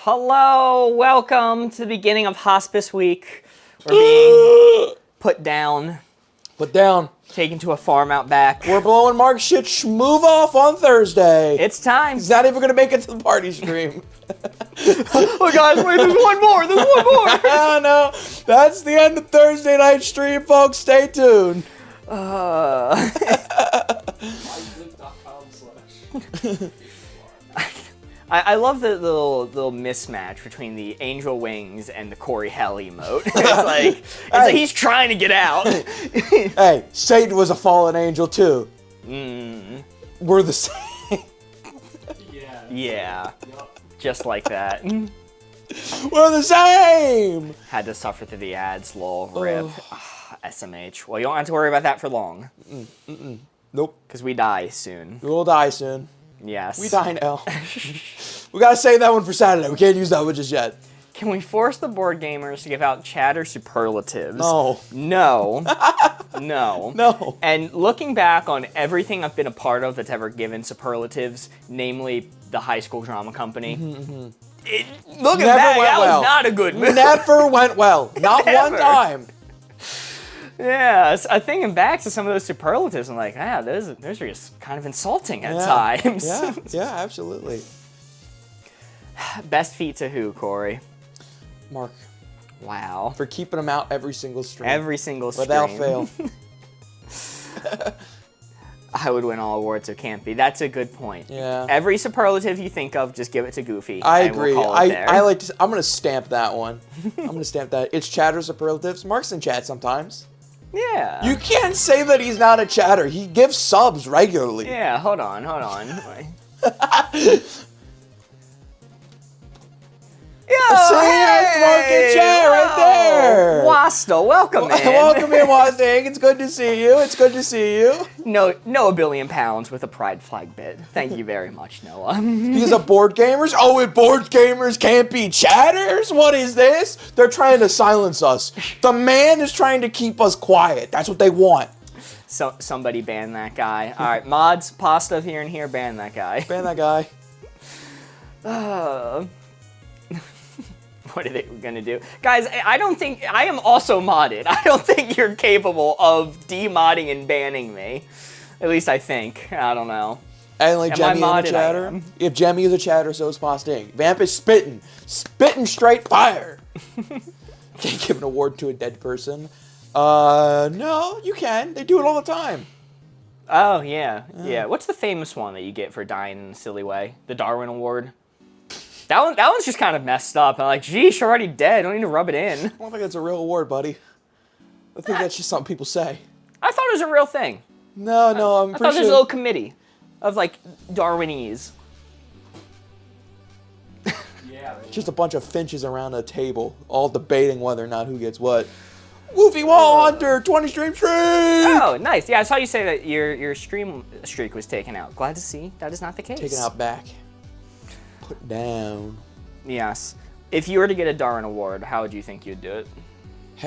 Hello, welcome to the beginning of Hospice Week. We're being put down. Taken to a farm out back. We're blowing Mark's shit schmoove off on Thursday. It's time. He's not even going to make it to the party stream. Oh, guys, wait, there's one more. No, that's the end of Thursday night stream, folks. Stay tuned. I love the little mismatch between the angel wings and the Corey Hell emote. It's like he's trying to get out. Hey, Satan was a fallen angel too. We're the same. Yeah. Just like that. We're the same. Had to suffer through the ads, lol, rip. SMH. Well, you don't have to worry about that for long. Nope. Because we die soon. We'll die soon. Yes. We die now. We gotta save that one for Saturday. We can't use that one just yet. Can we force the board gamers to give out chatter superlatives? No. No. No. No. And looking back on everything I've been a part of that's ever given superlatives, namely the high school drama company, looking back, that was not a good move. Never went well. Not one time. Yeah, thinking back to some of those superlatives, I'm like, those are just kind of insulting at times. Yeah, absolutely. Best feat to who, Corey? Mark. Wow. For keeping them out every single stream. Every single stream. Without fail. I would win all awards, so can't be. That's a good point. Yeah. Every superlative you think of, just give it to Goofy. I agree. We'll call it there. I like to. I'm gonna stamp that one. I'm gonna stamp that. It's chatter superlatives. Mark's in chat sometimes. Yeah. You can't say that he's not a chatter. He gives subs regularly. Yeah. Hold on. That's Mark in chat right there. Wasta, welcome in. Welcome in, Wasta. It's good to see you. It's good to see you. No, a billion pounds with a pride flag bit. Thank you very much, Noah. These are board gamers? Oh, and board gamers can't be chatters? What is this? They're trying to silence us. The man is trying to keep us quiet. That's what they want. So somebody ban that guy. All right, mods, pasta here and here, ban that guy. Ban that guy. What are they gonna do? Guys, I am also modded. I don't think you're capable of demodding and banning me. At least I think. I don't know. And like Jemmy in the chatter. If Jemmy is a chatter, so is Pasta Inc. Vamp is spitting. Spitting straight fire. Can't give an award to a dead person. No, you can. They do it all the time. Oh, yeah. What's the famous one that you get for dying in a silly way? The Darwin Award? That one's just kind of messed up. I'm like, geez, you're already dead. I don't need to rub it in. I don't think that's a real award, buddy. I think that's just something people say. I thought it was a real thing. No, I'm pretty sure. I thought there's a little committee of, like, Darwinese. Yeah. Just a bunch of finches around a table, all debating whether or not who gets what. Woofy Wall Hunter, 20 stream streak! Oh, nice. Yeah, I saw you say that your stream streak was taken out. Glad to see that is not the case. Taken out back. Put down. Yes. If you were to get a Darwin Award, how would you think you'd do it?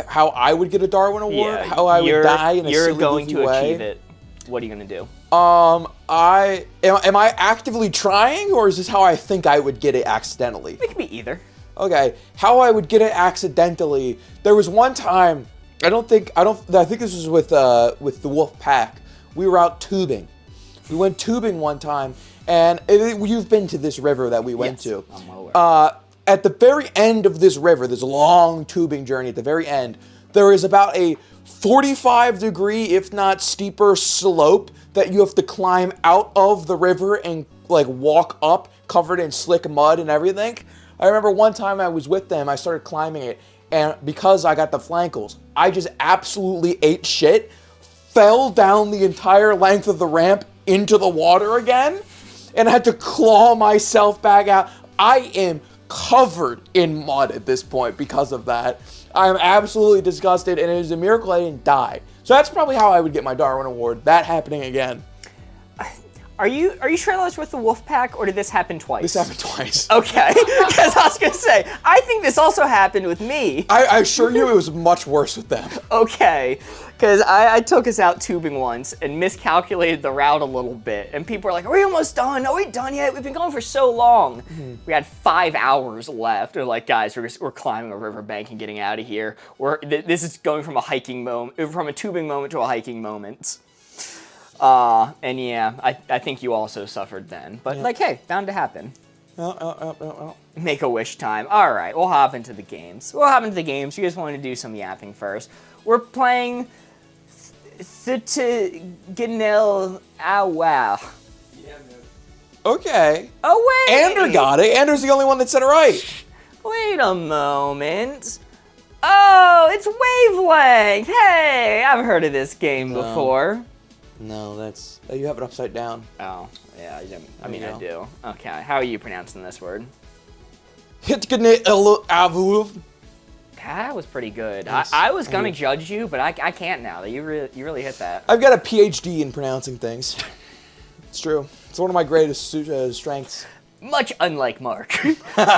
How I would get a Darwin Award? Yeah, how I would die in a silly, You're going to way? achieve it. What are you going to do? Am I actively trying, or is this how I think I would get it accidentally? It could be either. Okay, how I would get it accidentally. There was one time, I think this was with the Wolf Pack. We were out tubing. We went tubing one time, and you've been to this river that we went to. I'm well aware. At the very end of this river, this long tubing journey, at the very end, there is about a 45-degree, if not steeper, slope that you have to climb out of the river and like walk up, covered in slick mud and everything. I remember one time I was with them, I started climbing it, and because I got the flankles, I just absolutely ate shit, fell down the entire length of the ramp into the water again, and I had to claw myself back out. I am covered in mud at this point because of that. I'm absolutely disgusted, and it is a miracle I didn't die. So that's probably how I would get my Darwin Award, that happening again. Are you sure that was with the wolf pack, or did this happen twice? This happened twice. Okay, because I was gonna say, I think this also happened with me. I assure you it was much worse with them. Okay, because I took us out tubing once and miscalculated the route a little bit, and people were like, are we almost done? Are we done yet? We've been going for so long. We had 5 hours left. They're like, guys, we're climbing a riverbank and getting out of here. This is going from a tubing moment to a hiking moment. And yeah, I think you also suffered then. But like, hey, bound to happen. Make a wish time. All right, we'll hop into the games. You guys want to do some yapping first. We're playing Ganel. Ah, wow. Okay. Oh, wait. Ander got it. Ander's the only one that said it right. Wait a moment. Oh, it's Wavelength. Hey, I've heard of this game before. No, that's... you have it upside down. Oh, yeah, I mean, I do. Okay, how are you pronouncing this word? That was pretty good. Yes. I was gonna judge you, but I can't now. You really hit that. I've got a PhD in pronouncing things. It's true. It's one of my greatest strengths. Much unlike Mark,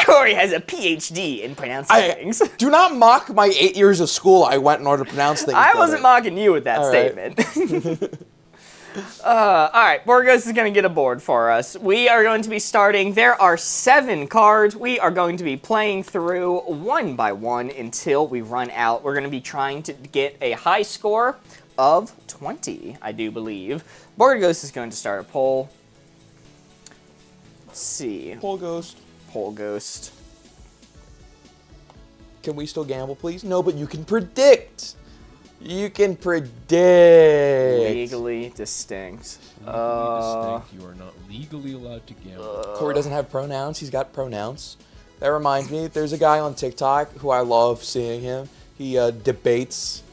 Corey has a PhD in pronouncing things. Do not mock my 8 years of school I went in order to pronounce things. I wasn't mocking you with that statement. All right, Borgos is going to get a board for us. We are going to be starting. There are 7 cards. We are going to be playing through one by one until we run out. We're going to be trying to get a high score of 20, I do believe. Borgos is going to start a poll. Let's see. Poll Ghost. Poll Ghost. Can we still gamble, please? No, but you can predict. You can predict. Legally distinct. You are not legally allowed to gamble. Corey doesn't have pronouns. He's got pronouns. That reminds me, there's a guy on TikTok who I love seeing him. He debates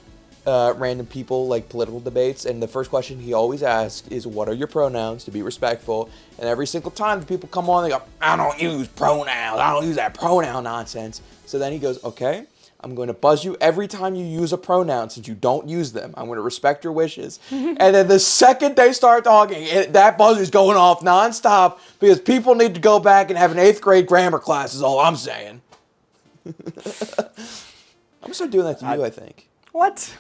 random people, like political debates, and the first question he always asks is, what are your pronouns, to be respectful. And every single time the people come on, they go, I don't use pronouns. I don't use that pronoun nonsense. So then he goes, okay, I'm going to buzz you every time you use a pronoun since you don't use them. I'm going to respect your wishes. And then the second they start talking, that buzzer's going off nonstop because people need to go back and have an 8th grade grammar class is all I'm saying. I'm going to start doing that to you, I think. What?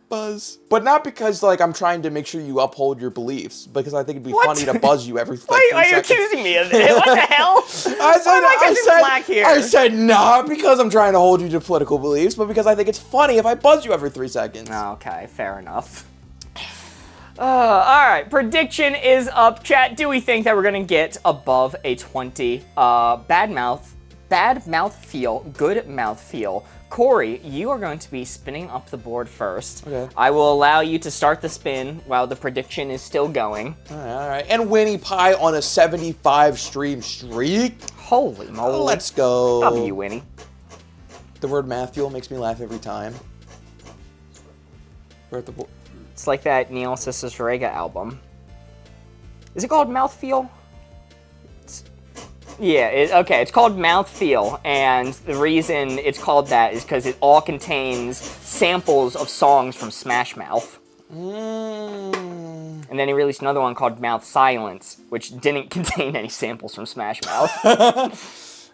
Buzz. But not because, like, I'm trying to make sure you uphold your beliefs, because I think it'd be funny to buzz you every 3 Why are you seconds. accusing me of it? What the hell? I said not because I'm trying to hold you to political beliefs, but because I think it's funny if I buzz you every 3 seconds. Okay, fair enough. All right, prediction is up. Chat, do we think that we're going to get above a 20? Bad mouth feel, good mouth feel. Corey, you are going to be spinning up the board first. Okay. I will allow you to start the spin while the prediction is still going. All right. And Winnie Pie on a 75 stream streak. Holy moly. Let's go. W, Winnie. The word math fuel makes me laugh every time. We're at the board. It's like that Neil Cicerega album. Is it called Mouthfeel? Yeah, okay, it's called Mouthfeel, and the reason it's called that is because it all contains samples of songs from Smash Mouth. And then he released another one called Mouth Silence, which didn't contain any samples from Smash Mouth.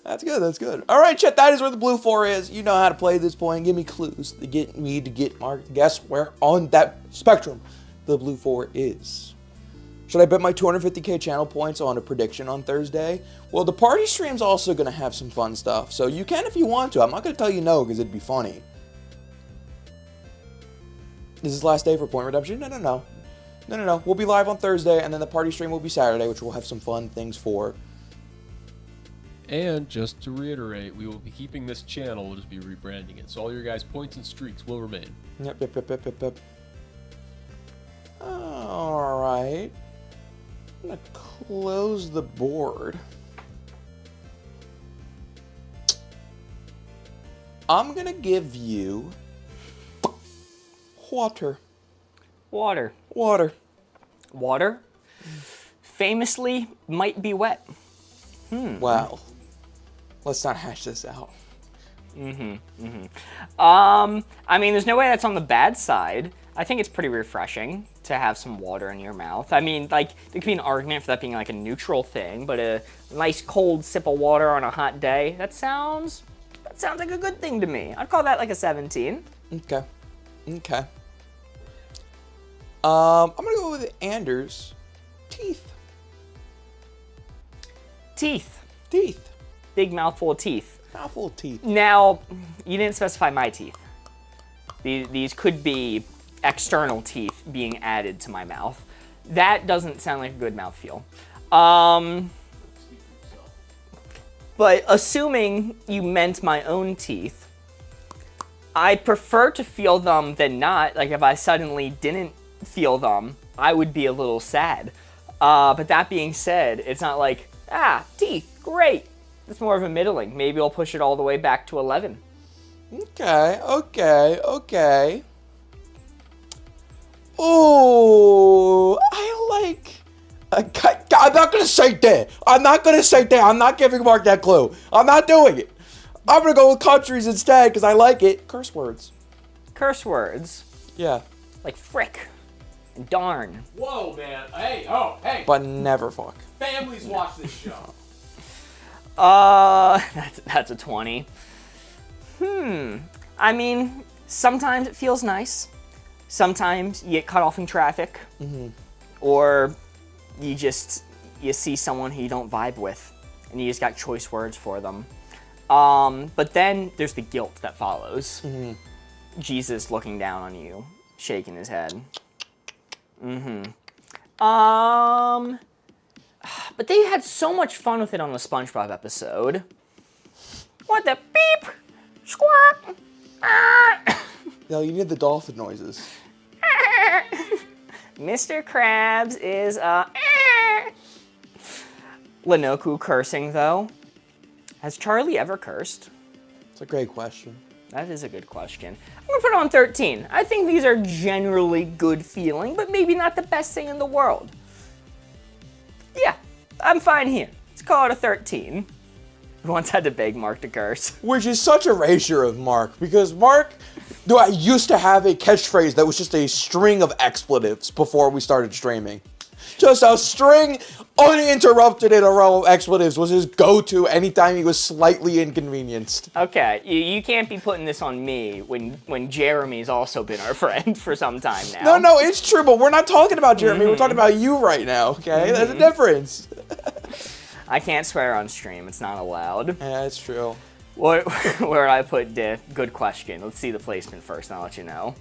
That's good, that's good. All right, chat, that is where the blue 4 is. You know how to play this point. Give me clues to get me to get Mark to guess where on that spectrum the blue 4 is. Should I bet my 250k channel points on a prediction on Thursday? Well, the party stream's also going to have some fun stuff, so you can if you want to. I'm not going to tell you no, because it'd be funny. Is this last day for point redemption? No. We'll be live on Thursday, and then the party stream will be Saturday, which we'll have some fun things for. And just to reiterate, we will be keeping this channel, we'll just be rebranding it. So all your guys' points and streaks will remain. Yep. All right. I'm going to close the board. I'm going to give you water. Water. Famously might be wet. Wow. Let's not hash this out. I mean, there's no way that's on the bad side. I think it's pretty refreshing to have some water in your mouth. I mean, like, there could be an argument for that being like a neutral thing, but a nice cold sip of water on a hot day, that sounds like a good thing to me. I'd call that like a 17. Okay. Okay. I'm gonna go with Anders. Teeth. Teeth. Teeth. Big mouthful of teeth. Mouthful of teeth. Now, you didn't specify my teeth. These could be external teeth being added to my mouth. That doesn't sound like a good mouthfeel. But assuming you meant my own teeth, I prefer to feel them than not. Like, if I suddenly didn't feel them, I would be a little sad. But that being said, it's not like, teeth, great. It's more of a middling. Maybe I'll push it all the way back to 11. Okay, okay, okay. Oh, I like... I'm not going to say that. I'm not going to say that. I'm not giving Mark that clue. I'm not doing it. I'm going to go with countries instead because I like it. Curse words. Curse words? Yeah. Like frick and darn. Whoa, man. Hey. But never fuck. Families watch this show. That's a 20. I mean, sometimes it feels nice. Sometimes you get cut off in traffic. Or you see someone who you don't vibe with, and you just got choice words for them. But then there's the guilt that follows. Jesus looking down on you, shaking his head. But they had so much fun with it on the SpongeBob episode. What the beep, squawk, No, you need the dolphin noises. Mr. Krabs is Lenoku cursing though. Has Charlie ever cursed? It's a great question. That is a good question. I'm gonna put it on 13. I think these are generally good feeling, but maybe not the best thing in the world. Yeah, I'm fine here. Let's call it a 13. I once had to beg Mark to curse. Which is such a erasure of Mark, because Mark, I used to have a catchphrase that was just a string of expletives before we started streaming. Just a string, uninterrupted in a row of expletives was his go-to anytime he was slightly inconvenienced. Okay, you can't be putting this on me when Jeremy's also been our friend for some time now. No, it's true, but we're not talking about Jeremy. We're talking about you right now, okay? There's a difference. I can't swear on stream. It's not allowed. Yeah, that's true. Where did I put diff? Good question. Let's see the placement first, and I'll let you know.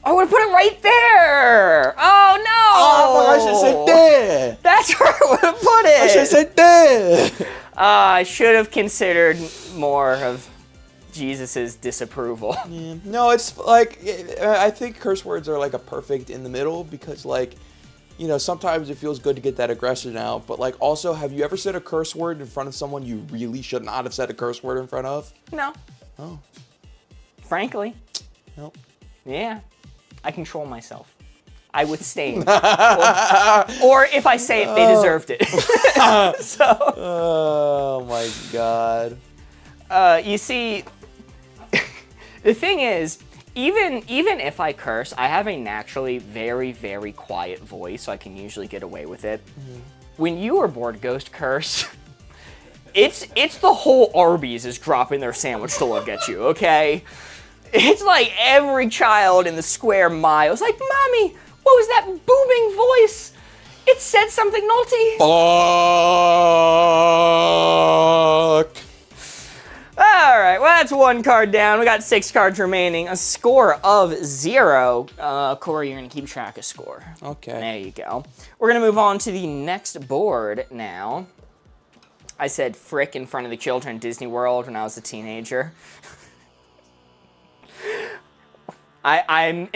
Oh, I would have put it right there! Oh, no! Oh, I should have said there! That's where I would have put it! I should have said there! I should have considered more of Jesus's disapproval. Yeah. No, it's like, I think curse words are like a perfect in the middle because, like, you know, sometimes it feels good to get that aggression out, but, like, also, have you ever said a curse word in front of someone you really should not have said a curse word in front of? No. Oh. Frankly. Nope. Yeah. I control myself. I withstand. or if I say it, they deserved it. So. Oh my God. You see, the thing is, even if I curse, I have a naturally very, very quiet voice, so I can usually get away with it. When you or Board Ghost curse, it's the whole Arby's is dropping their sandwich to look at you, okay? It's like every child in the square mile is like, Mommy, what was that booming voice? It said something naughty. Fuck. All right, well, that's one card down. We got 6 cards remaining. A score of 0. Corey, you're going to keep track of score. Okay. There you go. We're going to move on to the next board now. I said frick in front of the children at Disney World when I was a teenager. I'm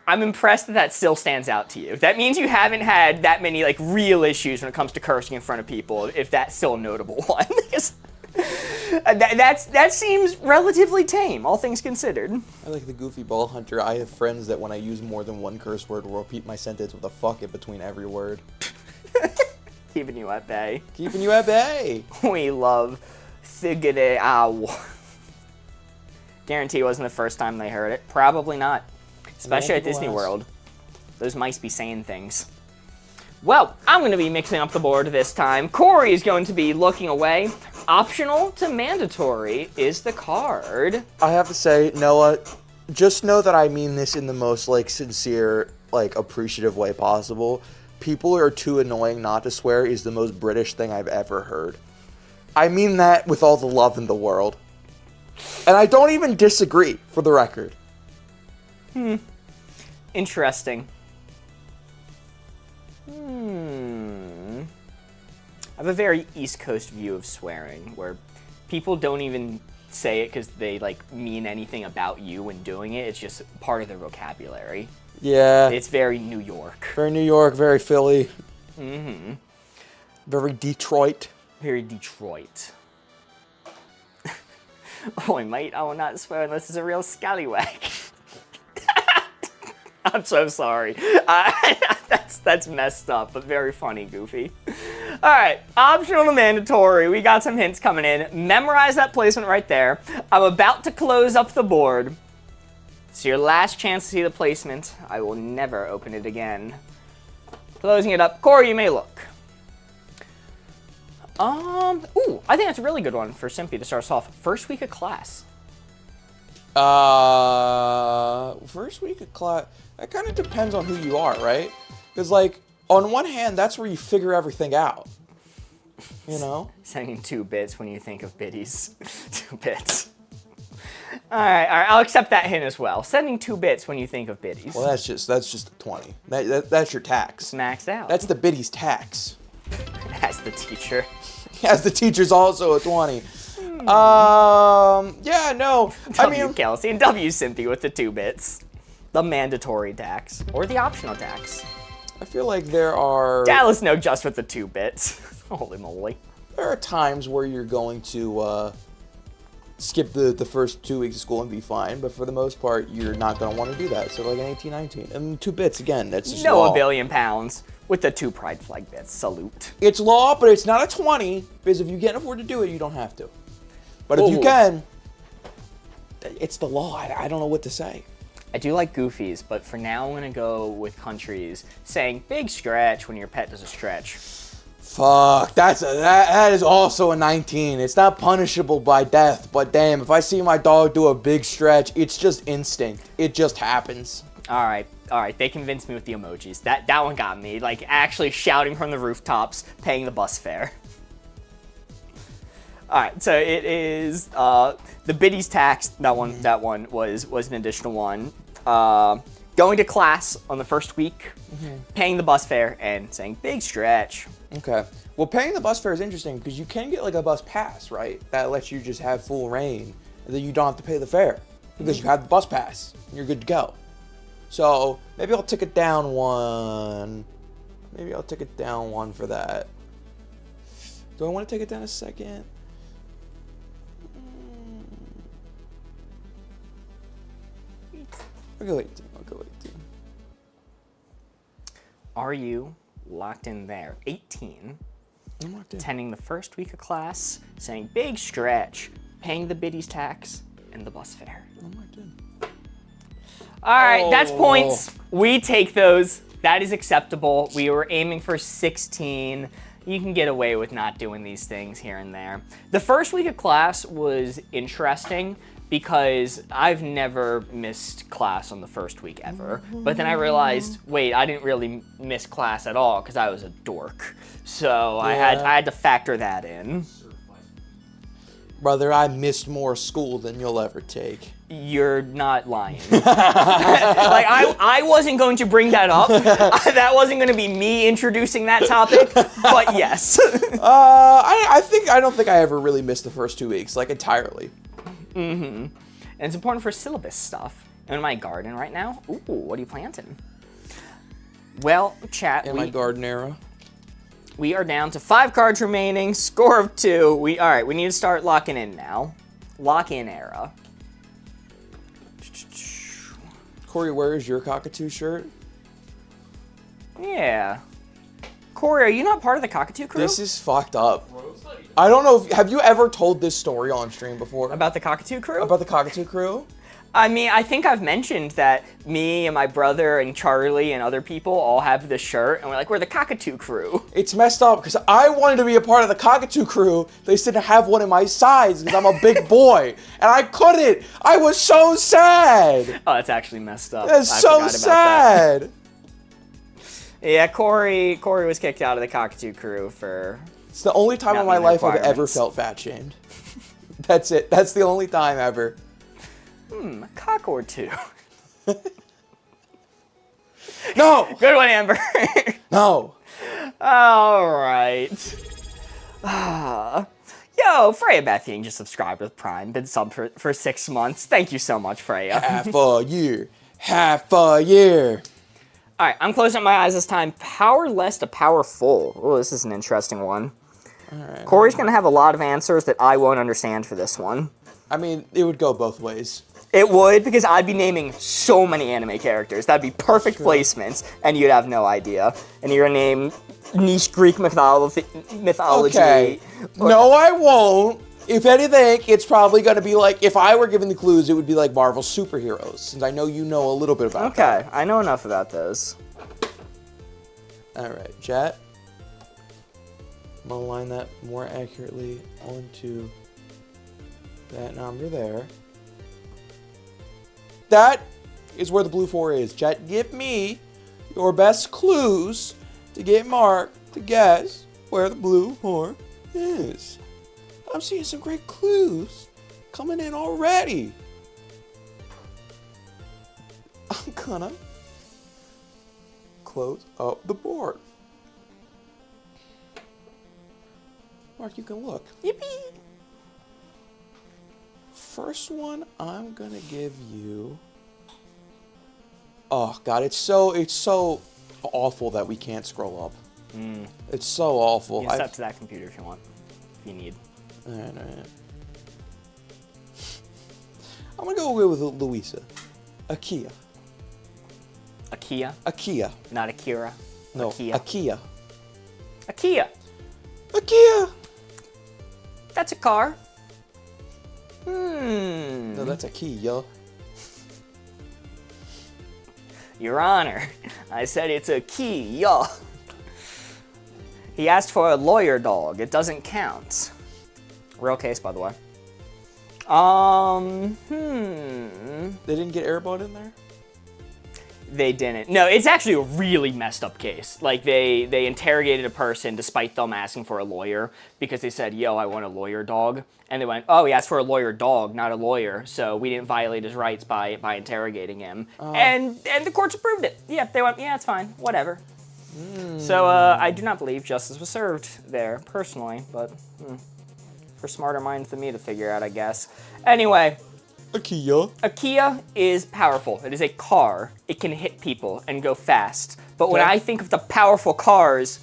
impressed that still stands out to you. That means you haven't had that many like real issues when it comes to cursing in front of people, if that's still a notable one. that seems relatively tame, all things considered. I like the goofy ball hunter. I have friends that when I use more than one curse word will repeat my sentence with a fuck in between every word. Keeping you at bay. Keeping you at bay. We love figure ow. Guarantee it wasn't the first time they heard it. Probably not. Especially at people Disney ask. World. Those mice be saying things. Well, I'm going to be mixing up the board this time. Corey is going to be looking away. Optional to mandatory is the card. I have to say, Noah, just know that I mean this in the most, like, sincere, like, appreciative way possible. People are too annoying not to swear is the most British thing I've ever heard. I mean that with all the love in the world. And I don't even disagree, for the record. Interesting. I have a very East Coast view of swearing, where people don't even say it because they, like, mean anything about you when doing it. It's just part of their vocabulary. Yeah. It's very New York. Very New York, very Philly. Very Detroit. Very Detroit. Oh, mate, I will not swear unless it's a real scallywag. I'm so sorry. That's messed up, but very funny, Goofy. All right, optional to mandatory. We got some hints coming in. Memorize that placement right there. I'm about to close up the board. It's your last chance to see the placement. I will never open it again. Closing it up. Corey, you may look. Ooh, I think that's a really good one for Simpy to start us off. First week of class. First week of class, that kind of depends on who you are, right? Because, like, on one hand, that's where you figure everything out. You know? Sending 2 bits when you think of biddies. 2 bits. All right, I'll accept that hint as well. Sending 2 bits when you think of biddies. Well, that's just a 20. That's your tax. Maxed out. That's the biddy's tax. As the teacher. As the teacher's also a 20. Yeah, no. W Kelsey and W Simpy with the 2 bits. The mandatory tax. Or the optional tax. I feel like there are Dallas know just with the 2 bits. Holy moly. there are times where you're going to skip the first 2 weeks of school and be fine, but for the most part, you're not going to want to do that. So like an 18, 19. And 2 bits, again, that's just No, law. a billion pounds with the 2 pride flag bits. Salute. It's law, but it's not a 20, because if you can't afford to do it, you don't have to. But if you Ooh. can, it's the law. I don't know what to say. I do like goofies, but for now I'm going to go with countries saying big stretch when your pet does a stretch. Fuck, that is also a 19. It's not punishable by death, but damn, if I see my dog do a big stretch, it's just instinct. It just happens. All right, they convinced me with the emojis. That one got me, like actually shouting from the rooftops, paying the bus fare. All right, so it is the biddies tax. That one was an additional one. Going to class on the first week, paying the bus fare, and saying big stretch. Okay. Well, paying the bus fare is interesting because you can get like a bus pass, right? That lets you just have full reign, and then you don't have to pay the fare because you have the bus pass and you're good to go. So maybe I'll tick it down one. Maybe I'll tick it down one for that. Do I want to take it down a second? I'll go 18. I'll go 18. Are you locked in there? 18. I'm locked in. Attending the first week of class, saying big stretch, paying the biddies tax, and the bus fare. I'm locked in. All right, that's Oh. points. We take those. That is acceptable. We were aiming for 16. You can get away with not doing these things here and there. The first week of class was interesting because I've never missed class on the first week ever. But then I realized, wait, I didn't really miss class at all because I was a dork. So I had to factor that in. Brother, I missed more school than you'll ever take. You're not lying. Like, I wasn't going to bring that up. That wasn't going to be me introducing that topic, but yes. I don't think I ever really missed the first 2 weeks, like entirely. And it's important for syllabus stuff. I'm in my garden right now. Ooh, what are you planting? Well, chat. In my garden era. We are down to 5 cards remaining. Score of 2. All right, we need to start locking in now. Lock-in era. Corey, where is your cockatoo shirt? Yeah. Corey, are you not part of the Cockatoo crew? This is fucked up. I don't know. Have you ever told this story on stream before? About the Cockatoo crew? About the Cockatoo crew? I mean, I think I've mentioned that me and my brother and Charlie and other people all have this shirt, and we're like, we're the Cockatoo crew. It's messed up because I wanted to be a part of the Cockatoo crew. They just didn't have one in my size because I'm a big boy, and I couldn't. I was so sad. Oh, that's actually messed up. That's I so forgot about sad. that. Yeah, Corey was kicked out of the Cockatoo crew for... It's the only time in my life I've ever felt fat shamed. That's it. That's the only time ever. A cock or two. No! Good one, Amber. No. All right. Yo, Freya Bething just subscribed with Prime. Been sub for 6 months. Thank you so much, Freya. Half a year. Half a year. All right, I'm closing up my eyes this time. Powerless to powerful. Oh, this is an interesting one. All right. Corey's going to have a lot of answers that I won't understand for this one. I mean, it would go both ways. It would, because I'd be naming so many anime characters. That'd be perfect placements, and you'd have no idea. And you're gonna name niche Greek mythology. Okay. No, I won't. If anything, it's probably gonna be like, if I were given the clues, it would be like Marvel superheroes, since I know you know a little bit about that. Okay, I know enough about those. All right, chat. I'm gonna line that more accurately onto that number there. That is where the blue 4 is. Chat, give me your best clues to get Mark to guess where the blue 4 is. I'm seeing some great clues coming in already. I'm gonna close up the board. Mark, you can look. Yippee! First one, I'm gonna give you. Oh God, it's so awful that we can't scroll up. It's so awful. You can step to that computer if you want, if you need. All right. I'm gonna go away with Louisa. Akia. Akia, not Akira. No, Akia. Akia. That's a car. No, that's Akia. Your Honor, I said it's a key, He asked for a lawyer dog. It doesn't count. Real case, by the way. They didn't get Airbud in there? They didn't. No, it's actually a really messed up case. Like, they interrogated a person despite them asking for a lawyer because they said, yo, I want a lawyer dog. And they went, oh, he asked for a lawyer dog, not a lawyer. So we didn't violate his rights by interrogating him. And the courts approved it. Yeah, they went, yeah, it's fine, whatever. So I do not believe justice was served there, personally. But for smarter minds than me to figure out, I guess. Anyway. Akia is powerful. It is a car. It can hit people and go fast. But when I think of the powerful cars,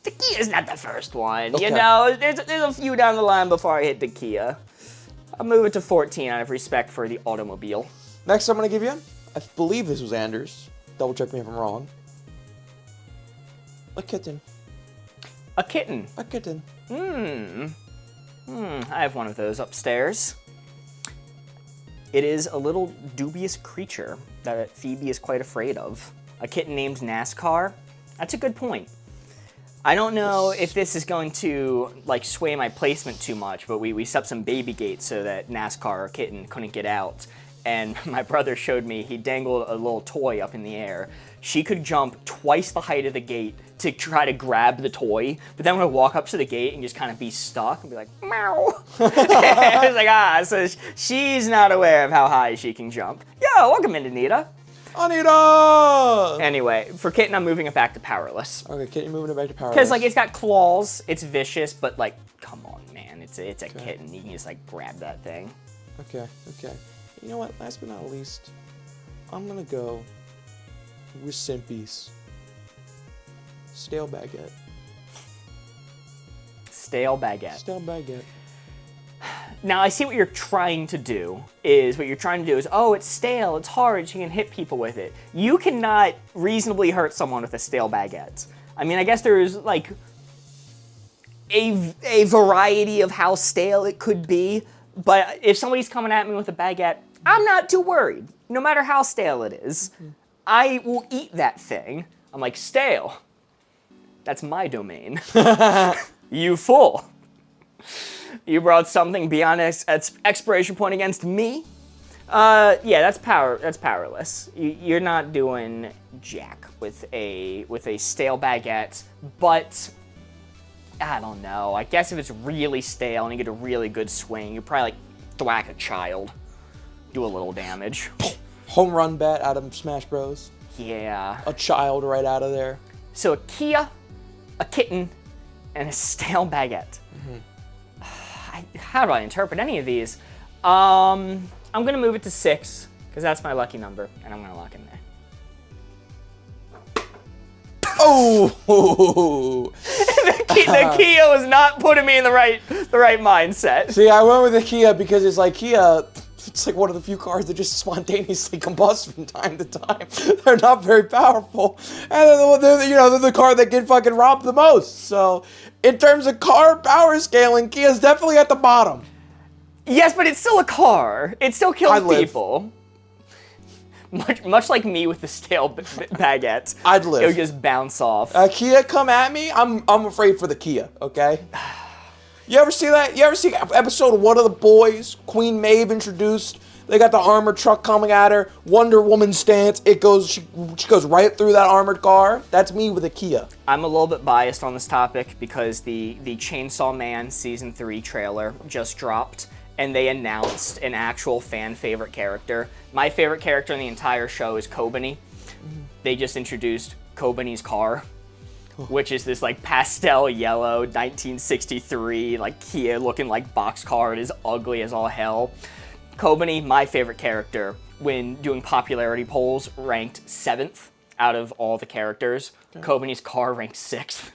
the Kia is not the first one. Okay. You know, there's a few down the line before I hit the Kia. I'll move it to 14 out of respect for the automobile. Next I'm gonna give you, I believe this was Anders. Double check me if I'm wrong. A kitten. A kitten. A kitten. I have one of those upstairs. It is a little dubious creature that Phoebe is quite afraid of. A kitten named NASCAR. That's a good point. I don't know if this is going to like sway my placement too much, but we set up some baby gates so that NASCAR or kitten couldn't get out. And my brother showed me he dangled a little toy up in the air. She could jump twice the height of the gate to try to grab the toy, but then when I walk up to the gate and just kind of be stuck and be like, meow. I was like, so she's not aware of how high she can jump. Yo, welcome in, Anita. Anita! Anyway, for kitten, I'm moving it back to powerless. Okay, kitten moving it back to powerless. Because like it's got claws, it's vicious, but like, come on, man, it's a kitten. You can just like grab that thing. Okay. You know what? Last but not least, I'm gonna go with Simpy's stale baguette. Stale baguette. Stale baguette. Now I see what you're trying to do. Oh, it's stale, it's hard, you can hit people with it. You cannot reasonably hurt someone with a stale baguette. I mean, I guess there's like a variety of how stale it could be, but if somebody's coming at me with a baguette, I'm not too worried, no matter how stale it is. I will eat that thing. I'm like, stale. That's my domain. You fool. You brought something beyond expiration point against me? Yeah, that's powerless. You're not doing jack with a stale baguette, but I don't know. I guess if it's really stale and you get a really good swing, you probably like thwack a child, do a little damage. Home run bat out of Smash Bros. Yeah. A child right out of there. So a Kia, a kitten, and a stale baguette. How do I interpret any of these? I'm gonna move it to 6 because that's my lucky number, and I'm gonna lock in there. Oh! The Kia was not putting me in the right mindset. See, I went with the Kia because it's like Kia. It's like one of the few cars that just spontaneously combust from time to time. They're not very powerful, and they're the car that can fucking rob the most. So, in terms of car power scaling, Kia's definitely at the bottom. Yes, but it's still a car. It still kills I'd live. people. Much like me with the stale baguette. I'd live. It would just bounce off. Kia come at me, I'm afraid for the Kia, okay? You ever see that? You ever see episode 1 of The Boys? Queen Maeve introduced. They got the armored truck coming at her. Wonder Woman stance. She goes right through that armored car. That's me with a Kia. I'm a little bit biased on this topic because the Chainsaw Man Season 3 trailer just dropped, and they announced an actual fan favorite character. My favorite character in the entire show is Kobani. They just introduced Kobani's car, which is this like pastel yellow 1963 like Kia looking like boxcar. It is ugly as all hell. Kobani, my favorite character, when doing popularity polls, ranked 7th out of all the characters. Okay. Kobani's car ranked 6th.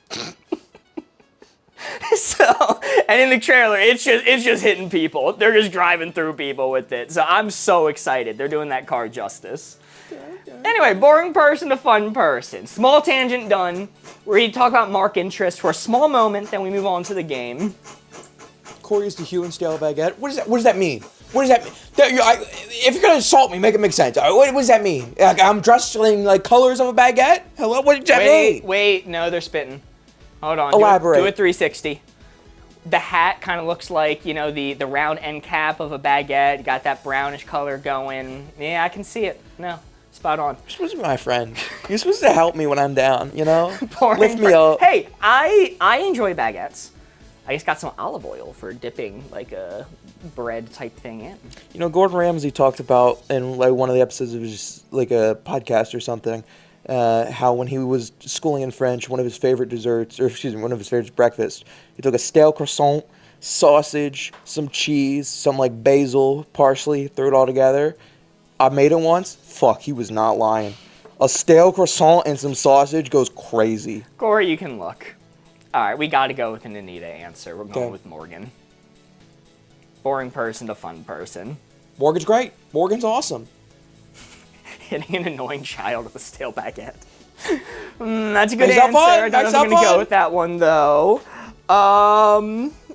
So, and in the trailer, it's just hitting people. They're just driving through people with it. So I'm so excited. They're doing that car justice. Okay. Anyway, boring person to fun person. Small tangent done. We're going to talk about mark interest for a small moment, then we move on to the game. Corey's the hue and stale baguette. What does that mean? What does that mean? If you're gonna insult me, make it make sense. What does that mean? Like, I'm dressed in like colors of a baguette? Hello? What does that mean? Wait, no, they're spitting. Hold on. Elaborate. Do a 360. The hat kind of looks like, the round end cap of a baguette. Got that brownish color going. Yeah, I can see it. No, spot on. You're supposed to be my friend. You're supposed to help me when I'm down, Boring Lift me up. Hey, I enjoy baguettes. I just got some olive oil for dipping like a bread type thing in. Gordon Ramsay talked about in like one of the episodes of just like a podcast or something, how when he was schooling in French, one of his favorite breakfasts, he took a stale croissant, sausage, some cheese, some like basil, parsley, threw it all together. I made it once. Fuck, he was not lying. A stale croissant and some sausage goes crazy. Corey, you can look. All right, we got to go with an Anita answer. We're going with Morgan. Boring person to fun person. Morgan's great. Morgan's awesome. Hitting an annoying child with a stale baguette. That's a good Makes answer. I don't know if I'm going to fun. go with that one, though.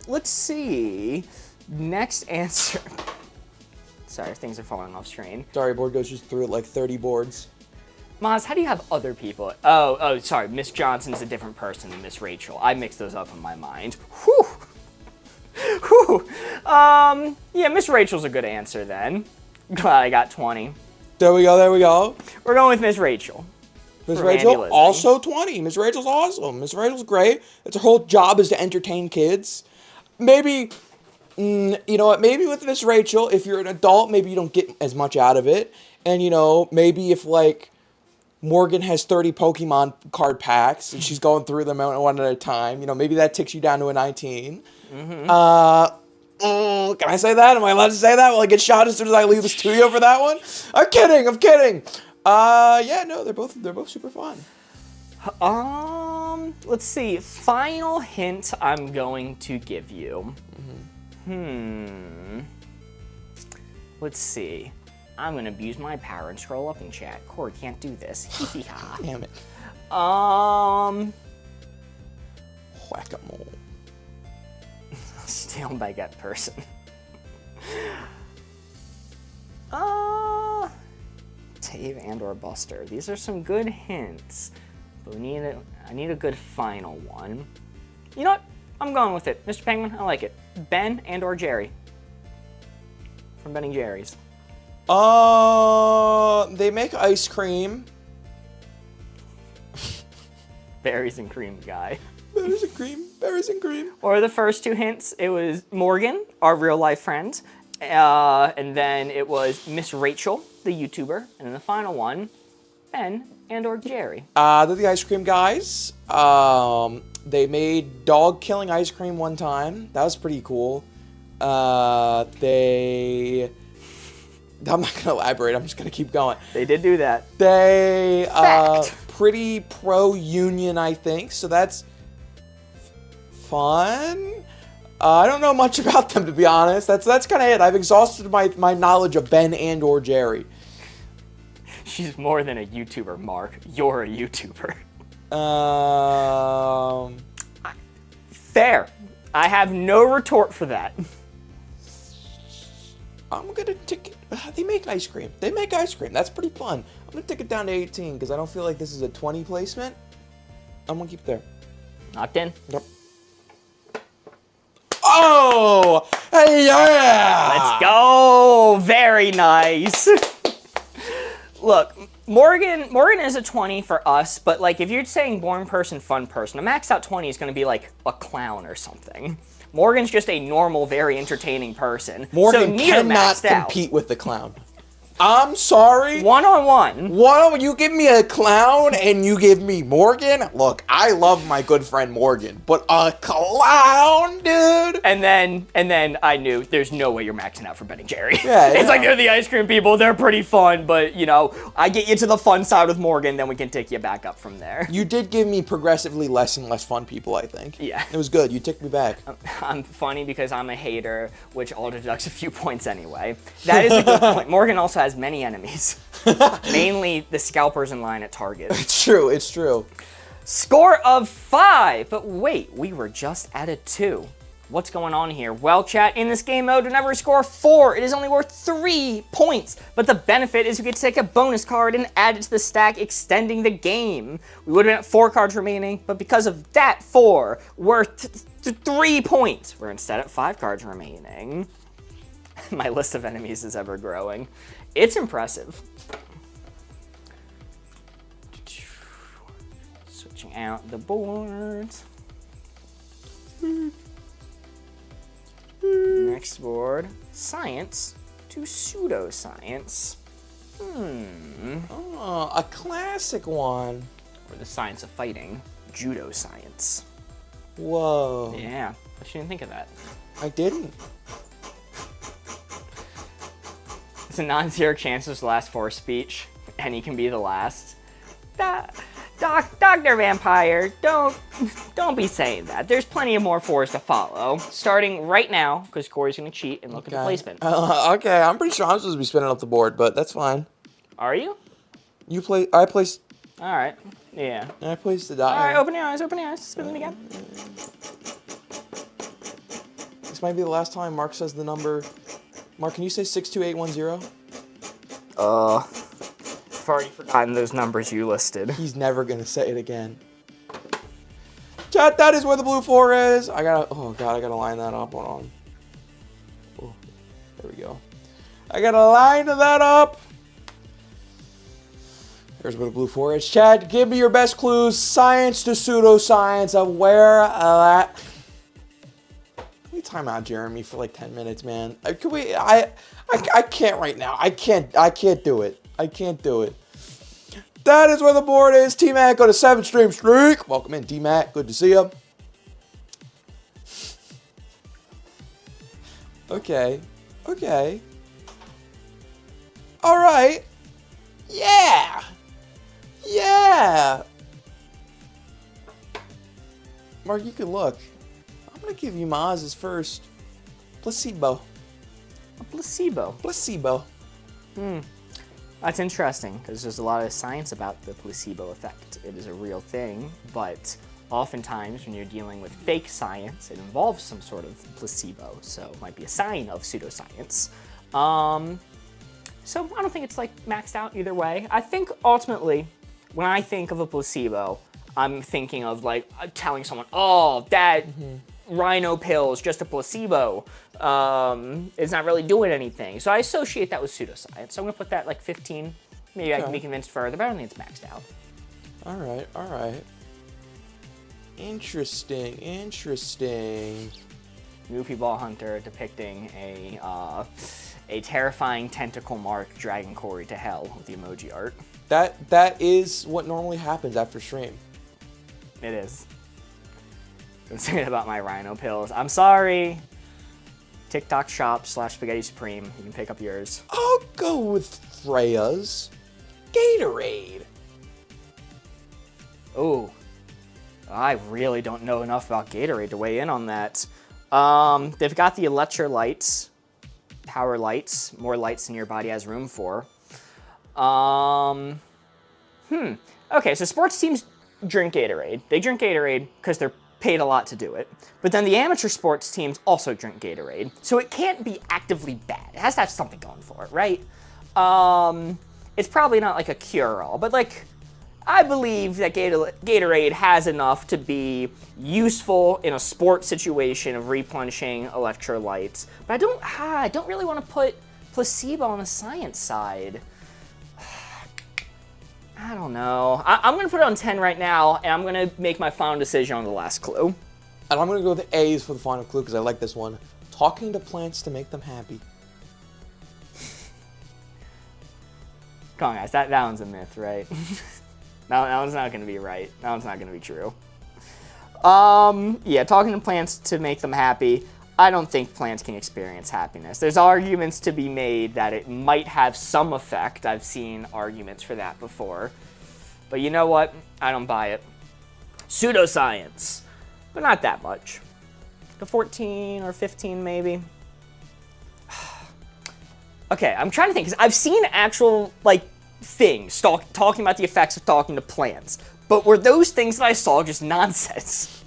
Let's see. Next answer. Sorry, things are falling off screen. Sorry, board goes just through like 30 boards. Maz, how do you have other people? Oh, sorry. Miss Johnson's a different person than Miss Rachel. I mixed those up in my mind. Whew. Yeah, Miss Rachel's a good answer then. Glad I got 20. There we go. We're going with Miss Rachel. Miss Rachel, also 20. Miss Rachel's awesome. Miss Rachel's great. It's her whole job is to entertain kids. Maybe, you know what? Maybe with Miss Rachel, if you're an adult, maybe you don't get as much out of it. And, maybe if, like, Morgan has 30 Pokemon card packs and she's going through them one at a time, maybe that ticks you down to a 19. Mm-hmm. Can I say that? Am I allowed to say that? Will I get shot as soon as I leave the studio for that one? I'm kidding. Yeah, no, they're both super fun. Let's see. Final hint I'm going to give you. Let's see. I'm gonna abuse my power and scroll up in chat. Corey can't do this. Damn it. Whack-a-mole. Stale baguette person. Tave and or Buster. These are some good hints, but I need a good final one. You know what? I'm going with it. Mr. Penguin, I like it. Ben and or Jerry. From Ben and Jerry's. They make ice cream. Berries and cream guy. Berries and cream. Berries and cream. Or the first two hints, it was Morgan, our real life friend. And then it was Miss Rachel, the YouTuber. And then the final one, Ben and or Jerry. They're the ice cream guys. They made dog killing ice cream one time. That was pretty cool. I'm not gonna elaborate. I'm just gonna keep going. They did do that. They Fact. pretty pro-union, I think. So that's fun. I don't know much about them, to be honest. That's kind of it. I've exhausted my knowledge of Ben and or Jerry. She's more than a YouTuber, Mark. You're a YouTuber. Fair. I have no retort for that. I'm gonna tick it. They make ice cream. They make ice cream. That's pretty fun. I'm gonna tick it down to 18 because I don't feel like this is a 20 placement. I'm gonna keep it there. Locked in. Yep. Oh! Hey, yeah! Let's go. Very nice. Look, Morgan is a 20 for us, but like if you're saying born person, fun person, a maxed out 20 is going to be like a clown or something. Morgan's just a normal, very entertaining person. Morgan so cannot compete with the clown. I'm sorry. One-on-one. You give me a clown and you give me Morgan? Look, I love my good friend Morgan, but a clown, dude? And then I knew there's no way you're maxing out for Ben and Jerry. Yeah, It's like they're the ice cream people. They're pretty fun, but you know, I get you to the fun side with Morgan, then we can take you back up from there. You did give me progressively less and less fun people, I think. Yeah. It was good. You ticked me back. I'm funny because I'm a hater, which all deducts a few points anyway. That is a good point. Morgan also has many enemies. Mainly the scalpers in line at Target. It's true. It's true. Score of 5. But wait, we were just at a 2. What's going on here? Well, chat, in this game mode, whenever we score 4, it is only worth 3 points. But the benefit is we get to take a bonus card and add it to the stack, extending the game. We would have been at 4 cards remaining, but because of that 4, worth 3 points. We're instead at 5 cards remaining. My list of enemies is ever growing. It's impressive. Switching out the boards. Next board, science to pseudoscience. Oh, a classic one. Or the science of fighting, judo science. Whoa. Yeah, I shouldn't think of that. I didn't. It's a non-zero chance this last for a speech, and he can be the last. Dr. Vampire, don't be saying that. There's plenty of more 4s to follow. Starting right now, because Corey's gonna cheat and look at the placement. Okay, I'm pretty sure I'm supposed to be spinning up the board, but that's fine. Are you? I placed. All right. Yeah. I placed the die. All right. Open your eyes. Open your eyes. Spin them again. This might be the last time Mark says the number. Mark, can you say 62810? I've already forgotten those numbers you listed. He's never gonna say it again. Chat, that is where the blue 4 is. I gotta line that up. Hold on. Oh, there we go. I gotta line that up. Here's where the blue 4 is. Chat, give me your best clues. Science to pseudoscience of where that. Can we time out Jeremy for like 10 minutes, man? Can we? I can't right now. I can't do it. I can't do it. That is where the board is. T-Mac on a 7-stream streak. Welcome in, T-Mac. Good to see you. Okay. All right. Yeah. Mark, you can look. I'm going to give you Maz's first. Placebo. A placebo. That's interesting, because there's a lot of science about the placebo effect. It is a real thing, but oftentimes when you're dealing with fake science, it involves some sort of placebo, so it might be a sign of pseudoscience. So I don't think it's like maxed out either way. I think ultimately, when I think of a placebo, I'm thinking of like telling someone, oh, that rhino pill is just a placebo. It's not really doing anything. So I associate that with pseudoscience. So I'm gonna put that like 15. Maybe I can be convinced further, but I don't think it's maxed out. All right, all right. Interesting, interesting. Goofy Ball Hunter depicting a terrifying tentacle mark dragging Corey to hell with the emoji art. That is what normally happens after stream. It is. I'm thinking about my rhino pills. I'm sorry. TikTok shop / Spaghetti Supreme. You can pick up yours. I'll go with Freya's Gatorade. Oh, I really don't know enough about Gatorade to weigh in on that. They've got the electrolytes, power lights, more lights than your body has room for. Okay, so sports teams drink Gatorade. They drink Gatorade because they're paid a lot to do it. But then the amateur sports teams also drink Gatorade. So it can't be actively bad. It has to have something going for it, right? It's probably not like a cure-all, but like, I believe that Gatorade has enough to be useful in a sports situation of replenishing electrolytes. But I don't really want to put placebo on the science side. I don't know. I'm going to put it on 10 right now, and I'm going to make my final decision on the last clue. And I'm going to go with A's for the final clue because I like this one. Talking to plants to make them happy. Come on, guys. That one's a myth, right? That one's not going to be right. That one's not going to be true. Yeah, talking to plants to make them happy. I don't think plants can experience happiness. There's arguments to be made that it might have some effect. I've seen arguments for that before. But you know what? I don't buy it. Pseudoscience, but not that much. A 14 or 15 maybe. Okay, I'm trying to think, because I've seen actual, like, things talking about the effects of talking to plants. But were those things that I saw just nonsense?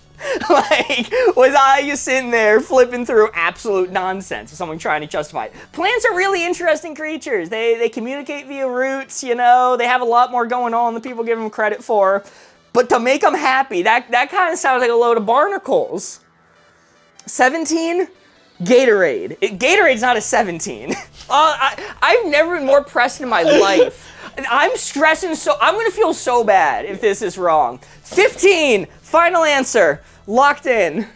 Like, was I just sitting there flipping through absolute nonsense with someone trying to justify it? Plants are really interesting creatures. They communicate via roots, you know. They have a lot more going on than people give them credit for. But to make them happy, that kind of sounds like a load of barnacles. 17? Gatorade. Gatorade's not a 17. I've never been more pressed in my life. I'm stressing I'm gonna feel so bad if this is wrong. 15, final answer, locked in.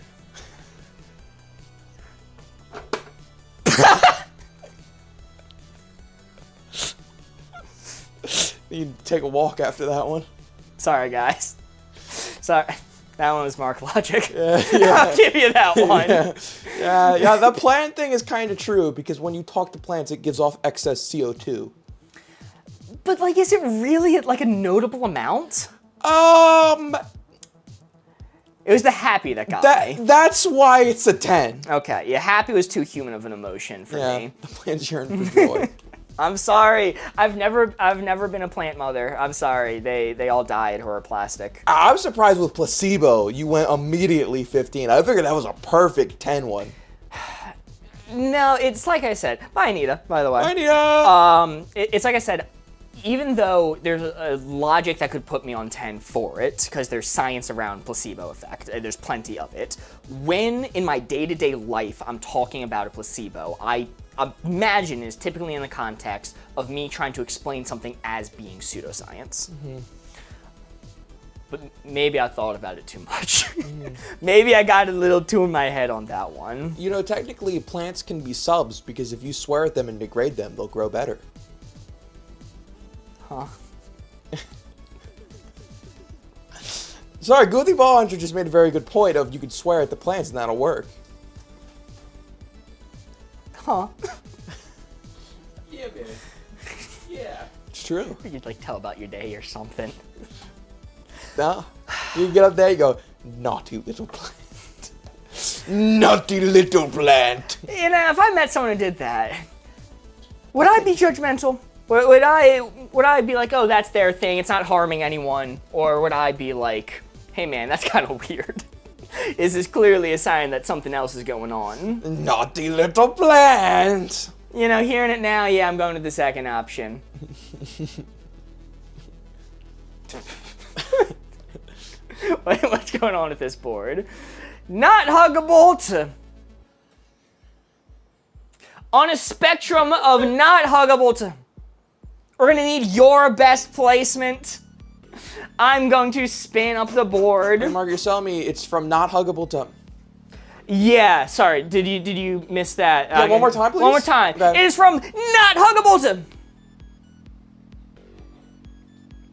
You take a walk after that one. Sorry, guys. Sorry. That one was Mark Logic. Yeah. I'll give you that one. Yeah, the plant thing is kind of true because when you talk to plants, it gives off excess CO2. But, like, is it really, like, a notable amount? It was the happy that got me. That's why it's a 10. Okay, yeah, happy was too human of an emotion for me. The plants yearn for joy. I'm sorry. I've never been a plant mother. I'm sorry. They all died or are plastic. I'm surprised with placebo. You went immediately 15. I figured that was a perfect 10 one. No, it's like I said. Bye, Anita, by the way. Bye, Anita. It's like I said, even though there's a logic that could put me on 10 for it, because there's science around placebo effect, and there's plenty of it, when in my day-to-day life I'm talking about a placebo, I imagine is typically in the context of me trying to explain something as being pseudoscience. Mm-hmm. But maybe I thought about it too much. Maybe I got a little too in my head on that one. You know, technically plants can be subs because if you swear at them and degrade them, they'll grow better. Huh. Sorry, Goofy Ball Hunter just made a very good point of you could swear at the plants and that'll work. Huh. Yeah, man. Yeah. It's true. You'd like tell about your day or something. No? You get up there, you go, naughty little plant. Naughty little plant. You know, if I met someone who did that, would I be judgmental? Would I be like, oh, that's their thing, it's not harming anyone? Or would I be like, hey man, that's kind of weird. This is clearly a sign that something else is going on. Naughty little plant. You know, hearing it now, yeah, I'm going to the second option. What's going on with this board? Not huggable. On a spectrum of not huggable, we're gonna need your best placement. I'm going to spin up the board. Hey, Mark, you're telling me it's from not huggable to... Yeah, sorry. Did you miss that? Yeah, one more time, please. One more time. Okay. It is from not huggable.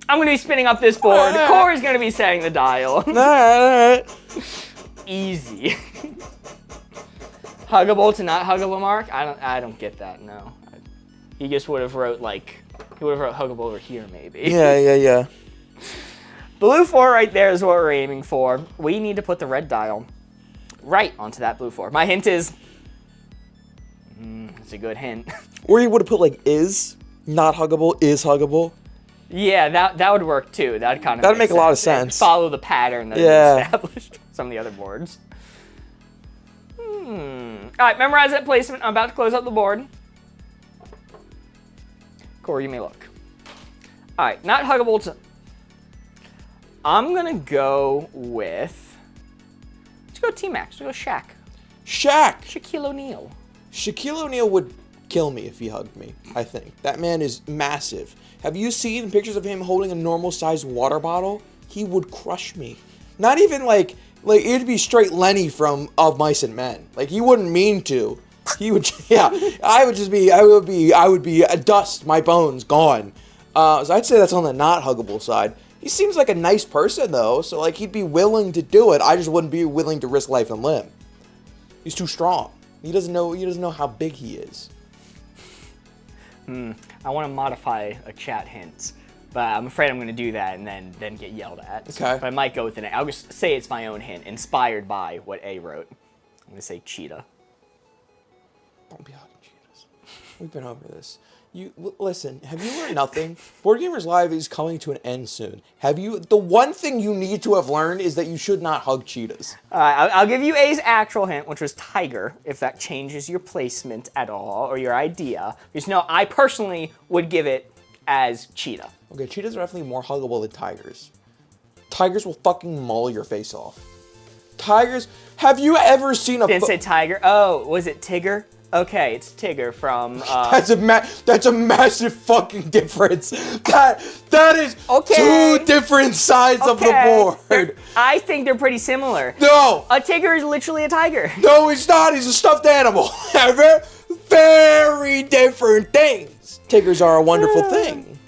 I'm gonna be spinning up this board. Corey's gonna be setting the dial. Easy. Huggable to not huggable, Mark? I don't get that. No. He just would have wrote huggable over here maybe. Yeah. Blue 4 right there is what we're aiming for. We need to put the red dial right onto that blue 4. My hint is, it's a good hint. Or you would have put like is, not huggable, is huggable. Yeah, that would work too. That'd make a lot of sense. Follow the pattern that is established on some of the other boards. All right, memorize that placement. I'm about to close up the board. Corey, you may look. All right, not huggable to... I'm gonna go with... Let's go T-Max. Let's go Shaq. Shaq! Shaquille O'Neal. Shaquille O'Neal would kill me if he hugged me, I think. That man is massive. Have you seen pictures of him holding a normal-sized water bottle? He would crush me. Not even like it'd be straight Lenny from Of Mice and Men. Like, he wouldn't mean to. He would, yeah. I would be a dust, my bones, gone. So I'd say that's on the not huggable side. He seems like a nice person, though, so, like, he'd be willing to do it. I just wouldn't be willing to risk life and limb. He's too strong. He doesn't know how big he is. I want to modify a chat hint, but I'm afraid I'm going to do that and then get yelled at. Okay. But I might go with an A. I'll just say it's my own hint, inspired by what A wrote. I'm going to say cheetah. Don't be hugging cheetahs. We've been over this. Listen, have you learned nothing? Board Gamers Live is coming to an end soon. The one thing you need to have learned is that you should not hug cheetahs. I'll give you A's actual hint, which was tiger, if that changes your placement at all, or your idea. Because no, I personally would give it as cheetah. Okay, cheetahs are definitely more huggable than tigers. Tigers will fucking maul your face off. Tigers, have you ever seen a... Didn't say tiger. Oh, was it Tigger? Okay, it's Tigger from... That's a massive fucking difference. That is two different sides of the board. I think they're pretty similar. No. A Tigger is literally a tiger. No, he's not. He's a stuffed animal. Very different things. Tigers are a wonderful thing.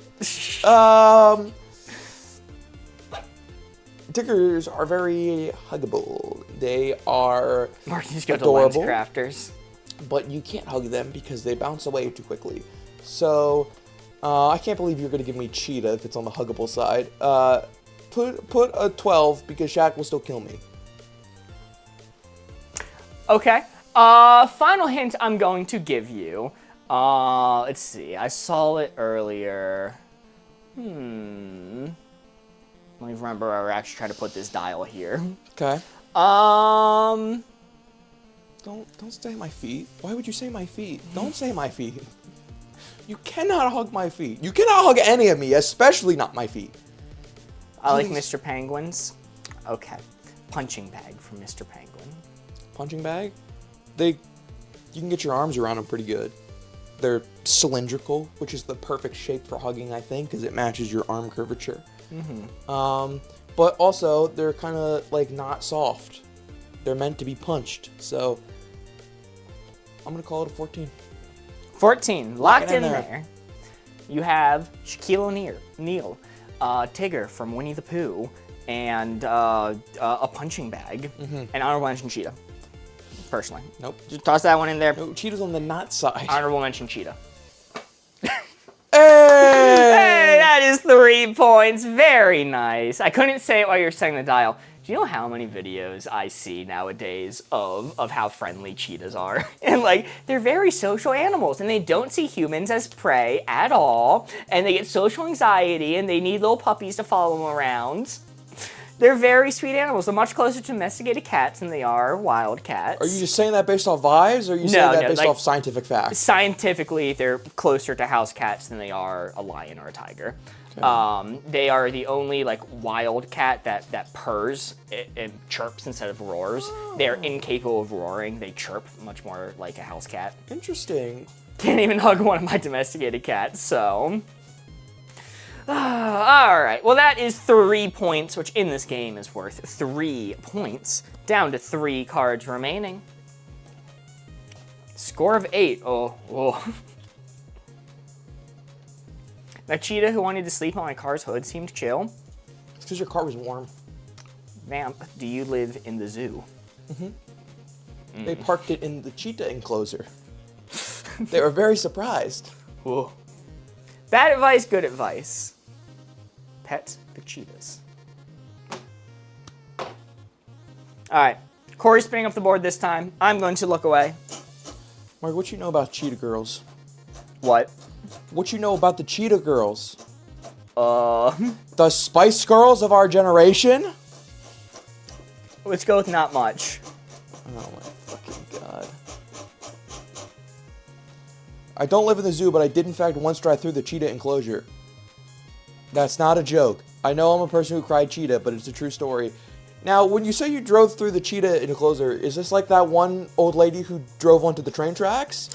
Tigers are very huggable. They are Martin's go adorable. To LensCrafters. But you can't hug them because they bounce away too quickly. So, I can't believe you're going to give me cheetah if it's on the huggable side. Put a 12 because Shaq will still kill me. Okay. Final hint I'm going to give you. Let's see. I saw it earlier. Let me remember where we're actually trying to put this dial here. Okay. Don't say my feet. Why would you say my feet? Don't say my feet. You cannot hug my feet. You cannot hug any of me, especially not my feet. I like Mr. Penguins. Okay. Punching bag from Mr. Penguin. Punching bag? You can get your arms around them pretty good. They're cylindrical, which is the perfect shape for hugging, I think, because it matches your arm curvature. But also, they're kind of, like, not soft. They're meant to be punched, so I'm going to call it a 14. 14. Locked in there. You have Shaquille O'Neal, Tigger from Winnie the Pooh, and a punching bag, and honorable mention cheetah. Personally. Nope. Just toss that one in there. No, cheetah's on the not side. Honorable mention cheetah. Hey! Hey, that is 3 points. Very nice. I couldn't say it while you were setting the dial. Do you know how many videos I see nowadays of how friendly cheetahs are? And like, they're very social animals and they don't see humans as prey at all. And they get social anxiety and they need little puppies to follow them around. They're very sweet animals. They're much closer to domesticated cats than they are wild cats. Are you just saying that based off vibes, or are you saying that based off scientific facts? Scientifically, they're closer to house cats than they are a lion or a tiger. Okay. They are the only like wild cat that purrs and chirps instead of roars. Oh. They're incapable of roaring. They chirp much more like a house cat. Interesting. Can't even hug one of my domesticated cats, so... Alright, well that is 3 points, which in this game is worth 3 points. Down to 3 cards remaining. Score of 8. Oh. That cheetah who wanted to sleep on my car's hood seemed chill. It's because your car was warm. Vamp, do you live in the zoo? Mm-hmm. They parked it in the cheetah enclosure. They were very surprised. Whoa. Bad advice, good advice. Pet the cheetahs. All right, Corey's spinning up the board this time. I'm going to look away. Mark, what you know about cheetah girls? What? What you know about the cheetah girls? The Spice Girls of our generation? Let's go with not much. Oh my fucking god. I don't live in the zoo, but I did in fact once drive through the cheetah enclosure. That's not a joke. I know I'm a person who cried cheetah, but it's a true story. Now, when you say you drove through the cheetah enclosure, is this like that one old lady who drove onto the train tracks?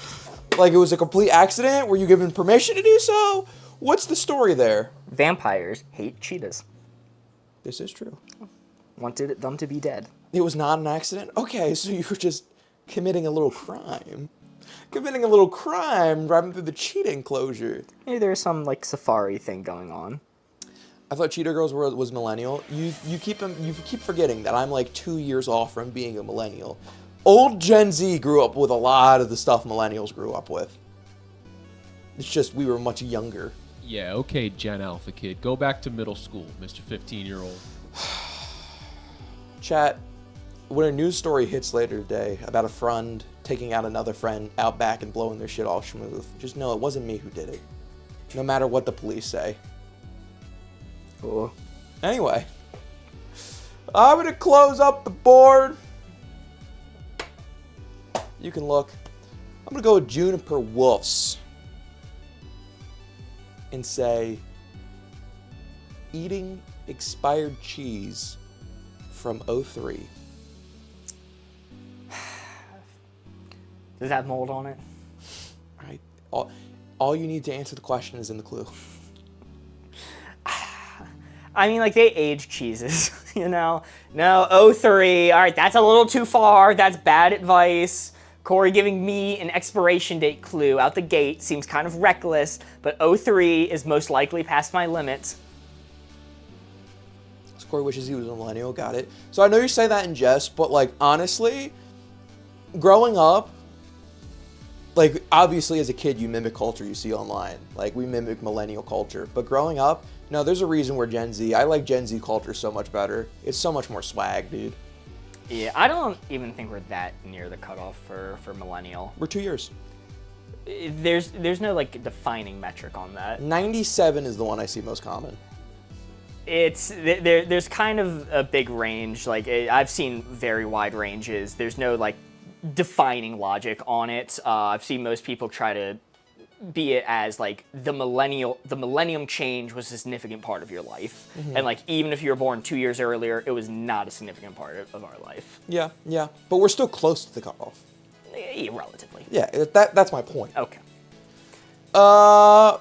Like it was a complete accident? Were you given permission to do so? What's the story there? Vampires hate cheetahs. This is true. Wanted them to be dead. It was not an accident? Okay, so you were just committing a little crime. Committing a little crime driving through the cheetah enclosure. Maybe there's some like safari thing going on. I thought Cheetah Girls was millennial. You keep forgetting that I'm like 2 years off from being a millennial. Old Gen Z grew up with a lot of the stuff millennials grew up with. It's just we were much younger. Yeah, okay, Gen Alpha kid. Go back to middle school, Mr. 15-year-old. Chat, when a news story hits later today about a friend taking out another friend out back and blowing their shit all smooth, just know it wasn't me who did it. No matter what the police say. Cool. Anyway, I'm gonna close up the board. You can look. I'm gonna go with Juniper Wolves and say eating expired cheese from 03. Does that have mold on it? Right. All you need to answer the question is in the clue. I mean, like, they age cheeses, you know? No, 03. All right, that's a little too far. That's bad advice. Corey giving me an expiration date clue out the gate seems kind of reckless, but 03 is most likely past my limit. So Corey wishes he was a millennial, got it. So I know you say that in jest, but, like, honestly, growing up, like, obviously as a kid you mimic culture you see online. Like, we mimic millennial culture. But growing up, no, there's a reason we're Gen Z. I like Gen Z culture so much better. It's so much more swag, dude. Yeah, I don't even think we're that near the cutoff for millennial. We're 2 years. There's no, like, defining metric on that. 97 is the one I see most common. There's kind of a big range. Like, I've seen very wide ranges. There's no, like, defining logic on it. I've seen most people try to be it as like the millennium change was a significant part of your life. Mm-hmm. And like even if you were born 2 years earlier, it was not a significant part of our life. Yeah, but we're still close to the cutoff. Yeah, relatively. Yeah, that's my point. Okay. I'm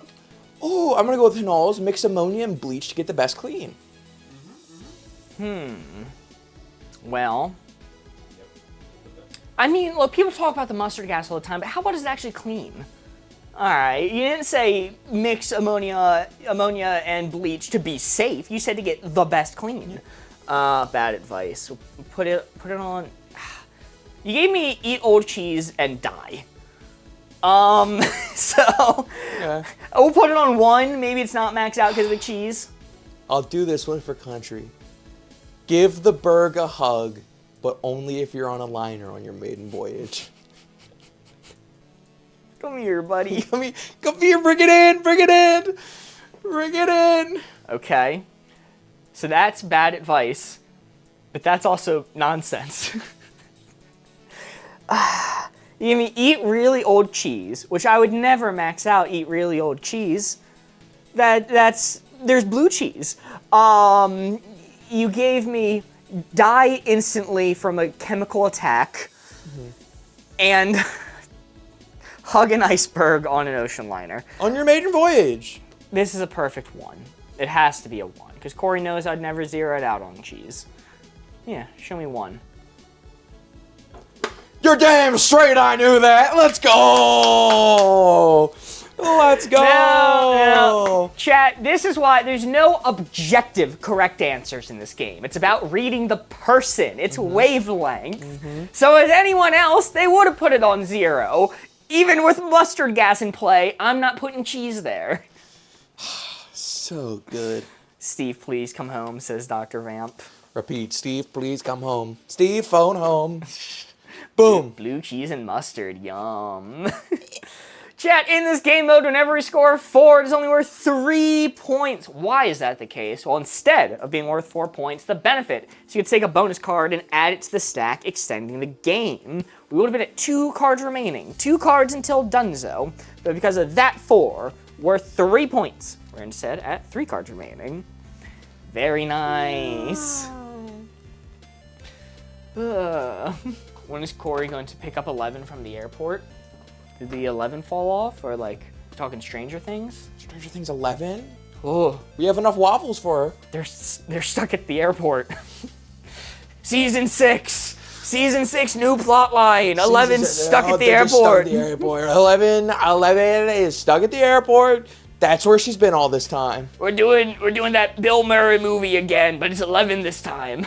gonna go with Hinaul's mix ammonia and bleach to get the best clean. Well, I mean, look, people talk about the mustard gas all the time, but how about is it actually clean? All right, you didn't say mix ammonia and bleach to be safe. You said to get the best clean. Bad advice. Put it on. You gave me eat old cheese and die. So yeah. We'll put it on 1. Maybe it's not maxed out because of the cheese. I'll do this one for country. Give the berg a hug, but only if you're on a liner on your maiden voyage. Come here, buddy. Come here, bring it in. Okay. So that's bad advice, but that's also nonsense. You give me eat really old cheese, which I would never max out eat really old cheese. There's blue cheese. You gave me die instantly from a chemical attack, and hug an iceberg on an ocean liner. On your maiden voyage. This is a perfect 1. It has to be a 1, because Corey knows I'd never zero it out on cheese. Yeah, show me 1. You're damn straight I knew that. Let's go. Let's go. Now, chat, this is why there's no objective correct answers in this game. It's about reading the person. It's wavelength. So as anyone else, they would have put it on 0. Even with mustard gas in play, I'm not putting cheese there. So good. Steve, please come home, says Dr. Vamp. Repeat, Steve, please come home. Steve, phone home. Boom. Blue cheese and mustard, yum. Chat, in this game mode, whenever we score 4, it is only worth 3 points. Why is that the case? Well, instead of being worth 4 points, the benefit is you could take a bonus card and add it to the stack, extending the game. We would have been at 2 cards remaining. 2 cards until Dunzo, but because of that 4, worth 3 points. We're instead at 3 cards remaining. Very nice. When is Corey going to pick up 11 from the airport? Did the 11 fall off, or like talking Stranger Things? Stranger Things 11? Oh, We have enough waffles for her. they're stuck at the airport. Season 6, new plot line. 11 stuck at the They're just airport. Stuck at the airport. 11 is stuck at the airport. That's where she's been all this time. We're doing that Bill Murray movie again, but it's 11 this time.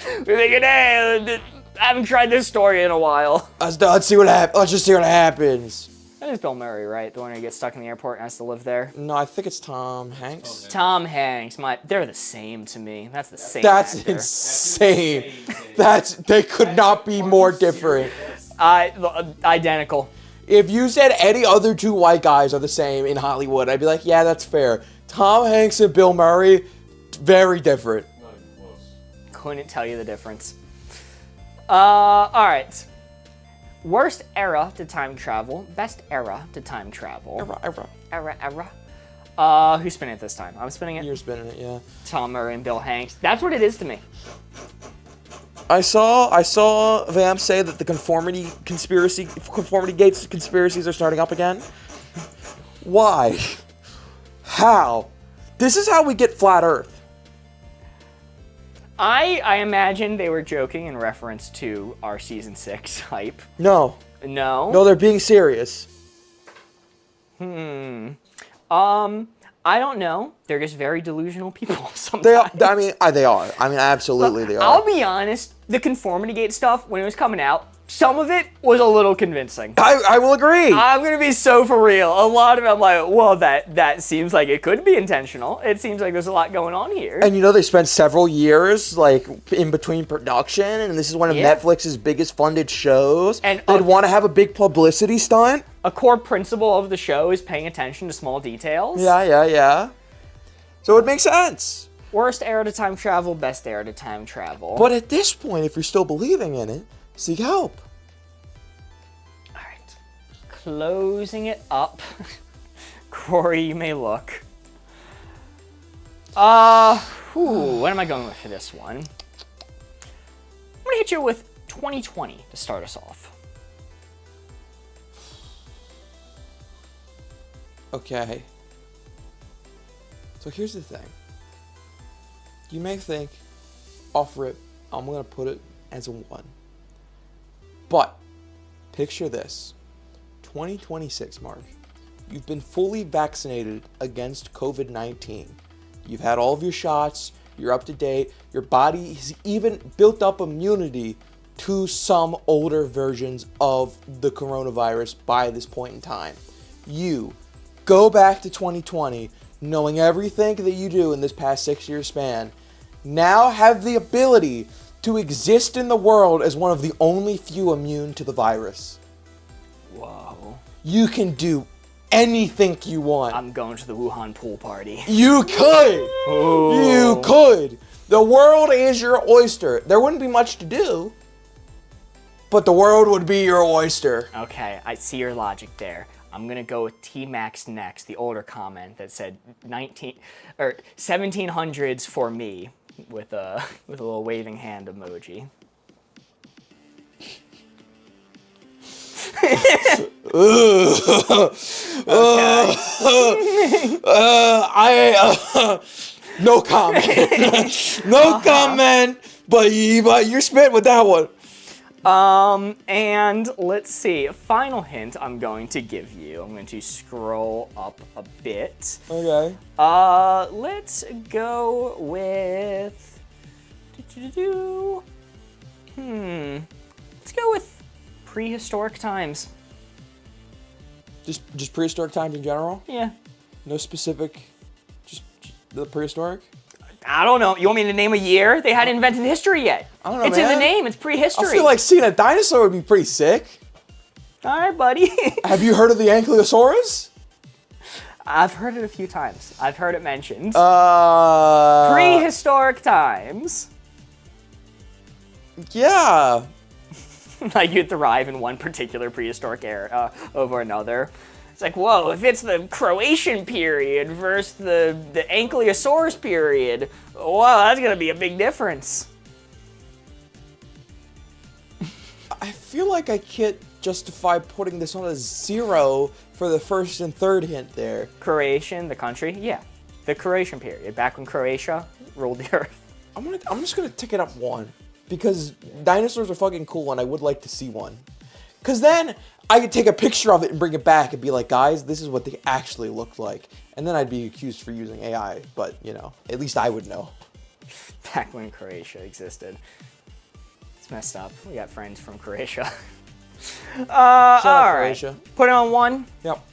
We're thinking, hey, I haven't tried this story in a while. Let's see what happens. Let's just see what happens. That is Bill Murray, right? The one who gets stuck in the airport and has to live there. No, I think it's Tom Hanks. Tom Hanks. They're the same to me. That's the same That's actor. insane. They could not be more different. Identical. If you said any other 2 white guys are the same in Hollywood, I'd be like, yeah, that's fair. Tom Hanks and Bill Murray, very different. Not even close. Couldn't tell you the difference. Alright. Worst era to time travel. Best era to time travel. Era. Who's spinning it this time? I'm spinning it. You're spinning it, yeah. Tom Murray and Bill Hanks. That's what it is to me. I saw Vamp say that the conformity gates conspiracies are starting up again. Why? How? This is how we get flat Earth. I imagine they were joking in reference to our season 6 hype. No, No? they're being serious. I don't know. They're just very delusional people sometimes. They are. They are. Absolutely they are. I'll be honest, the conformity gate stuff, when it was coming out, some of it was a little convincing. I will agree. I'm gonna be so for real. A lot of it, I'm like, well, that seems like it could be intentional. It seems like there's a lot going on here. And they spent several years in between production, and this is one of Netflix's biggest funded shows. And they'd want to have a big publicity stunt. A core principle of the show is paying attention to small details. Yeah. So it makes sense. Worst era to time travel, best era to time travel. But at this point, if you're still believing in it, seek help. All right, closing it up. Corey, you may look. What am I going with for this one? I'm gonna hit you with 2020 to start us off. Okay. So here's the thing. You may think, off rip, I'm gonna put it as a 1. But, picture this. 2026, Mark. You've been fully vaccinated against COVID-19. You've had all of your shots, you're up to date, your body has even built up immunity to some older versions of the coronavirus by this point in time. You go back to 2020, knowing everything that you do in this past 6-year span, now have the ability to exist in the world as one of the only few immune to the virus. Whoa. You can do anything you want. I'm going to the Wuhan pool party. You could. Ooh. You could. The world is your oyster. There wouldn't be much to do, but the world would be your oyster. Okay, I see your logic there. I'm gonna go with T-Max next, the older comment that said 1700s for me with a little waving hand emoji. No comment. No comment. But you're spit with that one. And let's see, a final hint I'm going to give you. I'm going to scroll up a bit. Okay. Let's go with, let's go with prehistoric times. Just prehistoric times in general? Yeah. No specific, just the prehistoric? I don't know. You want me to name a year? They hadn't invented history yet. I don't know, It's in the man. name. It's prehistory. I feel like seeing a dinosaur would be pretty sick. All right, buddy. Have you heard of the Ankylosaurus? I've heard it a few times. I've heard it mentioned. Prehistoric times. Yeah. Like you'd thrive in one particular prehistoric era over another. It's like, whoa, if it's the Croatian period versus the Ankylosaurus period, wow, that's gonna be a big difference. I feel like I can't justify putting this on a 0 for the first and third hint there. Croatian, the country? Yeah. The Croatian period, back when Croatia ruled the earth. I'm just gonna tick it up 1 because dinosaurs are fucking cool and I would like to see one. Cause then I could take a picture of it and bring it back and be like, guys, this is what they actually looked like. And then I'd be accused for using AI, but you know, at least I would know. Back when Croatia existed. It's messed up. We got friends from Croatia. Shout out All right. Croatia. Put it on 1. Yep.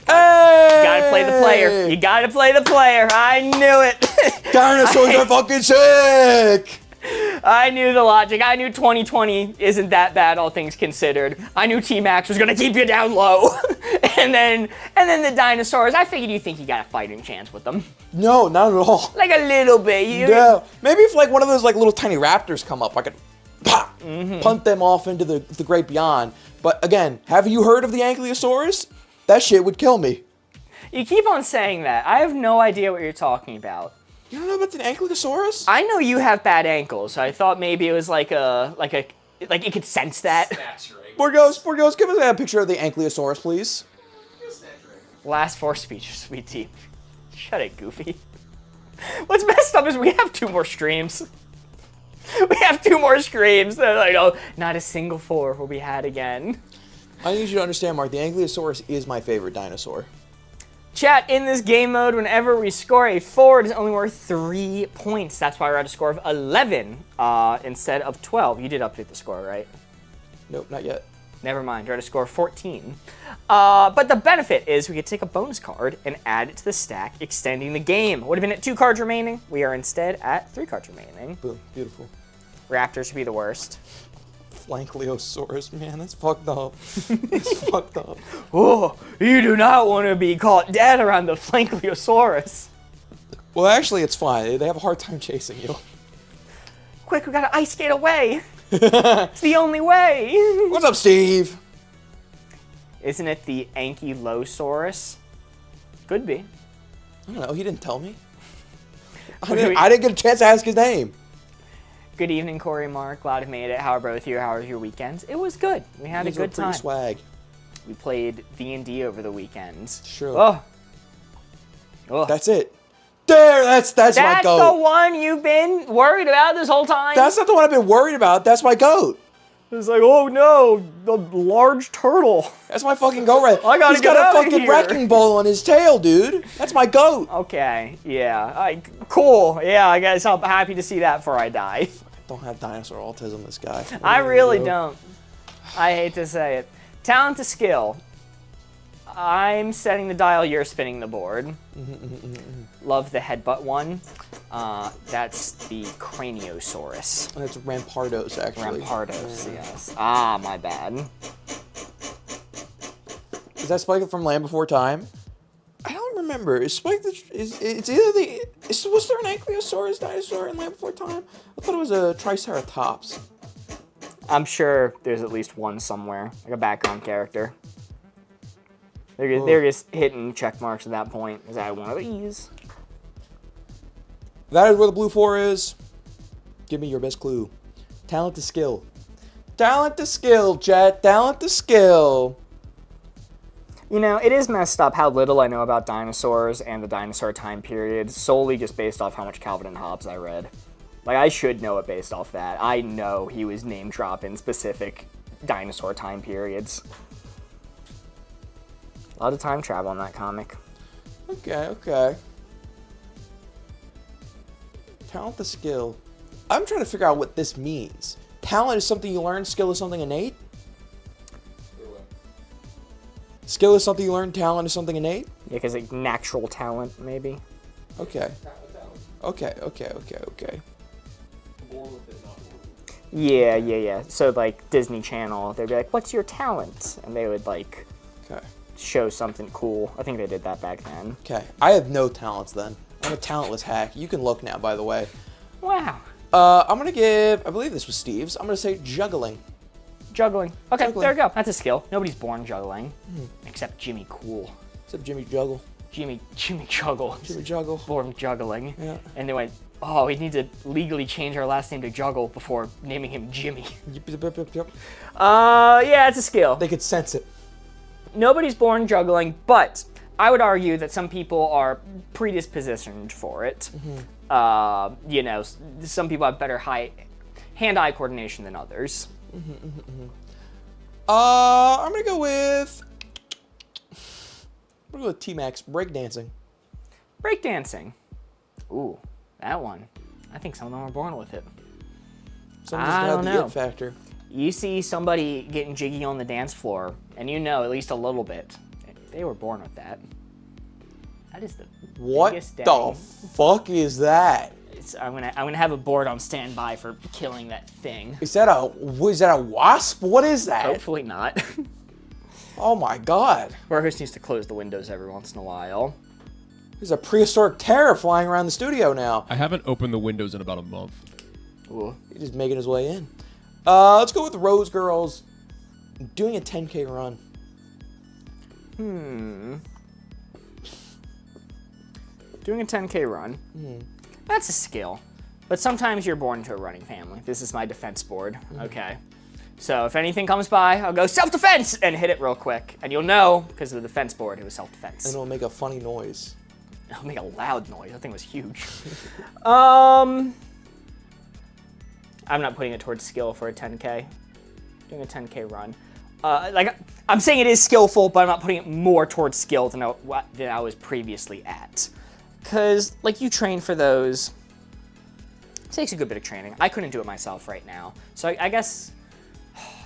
Hey! Gotta play the player. You gotta play the player. I knew it. Dinosaurs are fucking sick! I knew the logic. I knew 2020 isn't that bad, all things considered. I knew T-Max was gonna keep you down low. and then the dinosaurs, I figured you think you got a fighting chance with them. No, not at all. Like a little bit. No. Maybe if like one of those like little tiny raptors come up, I could punt them off into the great beyond. But again, have you heard of the Ankylosaurus? That shit would kill me. You keep on saying that. I have no idea what you're talking about. You don't know about the Ankylosaurus? I know you have bad ankles, so I thought maybe it was like it could sense that. Boardgos, give us a picture of the Ankylosaurus, please. Last 4 speeches, sweet tea. Shut it, Goofy. What's messed up is we have 2 more streams. We have 2 more streams. They're like, oh, not a single 4 will be had again. I need you to understand, Mark, the Ankylosaurus is my favorite dinosaur. Chat, in this game mode, whenever we score a 4, it is only worth 3 points. That's why we're at a score of 11 instead of 12. You did update the score, right? Nope, not yet. Never mind, you're at a score of 14. But the benefit is we could take a bonus card and add it to the stack, extending the game. Would have been at 2 cards remaining. We are instead at 3 cards remaining. Boom, beautiful. Raptors should be the worst. Flankleosaurus, man, that's fucked up. That's fucked up. Oh, you do not want to be caught dead around the Flankleosaurus. Well, actually, it's fine. They have a hard time chasing you. Quick, we gotta ice skate away. It's the only way. What's up, Steve? Isn't it the Ankylosaurus? Could be. I don't know. He didn't tell me. What do we- I didn't get a chance to ask his name. Good evening, Corey, Mark. Glad I made it. How are both of you? How are your weekends? It was good. We had a good time. Swag. We played D&D over the weekends. Sure. Oh. That's it. There, that's my That's goat. the one you've been worried about this whole time? That's not the one I've been worried about. That's my goat. It's like, oh no, the large turtle. That's my fucking goat right. I gotta He's get got out a of fucking here. wrecking ball on his tail, dude. That's my goat. Okay, yeah. Cool. Yeah, I guess I'm happy to see that before I die. Don't have dinosaur autism, this guy. I really don't. I hate to say it. Talent to skill. I'm setting the dial, you're spinning the board. Love the headbutt one. That's the Craniosaurus. And it's Rampardos, actually. Rampardos, yes. Ah, my bad. Is that Spike from Land Before Time? I don't remember. Is Spike it's either the... was there an Ankylosaurus dinosaur in Land Before Time? I thought it was a Triceratops. I'm sure there's at least one somewhere, like a background character. They're just hitting check marks at that point. Is that one of these? That is where the blue 4 is. Give me your best clue. Talent to skill. Talent to skill, chat. Talent to skill. You know, it is messed up how little I know about dinosaurs and the dinosaur time period, solely just based off how much Calvin and Hobbes I read. Like, I should know it based off that. I know he was name-dropping specific dinosaur time periods. A lot of time travel in that comic. Okay. Talent to skill. I'm trying to figure out what this means. Talent is something you learn, skill is something innate? Skill is something you learn, talent is something innate? Yeah, because like natural talent, maybe. Okay. Okay. Yeah. So, like, Disney Channel, they'd be like, what's your talent? And they would, like, show something cool. I think they did that back then. Okay. I have no talents then. I'm a talentless hack. You can look now, by the way. Wow. I'm going to give, I believe this was Steve's, I'm going to say juggling. Juggling. Okay, Juggling. there you go. That's a skill. Nobody's born juggling. Except Jimmy Cool. Except Jimmy Juggle. Jimmy Juggle. Jimmy Juggle. Born juggling. Yeah. And they went, oh, we need to legally change our last name to Juggle before naming him Jimmy. Yep. Yeah, it's a skill. They could sense it. Nobody's born juggling, but I would argue that some people are predispositioned for it. You know, some people have better hand-eye coordination than others. I'm gonna go with T-Max, breakdancing. Breakdancing. Ooh, that one. I think some of them are born with it. Some just have the it factor. You see somebody getting jiggy on the dance floor, and you know at least a little bit. They were born with that. That is the biggest the daddy. fuck is that? I'm gonna have a board on standby for killing that thing. Is that a wasp? What is that? Hopefully not. Oh my god. Marcus needs to close the windows every once in a while. There's a prehistoric terror flying around the studio now. I haven't opened the windows in about a month. Ooh. He's just making his way in. Let's go with Rose Girls doing a 10K run. Doing a 10K run. That's a skill. But sometimes you're born into a running family. This is my defense board. Okay. So if anything comes by, I'll go self-defense and hit it real quick. And you'll know, because of the defense board, it was self-defense. And it'll make a funny noise. It'll make a loud noise. That thing was huge. I'm not putting it towards skill for a 10K. Doing a 10K run. Like, I'm saying it is skillful, but I'm not putting it more towards skill than I was previously at. Because, like, you train for those. It takes a good bit of training. I couldn't do it myself right now. So I guess,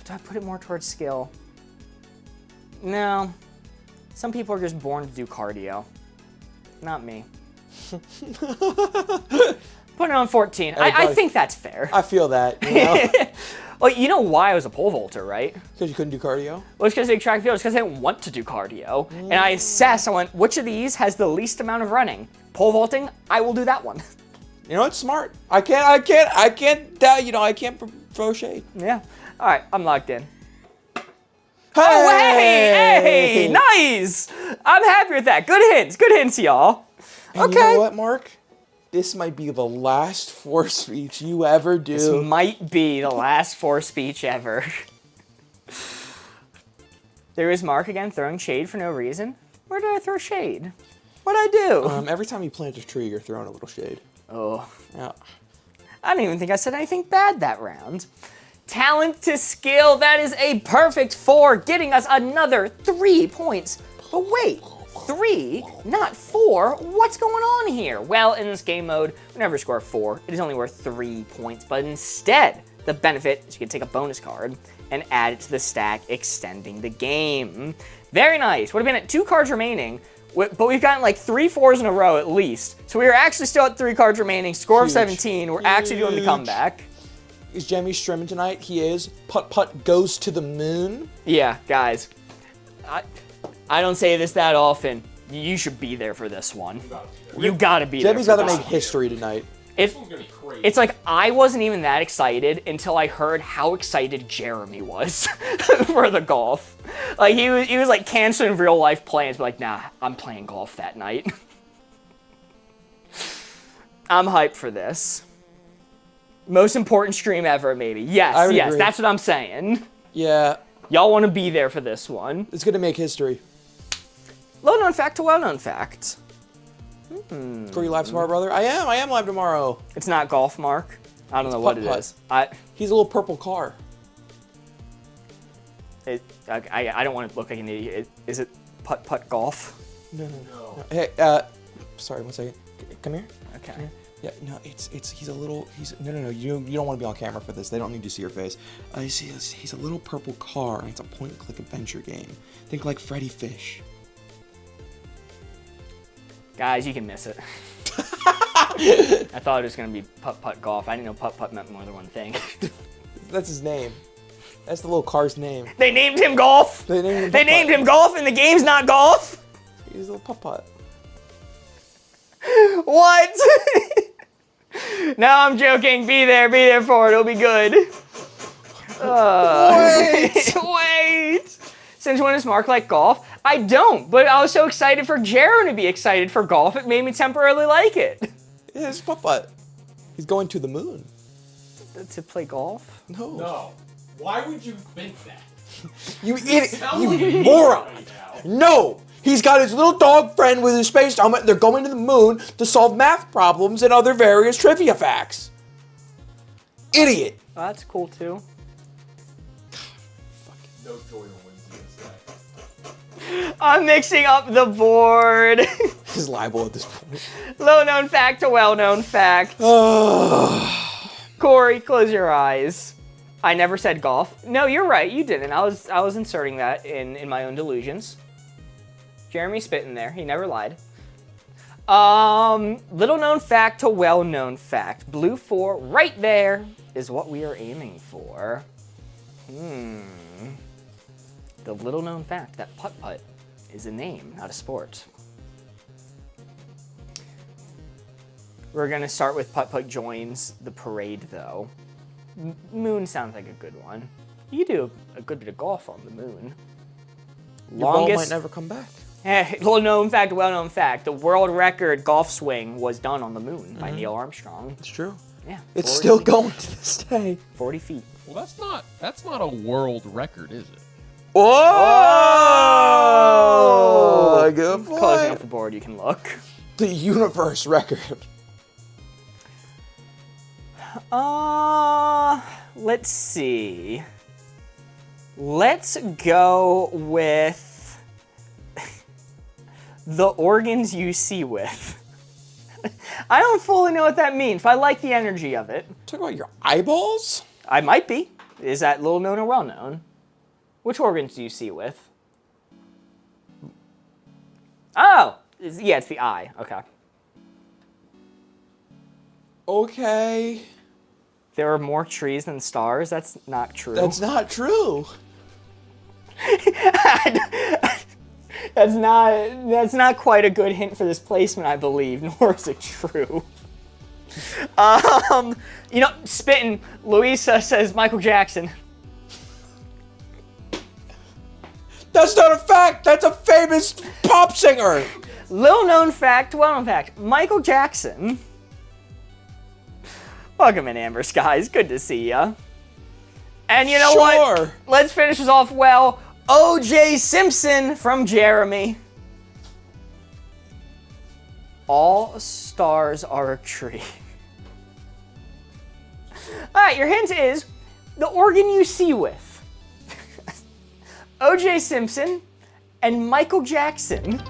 do I put it more towards skill? No. Some people are just born to do cardio. Not me. Put it on 14. Hey, I think that's fair. I feel that, you know? Well, you know why I was a pole vaulter, right? Because you couldn't do cardio? Well, it's because I did track and field. It's because I didn't want to do cardio. And I assessed, I went, which of these has the least amount of running? Pole vaulting, I will do that one. You know, it's smart. I can't throw shade. Yeah. All right, I'm locked in. Hey! Oh, hey, nice. I'm happy with that. Good hints, y'all. And you know what, Mark? This might be the last force speech you ever do. This might be the last force speech ever. There is Mark again throwing shade for no reason. Where did I throw shade? What'd I do? Every time you plant a tree, you're throwing a little shade. Oh. Yeah. I don't even think I said anything bad that round. Talent to skill, that is a perfect 4, getting us another 3 points. But wait, 3, not 4? What's going on here? Well, in this game mode, whenever you score 4, it is only worth 3 points, but instead, the benefit is you can take a bonus card and add it to the stack, extending the game. Very nice. Would have been at 2 cards remaining, but we've gotten like 3 4s in a row at least. So we are actually still at 3 cards remaining, score of 17. We're actually doing the comeback. Is Jemmy streaming tonight? He is. Putt Putt goes to the moon. Yeah, guys. I don't say this that often. You should be there for this one. You gotta be Jimmy's there. got to make history tonight. It's like I wasn't even that excited until I heard how excited Jeremy was for the golf. Like he was like canceling real life plans, but like, nah, I'm playing golf that night. I'm hyped for this. Most important stream ever, maybe. Yes, agree. that's what I'm saying. Yeah. Y'all want to be there for this one. It's going to make history. Low known fact to well known fact. Are you live tomorrow, brother? I am live tomorrow. It's not golf, Mark. I don't know what it is. He's a little purple car. I don't want to look like an idiot. Is it putt golf? No. Hey, sorry, 1 second. Come here. Okay. Come here. Yeah, no, no, you don't want to be on camera for this. They don't need to see your face. He's a little purple car, and it's a point-and-click adventure game. Think like Freddy Fish. Guys, you can miss it. I thought it was going to be putt golf. I didn't know putt meant more than one thing. That's his name. That's the little car's name. They named him golf? They named him golf and the game's not golf? He's a little putt. What? No, I'm joking. Be there for it. It'll be good. Wait. Since when does Mark like golf? I don't, but I was so excited for Jaron to be excited for golf, it made me temporarily like it. Yeah, it's putt. He's going to the moon. To play golf? No. Why would you think that? You idiot! You moron! No! He's got his little dog friend with his space helmet. They're going to the moon to solve math problems and other various trivia facts. Idiot! Oh, that's cool too. No joy to win this guy. I'm mixing up the board. He's liable at this point. Low known fact to well known fact. Corey, close your eyes. I never said golf. No, you're right. You didn't. I was inserting that in my own delusions. Jeremy's spitting there. He never lied. Little known fact to well known fact. Blue 4 right there is what we are aiming for. The little known fact that putt is a name, not a sport. We're gonna start with putt joins the parade though. Moon sounds like a good one. You do a good bit of golf on the moon. Your ball might never come back. Little known fact, well known fact. The world record golf swing was done on the moon by Neil Armstrong. It's true. Yeah. It's still going to this day. 40 feet. Well, that's not a world record, is it? Whoa! Good point. Closing up the board, you can look. The universe record. Let's see. Let's go with the organs you see with. I don't fully know what that means, but I like the energy of it. Talk about your eyeballs? I might be. Is that little known or well known? Which organs do you see with? Oh, yeah, it's the eye. Okay. Okay. There are more trees than stars? That's not true. That's not true. That's not quite a good hint for this placement, I believe, nor is it true. You know, spitting, Louisa says Michael Jackson. That's not a fact. That's a famous pop singer. Little known fact, well known fact. Michael Jackson. Welcome in, Amber Skies. Good to see ya. And you know what? Let's finish this off well. O.J. Simpson from Jeremy. All stars are a tree. All right, your hint is the organ you see with. O.J. Simpson and Michael Jackson.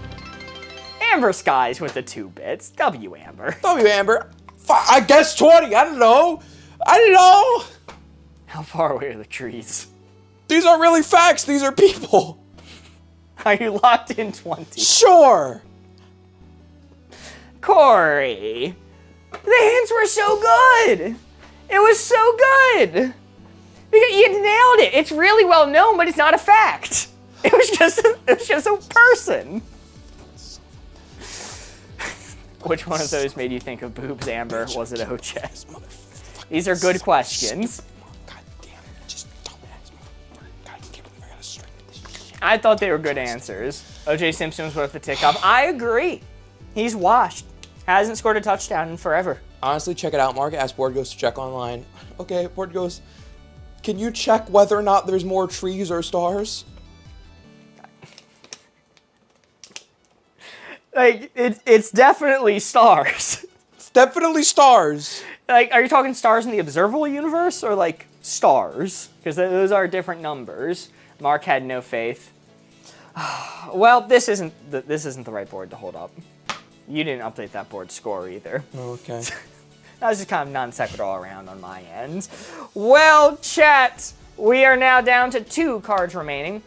Amber Skies with the 2 bits. W Amber. W Amber. I guess 20. I don't know. How far away are the trees? These aren't really facts. These are people. Are you locked in 20? Sure. Corey. The hints were so good. It was so good. You nailed it. It's really well known, but it's not a fact. It was just a person. Which one of those made you think of boobs, Amber? Was it OJ? These are good questions. God damn it. Just dumbass motherfucker. God, I can't believe I gotta straighten this shit. I thought they were good answers. OJ Simpson was worth the tick off. I agree. He's washed. Hasn't scored a touchdown in forever. Honestly, check it out, Mark. Ask BoardGhost to check online. Okay, BoardGhost, can you check whether or not there's more trees or stars? Like, it's definitely stars. It's definitely stars. Like, are you talking stars in the observable universe or like stars? Because those are different numbers. Mark had no faith. Well, this isn't the right board to hold up. You didn't update that board score either. Okay. That was just kind of non sequitur all around on my end. Well, chat, we are now down to 2 cards remaining.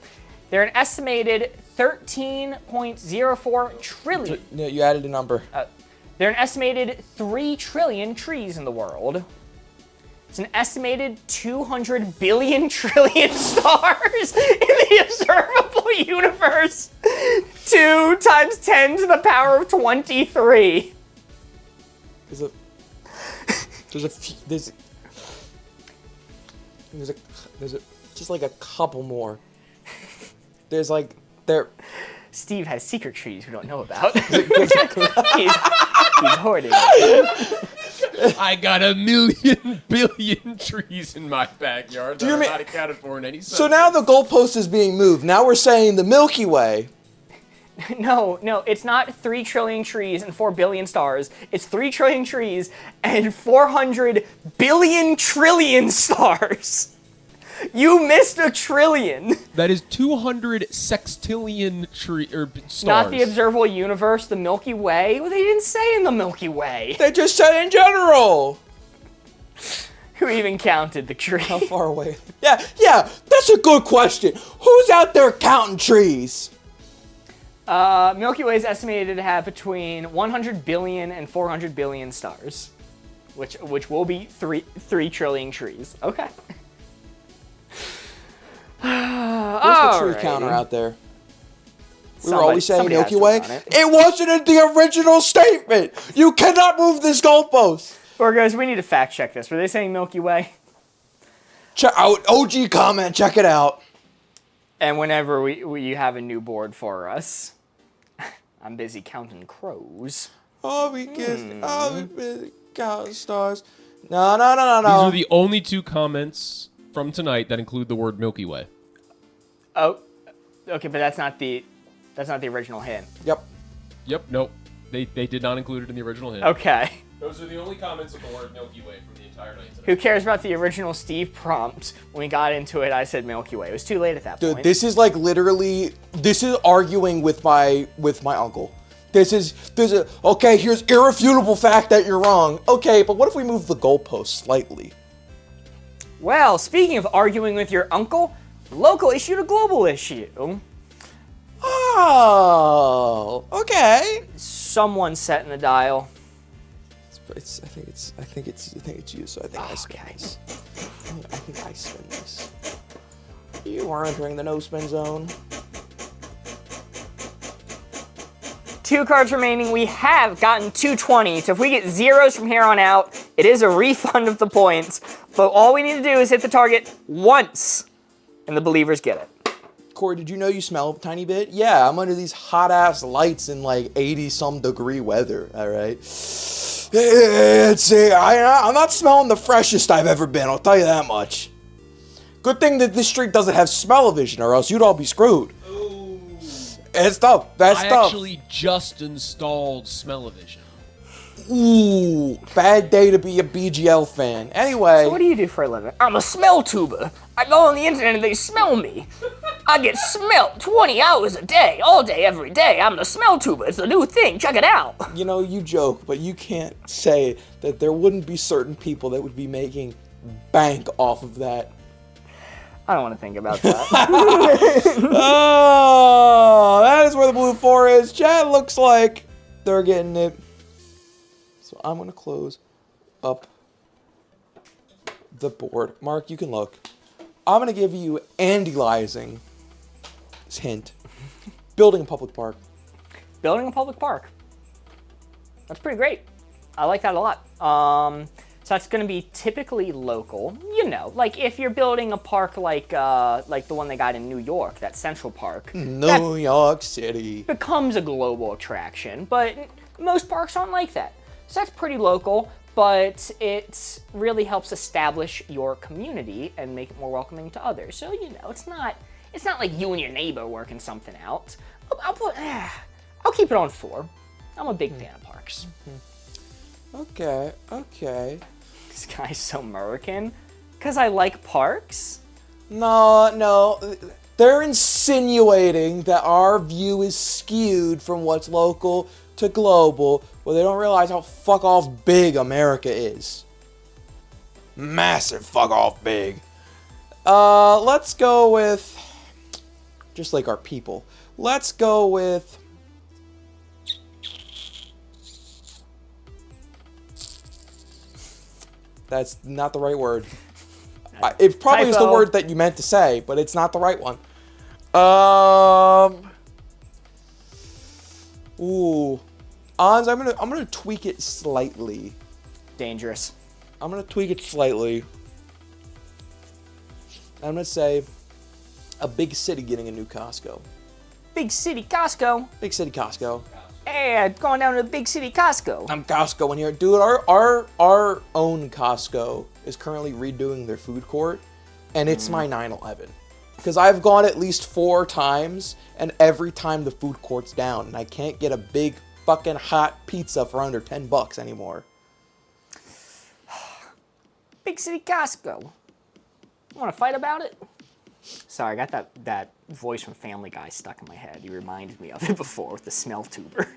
They're an estimated 13.04 trillion. Yeah, you added a number. They're an estimated 3 trillion trees in the world. It's an estimated 200 billion trillion stars in the observable universe. 2 times 10 to the power of 23. There's just like a couple more. There's like, Steve has secret trees we don't know about. he's hoarding it. I got 1,000,000 billion trees in my backyard that you are mean- not accounted for in any So now the goalpost is being moved. Now we're saying the Milky Way. No, it's not 3 trillion trees and 4 billion stars. It's 3 trillion trees and 400 billion trillion stars. You missed a trillion. That is 200 sextillion stars. Not the observable universe, the Milky Way. Well, they didn't say in the Milky Way. They just said in general. Who even counted the tree? How far away? Yeah, that's a good question. Who's out there counting trees? Milky Way is estimated to have between 100 billion and 400 billion stars, which will be 3 trillion trees. Okay. Where's the tree counter out there? We were always saying somebody Milky has to Way. run it. It wasn't in the original statement. You cannot move this goalpost. Or guys, we need to fact check this. Were they saying Milky Way? Check out OG comment. Check it out. And whenever you have a new board for us, I'm busy counting crows. Oh, we count stars. No. These are the only 2 comments from tonight that include the word Milky Way. Oh, okay, but that's not the original hint. Yep. Nope. They did not include it in the original hint. Okay. Those are the only comments of the word Milky Way from the entire night tonight. Who cares about the original Steve prompt? When we got into it, I said Milky Way. It was too late at that point. Dude, this is like literally, this is arguing with my uncle. Okay, here's irrefutable fact that you're wrong. Okay, but what if we move the goalpost slightly? Well, speaking of arguing with your uncle, local issue to global issue. Oh, okay. Someone setting the dial. I think it's you, so I think I spin this. I think I spin this. You are entering the no spin zone. 2 cards remaining. We have gotten 220, so if we get zeros from here on out, it is a refund of the points. But all we need to do is hit the target once, and the believers get it. Corey, did you know you smell a tiny bit? Yeah, I'm under these hot-ass lights in like 80-some degree weather, all right? I'm not smelling the freshest I've ever been, I'll tell you that much. Good thing that this street doesn't have smell-o-vision, or else you'd all be screwed. Ooh. It's tough. That's I tough. actually just installed Smell-O-Vision. Ooh, bad day to be a BGL fan. Anyway. So what do you do for a living? I'm a smell tuber. I go on the internet and they smell me. I get smelt 20 hours a day, all day, every day. I'm the smell tuber. It's a new thing. Check it out. You know, you joke, but you can't say that there wouldn't be certain people that would be making bank off of that. I don't want to think about that. Oh, that is where the blue 4 is. Chat looks like they're getting it. So I'm going to close up the board. Mark, you can look. I'm going to give you Andylizing hint. Building a public park. Building a public park. That's pretty great. I like that a lot. So that's going to be typically local. You know, like if you're building a park like the one they got in New York, that Central Park. New York City. Becomes a global attraction, but most parks aren't like that. So that's pretty local, but it really helps establish your community and make it more welcoming to others. So, you know, it's not like you and your neighbor working something out. I'll keep it on 4. I'm a big fan of parks. Okay. This guy's so American. Because I like parks? No. They're insinuating that our view is skewed from what's local to global, well, they don't realize how fuck off big America is. Massive fuck off big. Let's go with, just like our people, let's go with, that's not the right word. It probably is the word that you meant to say, but it's not the right one. Ooh. Ons, I'm gonna tweak it slightly. Dangerous. I'm gonna tweak it slightly. I'm gonna say a big city getting a new Costco. Big city Costco. Big city Costco. Hey, going down to the big city Costco. I'm Costco in here. Dude, our own Costco is currently redoing their food court, and it's my 9/11. Because I've gone at least 4 times, and every time the food court's down, and I can't get a big fucking hot pizza for under $10 anymore. Big city Costco. Want to fight about it? Sorry, I got that voice from Family Guy stuck in my head. You reminded me of it before with the smell tuber.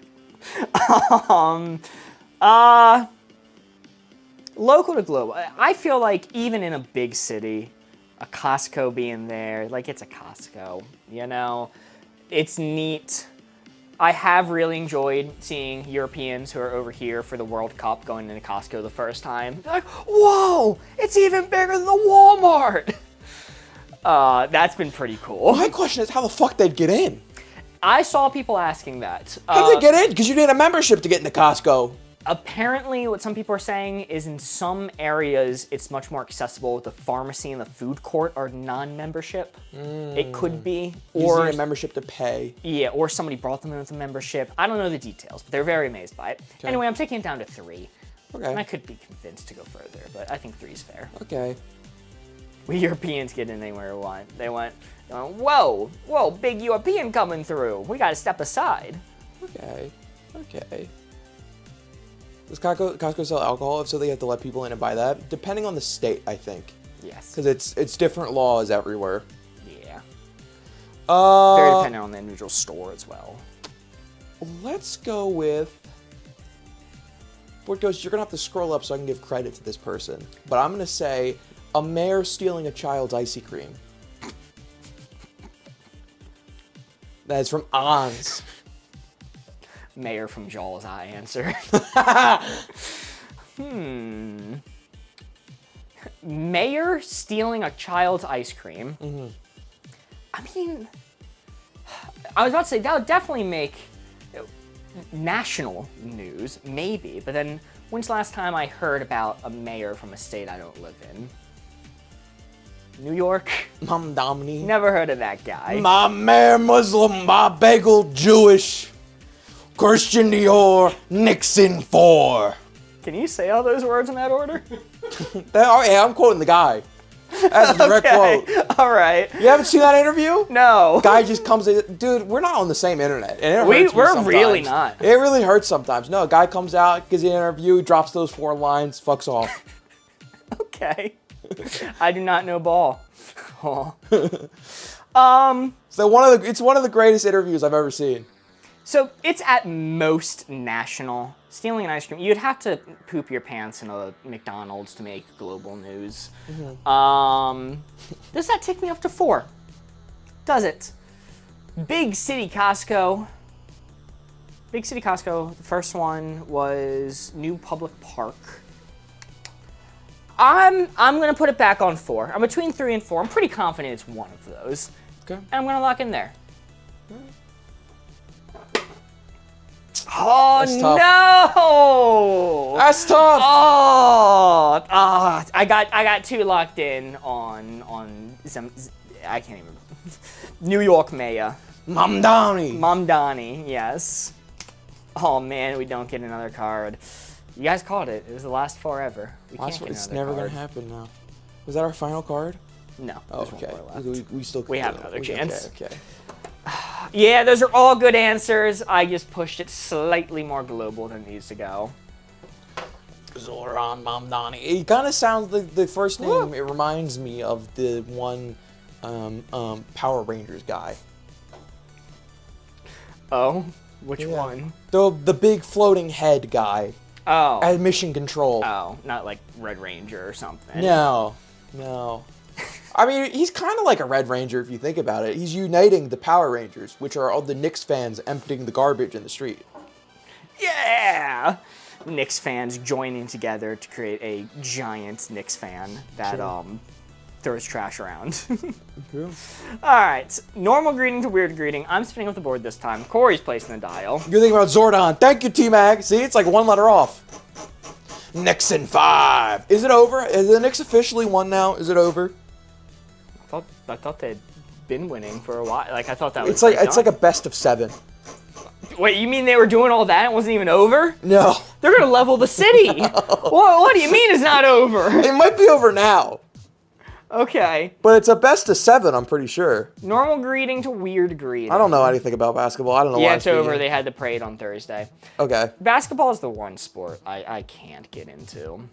Local to global. I feel like even in a big city, a Costco being there, like it's a Costco, you know? It's neat. I have really enjoyed seeing Europeans who are over here for the World Cup going into Costco the first time. They're like, whoa, it's even bigger than the Walmart. That's been pretty cool. My question is how the fuck they'd get in? I saw people asking that. How did they get in? Because you need a membership to get into Costco. Apparently, what some people are saying is in some areas, it's much more accessible. The pharmacy and the food court are non-membership. It could be. Or a membership to pay. Yeah, or somebody brought them in with a membership. I don't know the details, but they're very amazed by it. Okay. Anyway, I'm taking it down to 3. Okay. And I could be convinced to go further, but I think 3 is fair. Okay. We Europeans get in anywhere we want. They went, whoa, big European coming through. We gotta step aside. Okay. Does Costco sell alcohol? If so, they have to let people in and buy that? Depending on the state, I think. Yes. Because it's different laws everywhere. Yeah. Very dependent on the individual store as well. Let's go with... Boardghost, you're going to have to scroll up so I can give credit to this person. But I'm going to say a mayor stealing a child's icy cream. That is from Ons. Mayor from Jaws, I answer. Mayor stealing a child's ice cream. I mean, I was about to say that would definitely make national news, maybe. But then, when's the last time I heard about a mayor from a state I don't live in? New York? Mom Domini. Never heard of that guy. My mayor Muslim, my bagel Jewish. Christian Dior, Nixon 4. Can you say all those words in that order? Yeah, I'm quoting the guy. That's a direct quote. All right. You haven't seen that interview? No. Guy just comes in. Dude, we're not on the same internet. And it hurts me We're sometimes. really not. It really hurts sometimes. No, a guy comes out, gives you an interview, drops those 4 lines, fucks off. Okay. I do not know ball. Oh. So it's one of the greatest interviews I've ever seen. So it's at most national. Stealing an ice cream, you'd have to poop your pants in a McDonald's to make global news. Does that take me up to 4? Does it? Big City Costco. Big City Costco, the first one was new public park. I'm gonna put it back on 4. I'm between 3 and 4. I'm pretty confident it's one of those. Okay. And I'm gonna lock in there. Oh, That's tough. no! That's tough. I got too locked in on some. I can't even. New York Mayor. Mamdani, yes. Oh man, we don't get another card. You guys called it. It was the last forever. We can't get It's another never card. gonna happen now. Was that our final card? No. Oh, there's one okay. more left. We still. We have another chance. Okay. Yeah, those are all good answers. I just pushed it slightly more global than it needs to go. Zoran Mamdani. It kind of sounds like the first name. It reminds me of the one Power Rangers guy. Oh, which one? The big floating head guy Oh. at Mission Control. Oh, not like Red Ranger or something. No. I mean, he's kind of like a Red Ranger if you think about it. He's uniting the Power Rangers, which are all the Knicks fans emptying the garbage in the street. Yeah! Knicks fans joining together to create a giant Knicks fan that throws trash around. Alright, normal greeting to weird greeting. I'm spinning up the board this time. Corey's placing the dial. Good thing about Zordon. Thank you, T-Mag. See, it's like one letter off. Knicks in 5. Is it over? Is the Knicks officially won now? Is it over? I thought they'd been winning for a while. Like I thought that was. It's like a best of 7. Wait, you mean they were doing all that and it wasn't even over? No. They're gonna level the city. What do you mean it's not over? It might be over now. Okay. But it's a best of 7, I'm pretty sure. Normal greeting to weird greeting. I don't know anything about basketball. I don't know why Yeah, I'm it's over. speaking. They had the parade on Thursday. Okay. Basketball is the one sport I can't get into.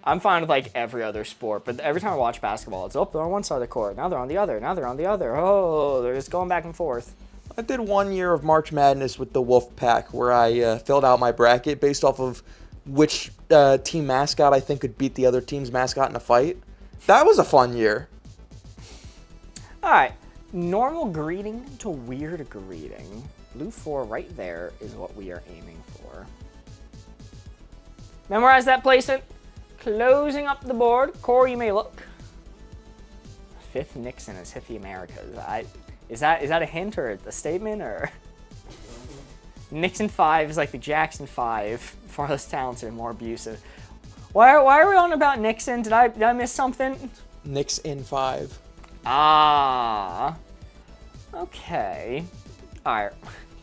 I'm fine with like every other sport, but every time I watch basketball, it's they're on one side of the court, now they're on the other, now they're on the other. Oh, they're just going back and forth. I did 1 year of March Madness with the Wolf Pack where I filled out my bracket based off of which team mascot I think could beat the other team's mascot in a fight. That was a fun year. All right, normal greeting to weird greeting. Blue 4 right there is what we are aiming for. Memorize that placement. Closing up the board. Corey, you may look. 5th Nixon is hit the Americas. Is that a hint or a statement or? Nixon 5 is like the Jackson 5, far less talented and more abusive. Why are we on about Nixon? Did I miss something? Knicks in 5. Ah. Okay. All right,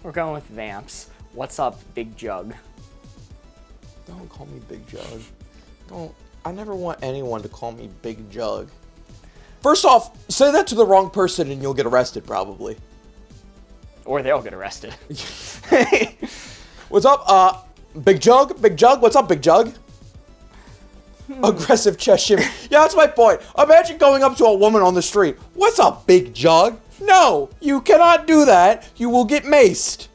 we're going with Vamps. What's up, Big Jug? Don't call me Big Jug. I never want anyone to call me Big Jug. First off, say that to the wrong person and you'll get arrested probably. Or they'll get arrested. What's up, Big Jug? Big Jug? What's up, Big Jug? Aggressive chest shimmy. Yeah, that's my point. Imagine going up to a woman on the street. What's up, Big Jug? No, you cannot do that. You will get maced.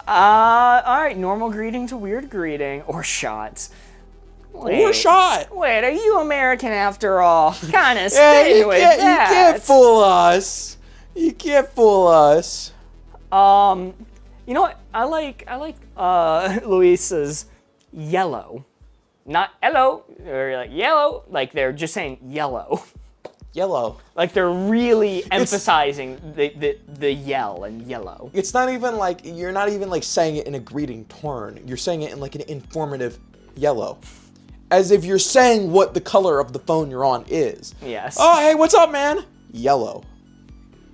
Alright, normal greeting to weird greeting. Or shots. Or shot. Wait, are you American after all? Kind of Yeah, spin you with can't, that. you can't fool us. You can't fool us. You know what? I like Luisa's yellow. Not hello, or like yellow. Like they're just saying yellow. Yellow. Like they're really emphasizing the yell and yellow. It's not even like, you're not even like saying it in a greeting tone. You're saying it in like an informative yellow. As if you're saying what the color of the phone you're on is. Yes. Oh, hey, what's up, man? Yellow.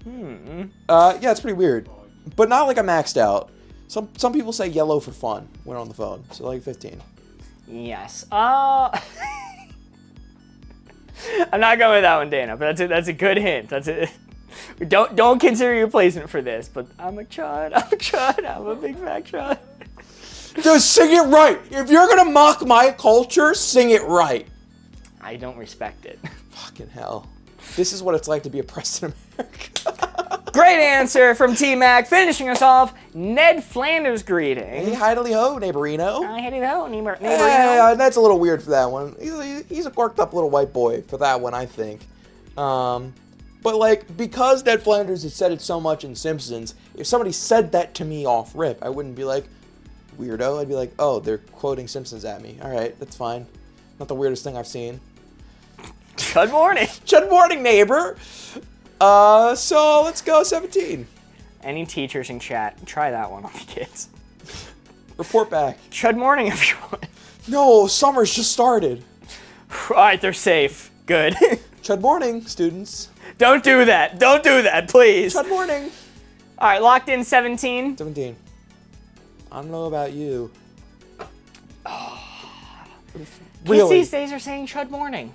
Yeah, it's pretty weird. But not like I'm maxed out. Some people say yellow for fun when on the phone. So like 15. Yes. I'm not going with that one, Dana, but that's a good hint. That's it. Don't consider your placement for this, but I'm a chud. I'm a big fat chud. Just sing it right. If you're gonna mock my culture, sing it right. I don't respect it. Fucking hell. This is what it's like to be oppressed in America. Great answer from T-Mac. Finishing us off, Ned Flanders greeting. Hey, hidely ho, neighborino. Hey, neighborino. Yeah, that's a little weird for that one. He's a quirked up little white boy for that one, I think. But like, because Ned Flanders has said it so much in Simpsons, if somebody said that to me off rip, I wouldn't be like, weirdo. I'd be like, oh, they're quoting Simpsons at me. All right, that's fine. Not the weirdest thing I've seen. Good morning. Good morning, neighbor. So let's go 17. Any teachers in chat, try that one on the kids. Report back. Chud morning, everyone. No, summer's just started. All right, they're safe. Good. Chud morning, students. Don't do that. Don't do that, please. Chud morning. All right, locked in 17. 17. I don't know about you. Kids Really? these days are saying chud morning.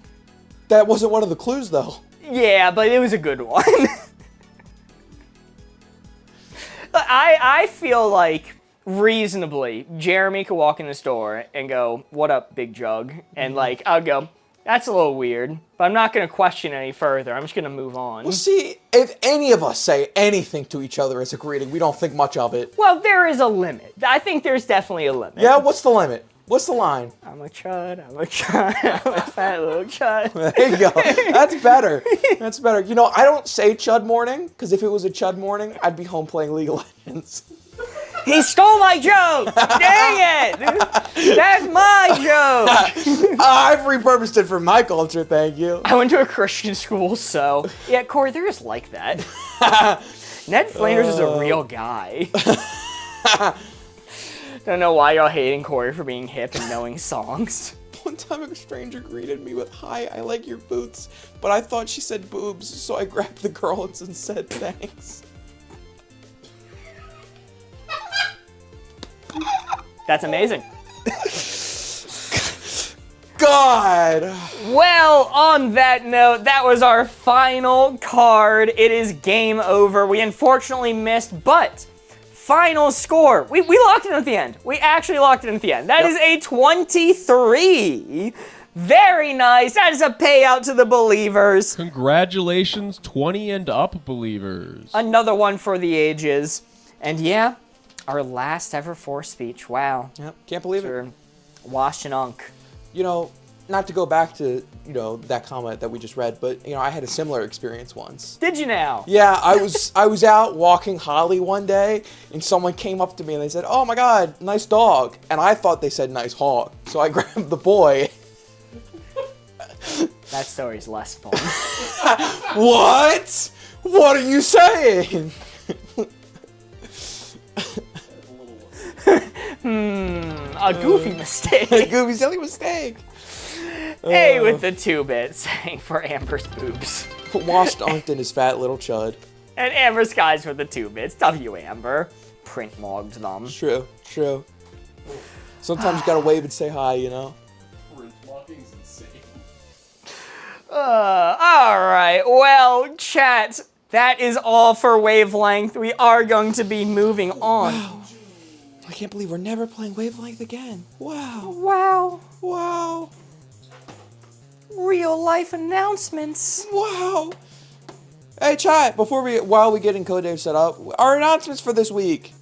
That wasn't one of the clues, though. Yeah, but it was a good one. I feel like, reasonably, Jeremy could walk in the store and go, "What up, big jug?" And like, I'd go, "That's a little weird," but I'm not going to question any further. I'm just going to move on. Well, see, if any of us say anything to each other as a greeting, we don't think much of it. Well, there is a limit. I think there's definitely a limit. Yeah, what's the limit? What's the line? I'm a chud, I'm a chud, I'm a fat little chud. There you go. That's better. That's better. You know, I don't say chud morning, because if it was a chud morning, I'd be home playing League of Legends. He stole my joke! Dang it! That's my joke! I've repurposed it for my culture, thank you. I went to a Christian school, so... Yeah, Corey, they're just like that. Ned Flanders is a real guy. Don't know why y'all hating Corey for being hip and knowing songs. One time a stranger greeted me with, "Hi, I like your boots," but I thought she said boobs, so I grabbed the girls and said thanks. That's amazing. God! Well, on that note, that was our final card. It is game over. We unfortunately missed, but final score. We locked it in at the end. We actually locked it in at the end. That is a 23. Very nice. That is a payout to the believers. Congratulations, 20 and up believers. Another one for the ages. And yeah, our last ever forced speech. Wow. Yep, can't believe it. Sure. Wash and unk. You know, not to go back to, you know, that comment that we just read, but, you know, I had a similar experience once. Did you now? Yeah, I was out walking Holly one day, and someone came up to me and they said, "Oh my God, nice dog." And I thought they said nice hog. So I grabbed the boy. That story's less fun. What? What are you saying? A goofy mistake. Goofy silly mistake. Hey with the 2-bit saying for Amber's boobs. Washed unked in his fat little chud. And Amber's guys with the 2-bits. W Amber. Print logged them. True, true. Sometimes you gotta wave and say hi, you know? Alright, well, chat, that is all for Wavelength. We are going to be moving on. Wow. I can't believe we're never playing Wavelength again. Wow. Wow. Wow. Real life announcements. Wow. Hey, chat, while we get Encode Dave set up, our announcements for this week.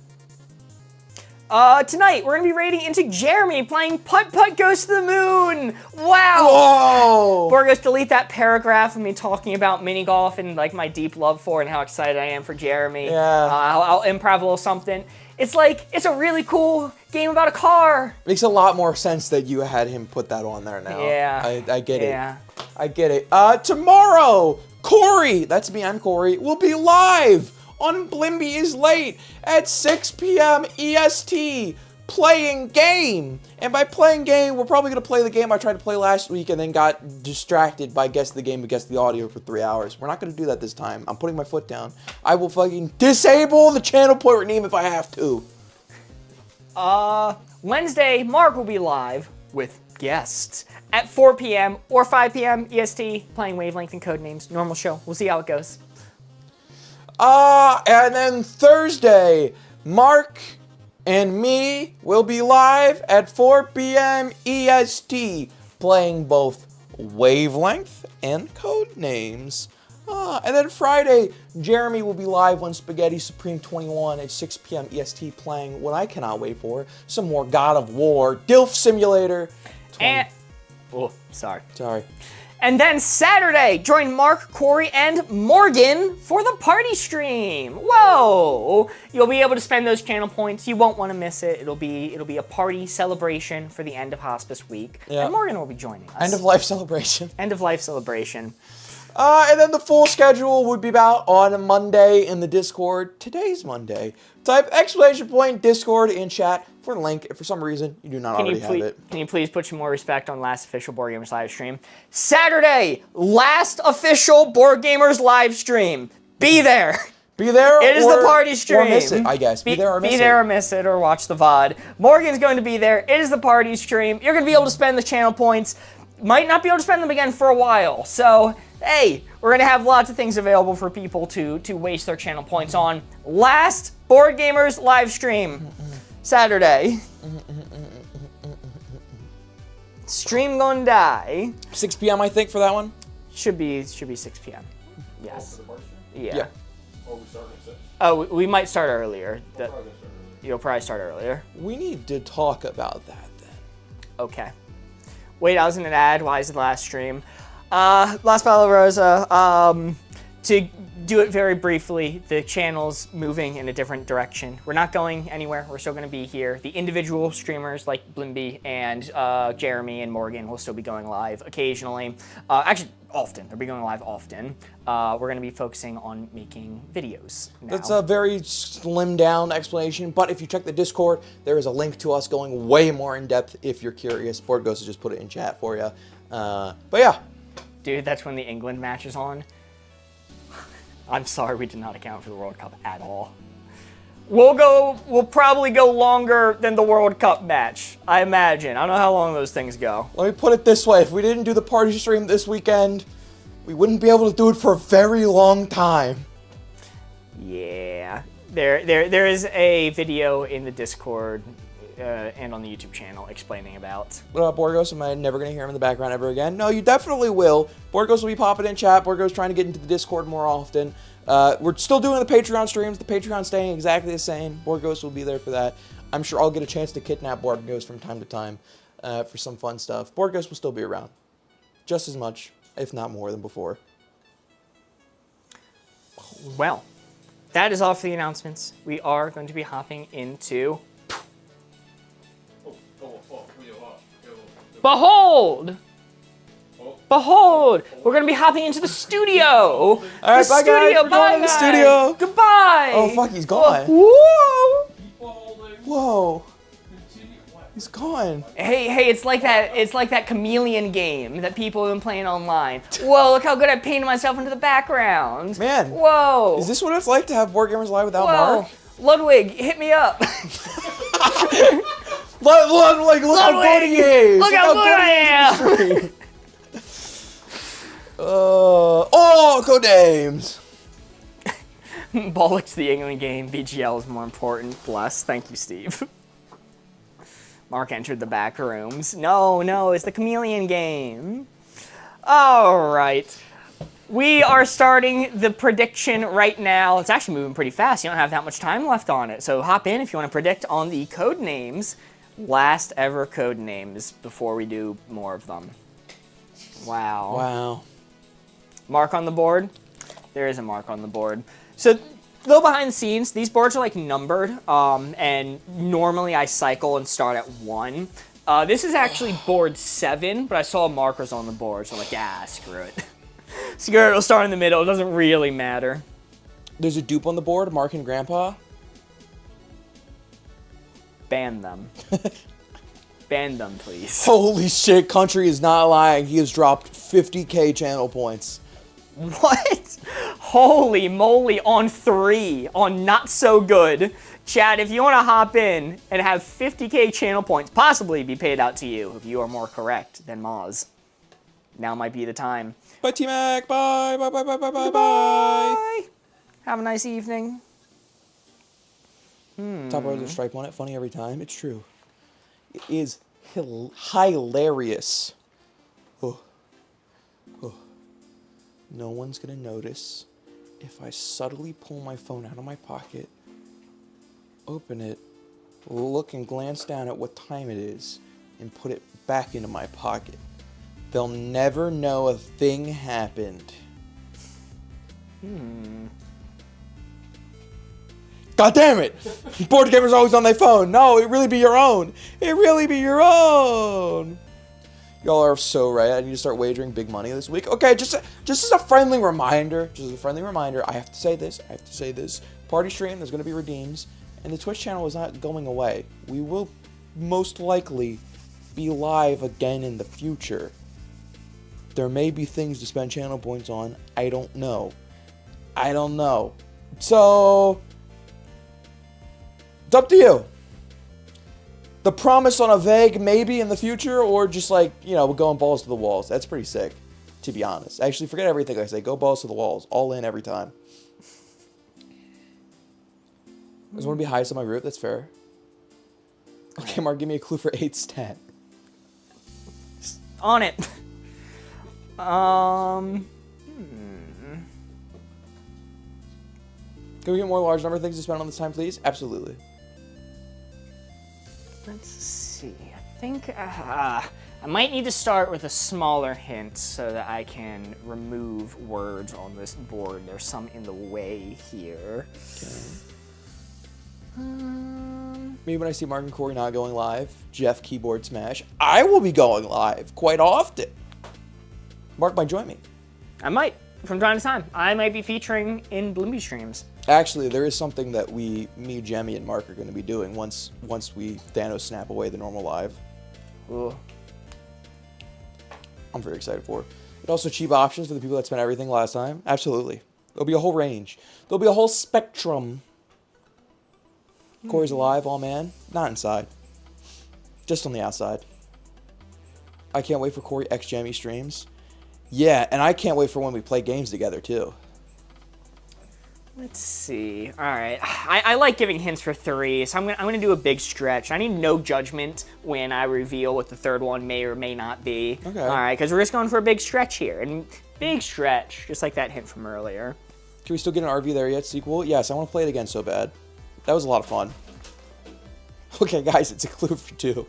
Tonight, we're going to be raiding into Jeremy playing Putt Putt Goes to the Moon. Wow. Whoa. Borgos, delete that paragraph of me talking about mini golf and like my deep love for it and how excited I am for Jeremy. Yeah. I'll improv a little something. It's like, it's a really cool game about a car. Makes a lot more sense that you had him put that on there now. Yeah. I get it. Yeah. I get it. Tomorrow, Corey, that's me, I'm Corey, will be live on BlimbyIsLate at 6 p.m. EST playing game. And by playing game, we're probably going to play the game I tried to play last week and then got distracted by Guess the Game and Guess the Audio for 3 hours. We're not going to do that this time. I'm putting my foot down. I will fucking disable the channel point name if I have to. Wednesday, Mark will be live with guests at 4 p.m. or 5 p.m. EST playing Wavelength and Codenames. Normal show. We'll see how it goes. And then Thursday, Mark and me will be live at 4 p.m. EST playing both Wavelength and Codenames. And then Friday, Jeremy will be live on Spaghetti Supreme 21 at 6 p.m. EST playing what I cannot wait for, some more God of War, DILF Simulator. Sorry. And then Saturday, join Mark, Corey, and Morgan for the party stream. Whoa! You'll be able to spend those channel points. You won't want to miss it. It'll be a party celebration for the end of Hospice Week. Yeah. And Morgan will be joining us. End of life celebration. End of life celebration. And then the full schedule would be about on a Monday in the Discord. Today's Monday. Type !Discord in chat for the link if for some reason you do not already have it. Can you please put some more respect on last official Board Gamers live stream? Saturday, last official Board Gamers live stream. Be there. Be there. It is the party stream. Or miss it, I guess. Be there or miss it. Be there or miss it, or watch the VOD. Morgan's going to be there. It is the party stream. You're going to be able to spend the channel points. Might not be able to spend them again for a while. So, hey, we're going to have lots of things available for people to waste their channel points on. Last Board Gamers live stream. Saturday. Stream gonna die. 6 p.m. I think for that one. Should be 6 p.m. Yes. Yeah. Oh, we start at 6? Oh, we might start earlier. You'll probably start earlier. We need to talk about that then. Okay. Wait, I was in an ad. Why is it last stream? Last Battle of Rosa. To do it very briefly, the channel's moving in a different direction. We're not going anywhere. We're still going to be here. The individual streamers like Blimby and Jeremy and Morgan will still be going live occasionally. Actually, often. They'll be going live often. We're going to be focusing on making videos now. That's a very slimmed down explanation, but if you check the Discord, there is a link to us going way more in depth if you're curious. Board Ghost has just put it in chat for you. But yeah. Dude, that's when the England match is on. I'm sorry we did not account for the World Cup at all. We'll probably go longer than the World Cup match, I imagine. I don't know how long those things go. Let me put it this way. If we didn't do the party stream this weekend, we wouldn't be able to do it for a very long time. Yeah. There is a video in the Discord and on the YouTube channel explaining about. What about Borgos? Am I never going to hear him in the background ever again? No, you definitely will. Borgos will be popping in chat. Borgos trying to get into the Discord more often. We're still doing the Patreon streams. The Patreon's staying exactly the same. Borgos will be there for that. I'm sure I'll get a chance to kidnap Borgos from time to time for some fun stuff. Borgos will still be around. Just as much, if not more than before. Well, that is all for the announcements. We are going to be hopping into... Behold! Behold! We're gonna be hopping into the studio! All right, bye guys, we're going to the studio! Goodbye! Oh fuck, he's gone. Whoa! Whoa. He's gone. Hey, it's like that chameleon game that people have been playing online. Whoa, look how good I painted myself into the background. Man. Whoa. Is this what it's like to have Board Gamers Live without Whoa. Mark? Ludwig, hit me up. Ludwig, look how good he is! Look how good I am! Codenames! Bollocks the England game. BGL is more important. Bless. Thank you, Steve. Mark entered the back rooms. No, it's the chameleon game. All right. We are starting the prediction right now. It's actually moving pretty fast. You don't have that much time left on it. So hop in if you want to predict on the code names. Last ever code names before we do more of them. Wow. Wow. Mark on the board? There is a mark on the board. So, a little behind the scenes, these boards are like numbered, and normally I cycle and start at 1. This is actually board 7, but I saw markers on the board, so I'm like, yeah, screw it. Screw it, it'll start in the middle, it doesn't really matter. There's a dupe on the board, Mark and Grandpa. Ban them. Ban them, please. Holy shit, Country is not lying. He has dropped 50k channel points. What? Holy moly, on 3, on not so good. Chad, if you want to hop in and have 50k channel points possibly be paid out to you if you are more correct than Moz, now might be the time. Bye, T-Mac. Bye. Bye, bye, bye, bye, bye, bye. Bye. Have a nice evening. Top rows of stripe on it. Funny every time. It's true. It is hilarious. Oh. Oh. No one's going to notice if I subtly pull my phone out of my pocket, open it, look and glance down at what time it is, and put it back into my pocket. They'll never know a thing happened. God damn it! Board gamers always on their phone. No, it really be your own. It really be your own. Y'all are so right. I need to start wagering big money this week. Okay, just as a friendly reminder, I have to say this. Party stream, there's going to be redeems, and the Twitch channel is not going away. We will most likely be live again in the future. There may be things to spend channel points on. I don't know. So, it's up to you. The promise on a vague maybe in the future, or just like, we're going balls to the walls. That's pretty sick, to be honest. Actually, forget everything I say. Go balls to the walls. All in every time. I just want to be highest on my group. That's fair. Okay, Mark, give me a clue for 8 stat. On it. Can we get more large number of things to spend on this time, please? Absolutely. Let's see. I think I might need to start with a smaller hint so that I can remove words on this board. There's some in the way here. Okay. Maybe when I see Mark and Corey not going live, Jeff keyboard smash, I will be going live quite often. Mark might join me. I might, from time to time. I might be featuring in Blimby streams. Actually, there is something that me, Jemmy, and Mark are going to be doing once we Thanos snap away the normal live. Ooh. I'm very excited for it. But also cheap options for the people that spent everything last time. Absolutely. There'll be a whole range. There'll be a whole spectrum. Corey's alive, all man. Not inside. Just on the outside. I can't wait for Corey x Jemmy streams. Yeah, and I can't wait for when we play games together, too. Let's see. All right. I like giving hints for 3, so I'm gonna do a big stretch. I need no judgment when I reveal what the third one may or may not be. Okay. All right, because we're just going for a big stretch here. And big stretch, just like that hint from earlier. Can we still get an RV There Yet sequel? Yes, I want to play it again so bad. That was a lot of fun. Okay, guys, it's a clue for 2.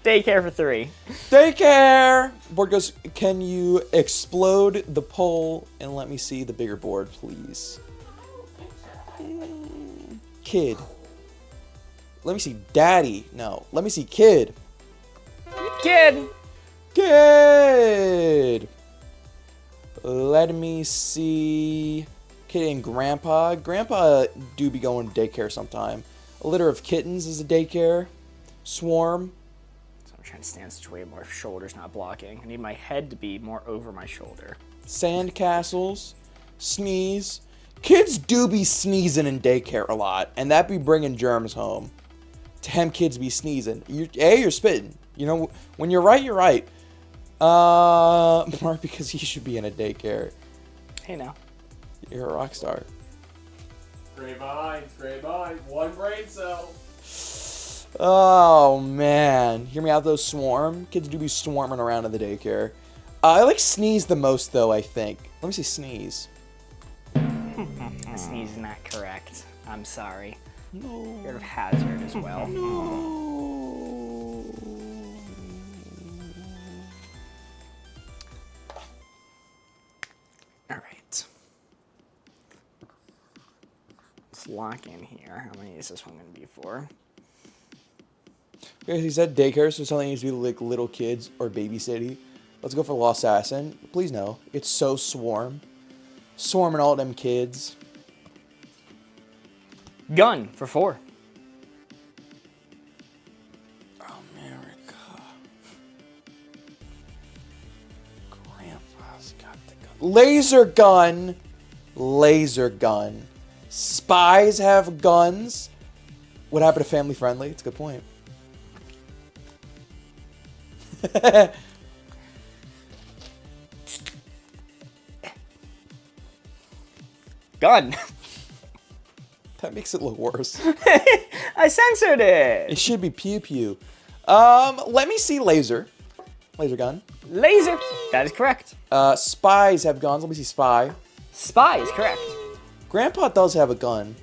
Daycare for 3. Daycare! Board goes, can you explode the pole and let me see the bigger board, please? Kid. Let me see daddy. No, let me see kid. Kid! Kid! Let me see kid and grandpa. Grandpa do be going to daycare sometime. A litter of kittens is a daycare. Swarm. I'm trying to stand such a way more shoulders not blocking. I need my head to be more over my shoulder. Sand castles. Sneeze. Kids do be sneezing in daycare a lot, and that be bringing germs home. Damn, kids be sneezing. You're spitting. You know, when you're right, you're right. Mark, because he should be in a daycare. Hey, now. You're a rock star. Great minds, one brain cell. Oh, man. Hear me out, though, swarm. Kids do be swarming around in the daycare. I like sneeze the most, though, I think. Let me see sneeze. Sneeze is not correct. I'm sorry. No. You're of hazard as well. No. All right. Let's lock in here. How many is this one going to be for? Okay, he said daycare, so something needs to be like little kids or baby city. Let's go for Lost Assassin. Please no. It's so swarm. Swarming all them kids. Gun for 4. America. Grandpa's got the gun. Laser gun. Laser gun. Spies have guns. What happened to Family Friendly? It's a good point. Gun. That makes it look worse. I censored it. It should be pew pew. Let me see laser. Laser gun. Laser. That is correct. Spies have guns. Let me see spy. Spy is correct. Grandpa does have a gun.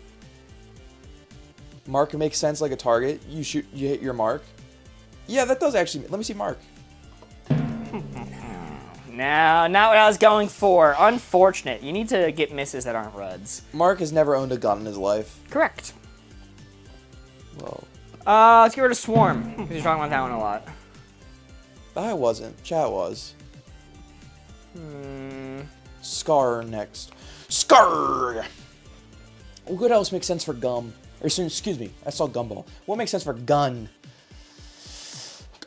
Mark makes sense like a target. You hit your mark. Yeah, that does actually. Let me see mark. No, not what I was going for. Unfortunate. You need to get misses that aren't ruds. Mark has never owned a gun in his life. Correct. Whoa. Let's get rid of Swarm, because you're talking about that one a lot. I wasn't. Chat was. Scar next. Scar! What else makes sense for gum? Or, excuse me, I saw gumball. What makes sense for gun?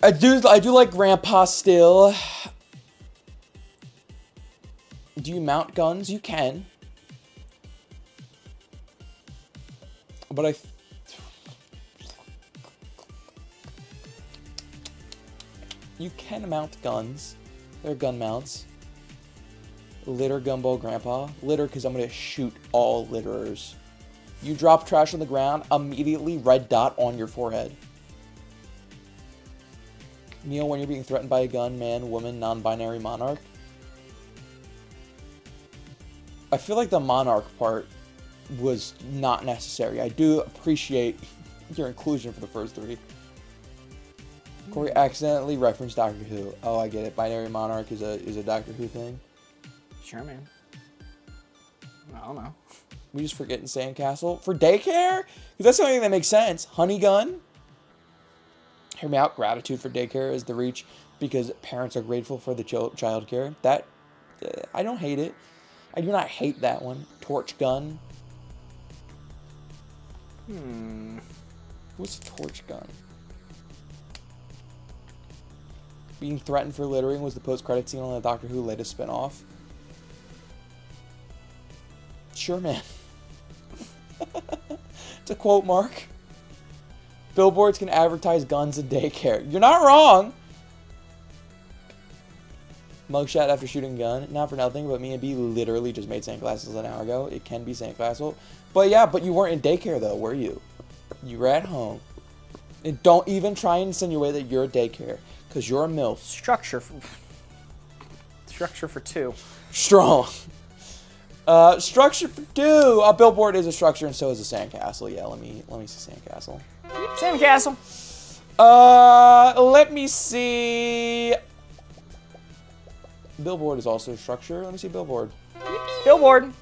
I do like Grandpa still. Do you mount guns? You can. But you can mount guns. They're gun mounts. Litter Gumball Grandpa. Litter because I'm going to shoot all litterers. You drop trash on the ground, immediately red dot on your forehead. Neil, when you're being threatened by a gun, man, woman, non-binary monarch. I feel like the monarch part was not necessary. I do appreciate your inclusion for the first three. Corey accidentally referenced Doctor Who. Oh, I get it. Binary monarch is a Doctor Who thing. Sure, man. I don't know. We just forgetting sandcastle for daycare? Because that's the only thing that makes sense. Honey gun. Hear me out. Gratitude for daycare is the reach because parents are grateful for the child care. That I don't hate it. I do not hate that one. Torch gun. What's a torch gun? Being threatened for littering was the post-credit scene on the Doctor Who latest spinoff. Sure, man. It's a quote mark. Billboards can advertise guns and daycare. You're not wrong. Mugshot after shooting a gun. Not for nothing, but me and B literally just made sandcastles an hour ago. It can be sandcastle. But yeah, but you weren't in daycare though, were you? You were at home. And don't even try and insinuate that you're a daycare, because you're a MILF. Structure for two. Strong. Structure for two. A billboard is a structure, and so is a sandcastle. Yeah, let me see sandcastle. Sandcastle. Let me see. Billboard is also a structure. Let me see billboard. Billboard.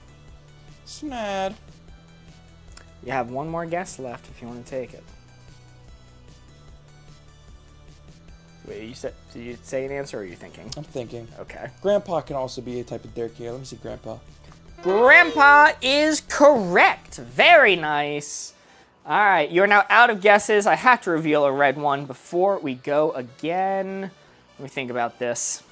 Snad. You have one more guess left if you want to take it. Wait, did you say an answer or are you thinking? I'm thinking. Okay. Grandpa can also be a type of daycare. Let me see Grandpa. Grandpa is correct. Very nice. All right, you're now out of guesses. I have to reveal a red one before we go again. Let me think about this.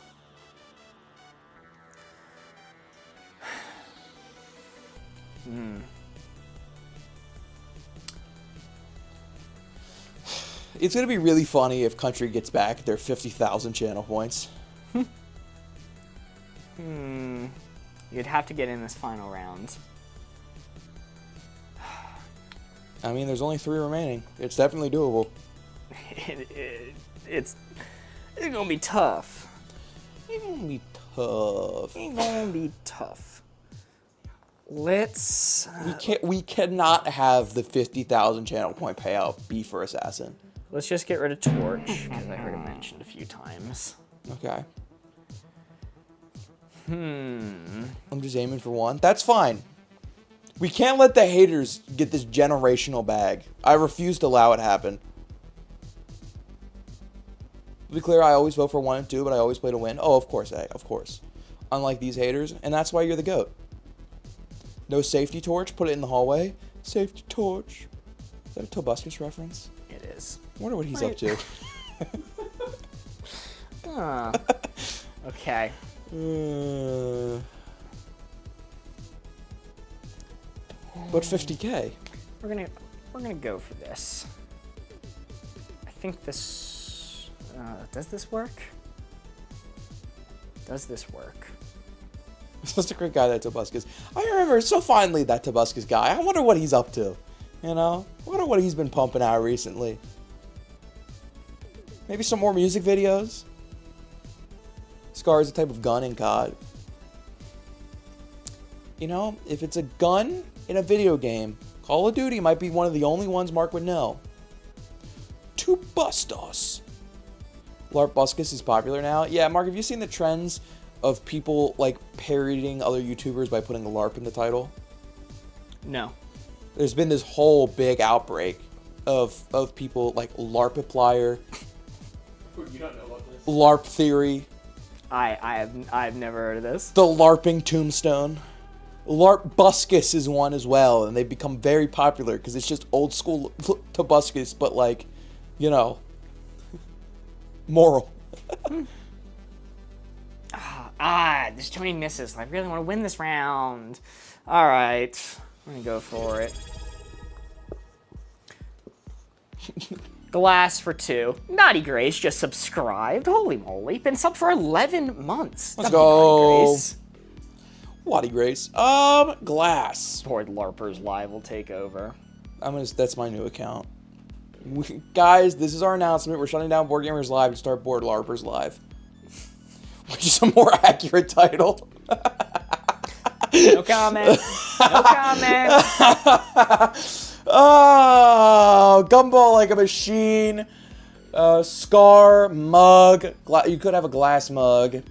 It's going to be really funny if Country gets back their 50,000 channel points. You'd have to get in this final round. I mean, there's only 3 remaining. It's definitely doable. It's gonna be tough. It's gonna be tough. It's gonna be tough. Let's. We cannot have the 50,000 channel point payout be for Assassin. Let's just get rid of Torch because I heard it mentioned a few times. Okay. I'm just aiming for 1. That's fine. We can't let the haters get this generational bag. I refuse to allow it to happen. To be clear, I always vote for 1 and 2, but I always play to win. Oh, of course, of course. Unlike these haters, and that's why you're the GOAT. No safety torch, put it in the hallway. Safety torch. Is that a Tobuscus reference? It is. I wonder what he's up to. Okay. But 50K. We're gonna go for this. I think this. Does this work? Does this work? Such a great guy, that Tobuscus. I remember so fondly that Tobuscus guy. I wonder what he's up to. You know? I wonder what he's been pumping out recently. Maybe some more music videos? Scar is a type of gun in COD. You know, if it's a gun in a video game, Call of Duty might be one of the only ones Mark would know. To bust us. LARP Buscus is popular now. Yeah, Mark, have you seen the trends of people, like, parodying other YouTubers by putting a LARP in the title? No. There's been this whole big outbreak of people like LARPiplier. You don't know about this? LARP theory. I've never heard of this. The LARPing tombstone. LARP Buscus is one as well, and they've become very popular because it's just old school Tobuscus, but like, you know, moral. There's too many misses. I really want to win this round. All right, I'm gonna go for it. Glass for 2. Naughty Grace just subscribed. Holy moly, been subbed for 11 months. Let's W, go. Naughty Grace. Waddy Grace. Glass. Board Larpers Live will take over. That's my new account. Guys, this is our announcement. We're shutting down Board Gamers Live to start Board Larpers Live. Which is a more accurate title. No comment. No comment. Oh, Gumball like a machine. Scar, mug. You could have a glass mug.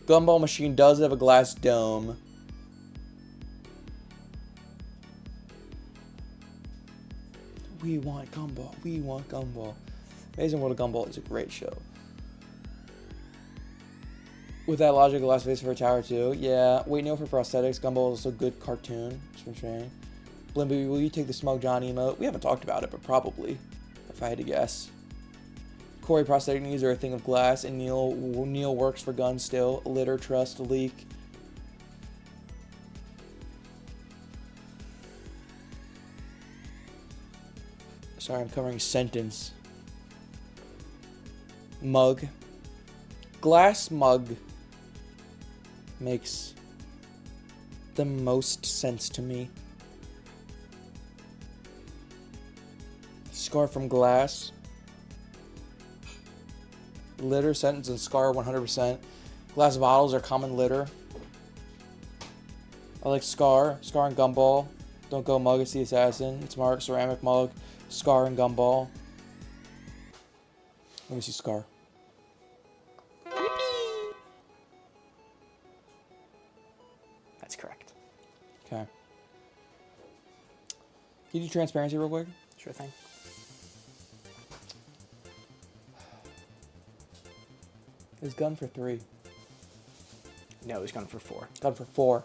Gumball machine does have a glass dome. We want Gumball. We want Gumball. Amazing World of Gumball is a great show. With that logic, a glass face for a tower too. Yeah. Wait, no, for prosthetics. Gumball is also a good cartoon. Blimby, will you take the Smug John emote? We haven't talked about it, but probably, if I had to guess. Corey, prosthetic knees are a thing of glass, and Neil works for guns still. Litter, trust, leak. Sorry, I'm covering sentence. Mug. Glass mug makes the most sense to me. Scar from glass. Litter, sentence, and scar 100%. Glass bottles are common litter. I like Scar. Scar and Gumball. Don't go mug, it's the assassin. It's Mark, ceramic mug. Scar and Gumball. Let me see Scar. That's correct. Okay. Can you do transparency real quick? Sure thing. It's gun for 3. No, he's going for 4. Gun for 4.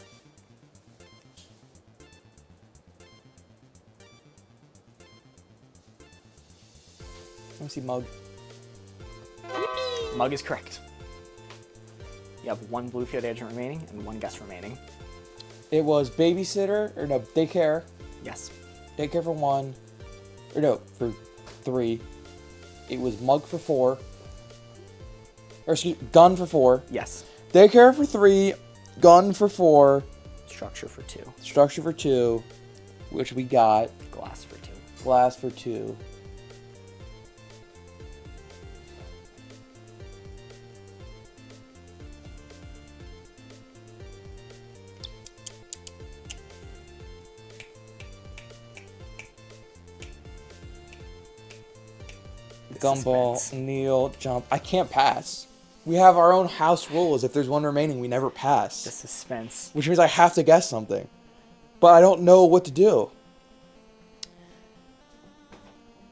Let me see mug. Mug is correct. You have 1 blue field agent remaining and 1 guest remaining. It was babysitter, or no, daycare. Yes. Daycare for 1. Or no, for 3. It was mug for 4. Or excuse me, gun for 4. Yes. Daycare for 3. Gun for 4. Structure for 2. Structure for 2. Which we got. Glass for 2. Glass for 2. Gumball, Suspense. Neil, jump. I can't pass. We have our own house rules. If there's one remaining, we never pass. The suspense. Which means I have to guess something. But I don't know what to do.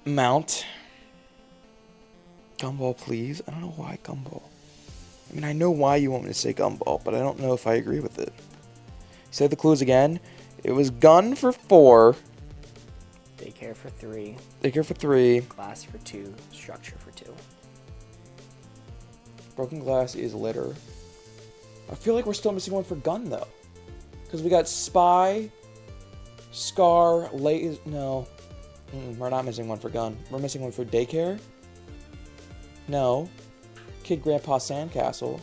Mount. Gumball, please. I don't know why Gumball. I mean, I know why you want me to say Gumball, but I don't know if I agree with it. Say the clues again. It was gun for 4. Daycare for 3. Daycare for 3. Glass for 2. Structure for 2. Broken glass is litter. I feel like we're still missing one for gun, though. Because we got spy, scar, laser. No. We're not missing one for gun. We're missing one for daycare. No. Kid Grandpa Sandcastle.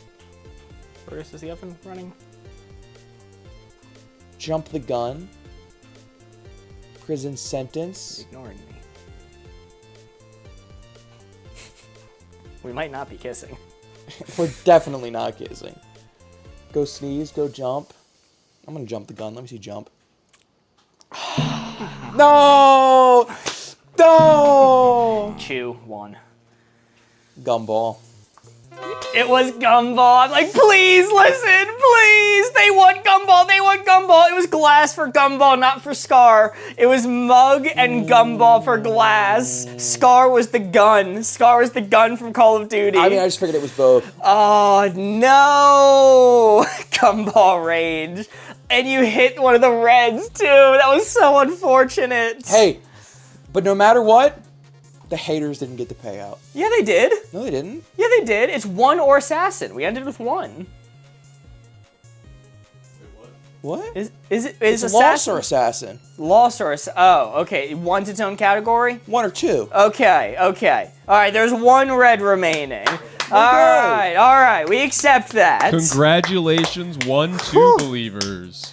Where is the oven running? Jump the gun. Prison He's sentence. ignoring me. We might not be kissing. We're definitely not kissing. Go sneeze, go jump. I'm gonna jump the gun. Let me see jump. No! No! Chew 1. Gumball. It was Gumball. I'm like, please listen, please. They want Gumball. They want Gumball. It was Glass for Gumball, not for Scar. It was Mug and Gumball for Glass. Scar was the gun. Scar was the gun from Call of Duty. I mean, I just figured it was both. Oh, no. Gumball Rage. And you hit one of the reds, too. That was so unfortunate. Hey, but no matter what, the haters didn't get the payout. Yeah, they did. No, they didn't. Yeah, they did. It's 1 or Assassin. We ended with 1. What? Is it It's Assassin? loss or assassin? Loss or oh, okay. One's its own category? 1 or 2. Okay. All right, there's 1 red remaining. All right. We accept that. Congratulations, 1-2 believers.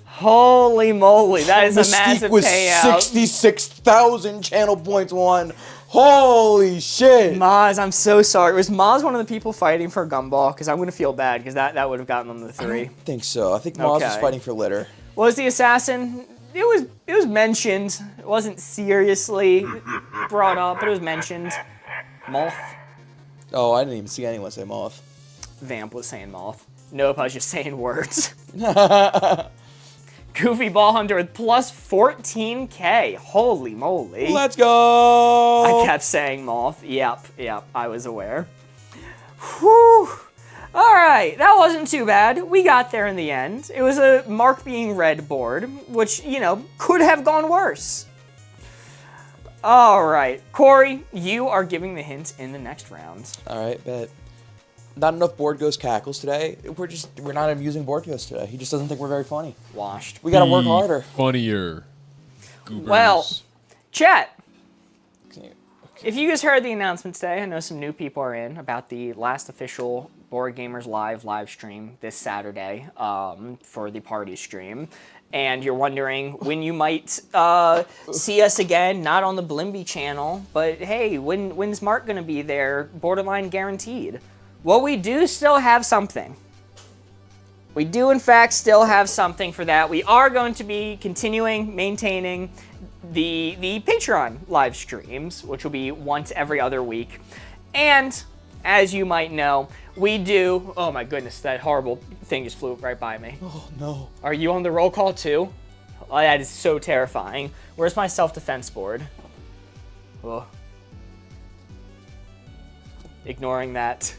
Holy moly, that is a Mystique massive was payout. 66,000 channel points won. Holy shit. Maz, I'm so sorry. Was Maz one of the people fighting for Gumball? Because I'm going to feel bad because that would have gotten them the 3. I don't think so. I think Moz was Okay. fighting for litter. Was the Assassin? It was mentioned. It wasn't seriously brought up, but it was mentioned. Moth. Oh, I didn't even see anyone say moth. Vamp was saying moth. Nope, I was just saying words. Goofy Ball Hunter with plus 14K. Holy moly. Let's go. I kept saying moth. Yep, I was aware. Whew. All right, that wasn't too bad. We got there in the end. It was a mark being red board, which, could have gone worse. All right, Corey, you are giving the hint in the next round. All right, bet. Not enough Board Ghost cackles today. We're not amusing Board Ghost today. He just doesn't think we're very funny. Washed. We gotta work harder. Funnier. Goobers. Well, chat. If you guys heard the announcement today, I know some new people are in about the last official Board Gamers live stream this Saturday for the party stream. And you're wondering when you might see us again, not on the Blimby channel, but hey, when's Mark gonna be there? Borderline guaranteed. Well, we do still have something. We do, in fact, still have something for that. We are going to be maintaining the Patreon live streams, which will be once every other week. And, as you might know, we do... Oh my goodness, that horrible thing just flew right by me. Oh, no. Are you on the roll call too? Oh, that is so terrifying. Where's my self-defense board? Oh. Ignoring that.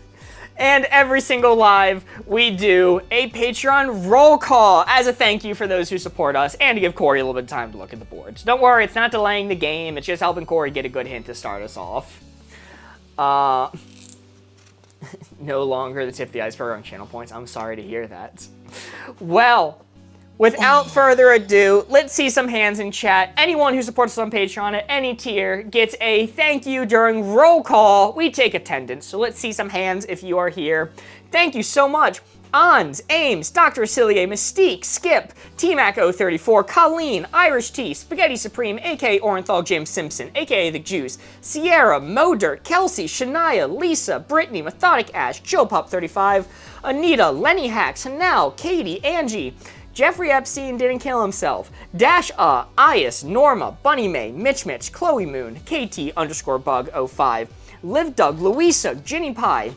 And every single live, we do a Patreon roll call as a thank you for those who support us and to give Corey a little bit of time to look at the boards. Don't worry, it's not delaying the game. It's just helping Corey get a good hint to start us off. No longer the tip of the iceberg on channel points. I'm sorry to hear that. Well, without further ado, let's see some hands in chat. Anyone who supports us on Patreon at any tier gets a thank you during roll call. We take attendance, so let's see some hands if you are here. Thank you so much. Ons, Ames, Dr. Acilier, Mystique, Skip, T-Mac034, Colleen, Irish Tea, Spaghetti Supreme, a.k.a. Orenthal James Simpson, a.k.a. The Juice, Sierra, Modert, Kelsey, Shania, Lisa, Brittany, Methodic Ash, JoePop35, Anita, Lenny Hacks, Hanal, Katie, Angie, Jeffrey Epstein didn't kill himself, Dash Ias, Norma, Bunny May, Mitch, Chloe Moon, KT_bug05, Liv Doug, Louisa, Ginny Pie,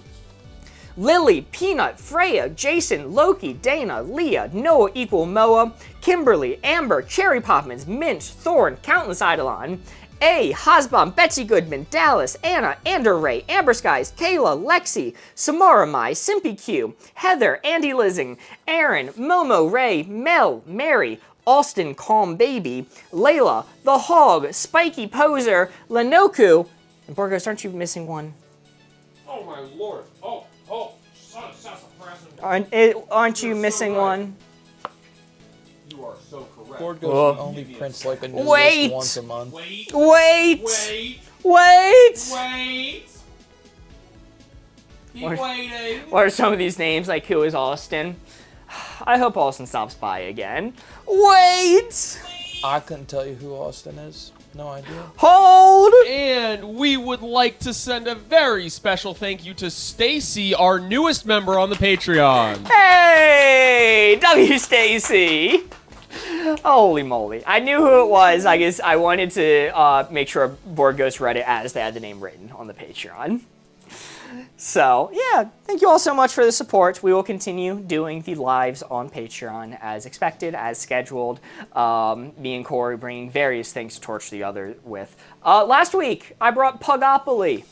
Lily, Peanut, Freya, Jason, Loki, Dana, Leah, Noah Moa, Kimberly, Amber, Cherry Poppins, Mint, Thorn, Countless Eidolon, A, Hosbom, Betsy Goodman, Dallas, Anna, Ander Ray, Amber Skies, Kayla, Lexi, Samara Mai, Simpy Q, Heather, Andy Lizzing, Aaron, Momo, Ray, Mel, Mary, Austin, Calm Baby, Layla, The Hog, Spiky Poser, Lenoku, and Borgos, aren't you missing one? Oh my lord. Oh, such a present. Aren't you missing one? You are so correct. Board Ghost only prints like a news Wait. list once a month. Wait. Keep waiting. What are some of these names? Like, who is Austin? I hope Austin stops by again. Wait! I couldn't tell you who Austin is. No idea. Hold! And we would like to send a very special thank you to Stacy, our newest member on the Patreon. Hey! W. Stacy! Holy moly. I knew who it was. I guess I wanted to make sure Board Ghost read it as they had the name written on the Patreon. So, yeah, thank you all so much for the support. We will continue doing the lives on Patreon as expected, as scheduled. Me and Corey bringing various things to torch the other with. Last week, I brought Pugopoly.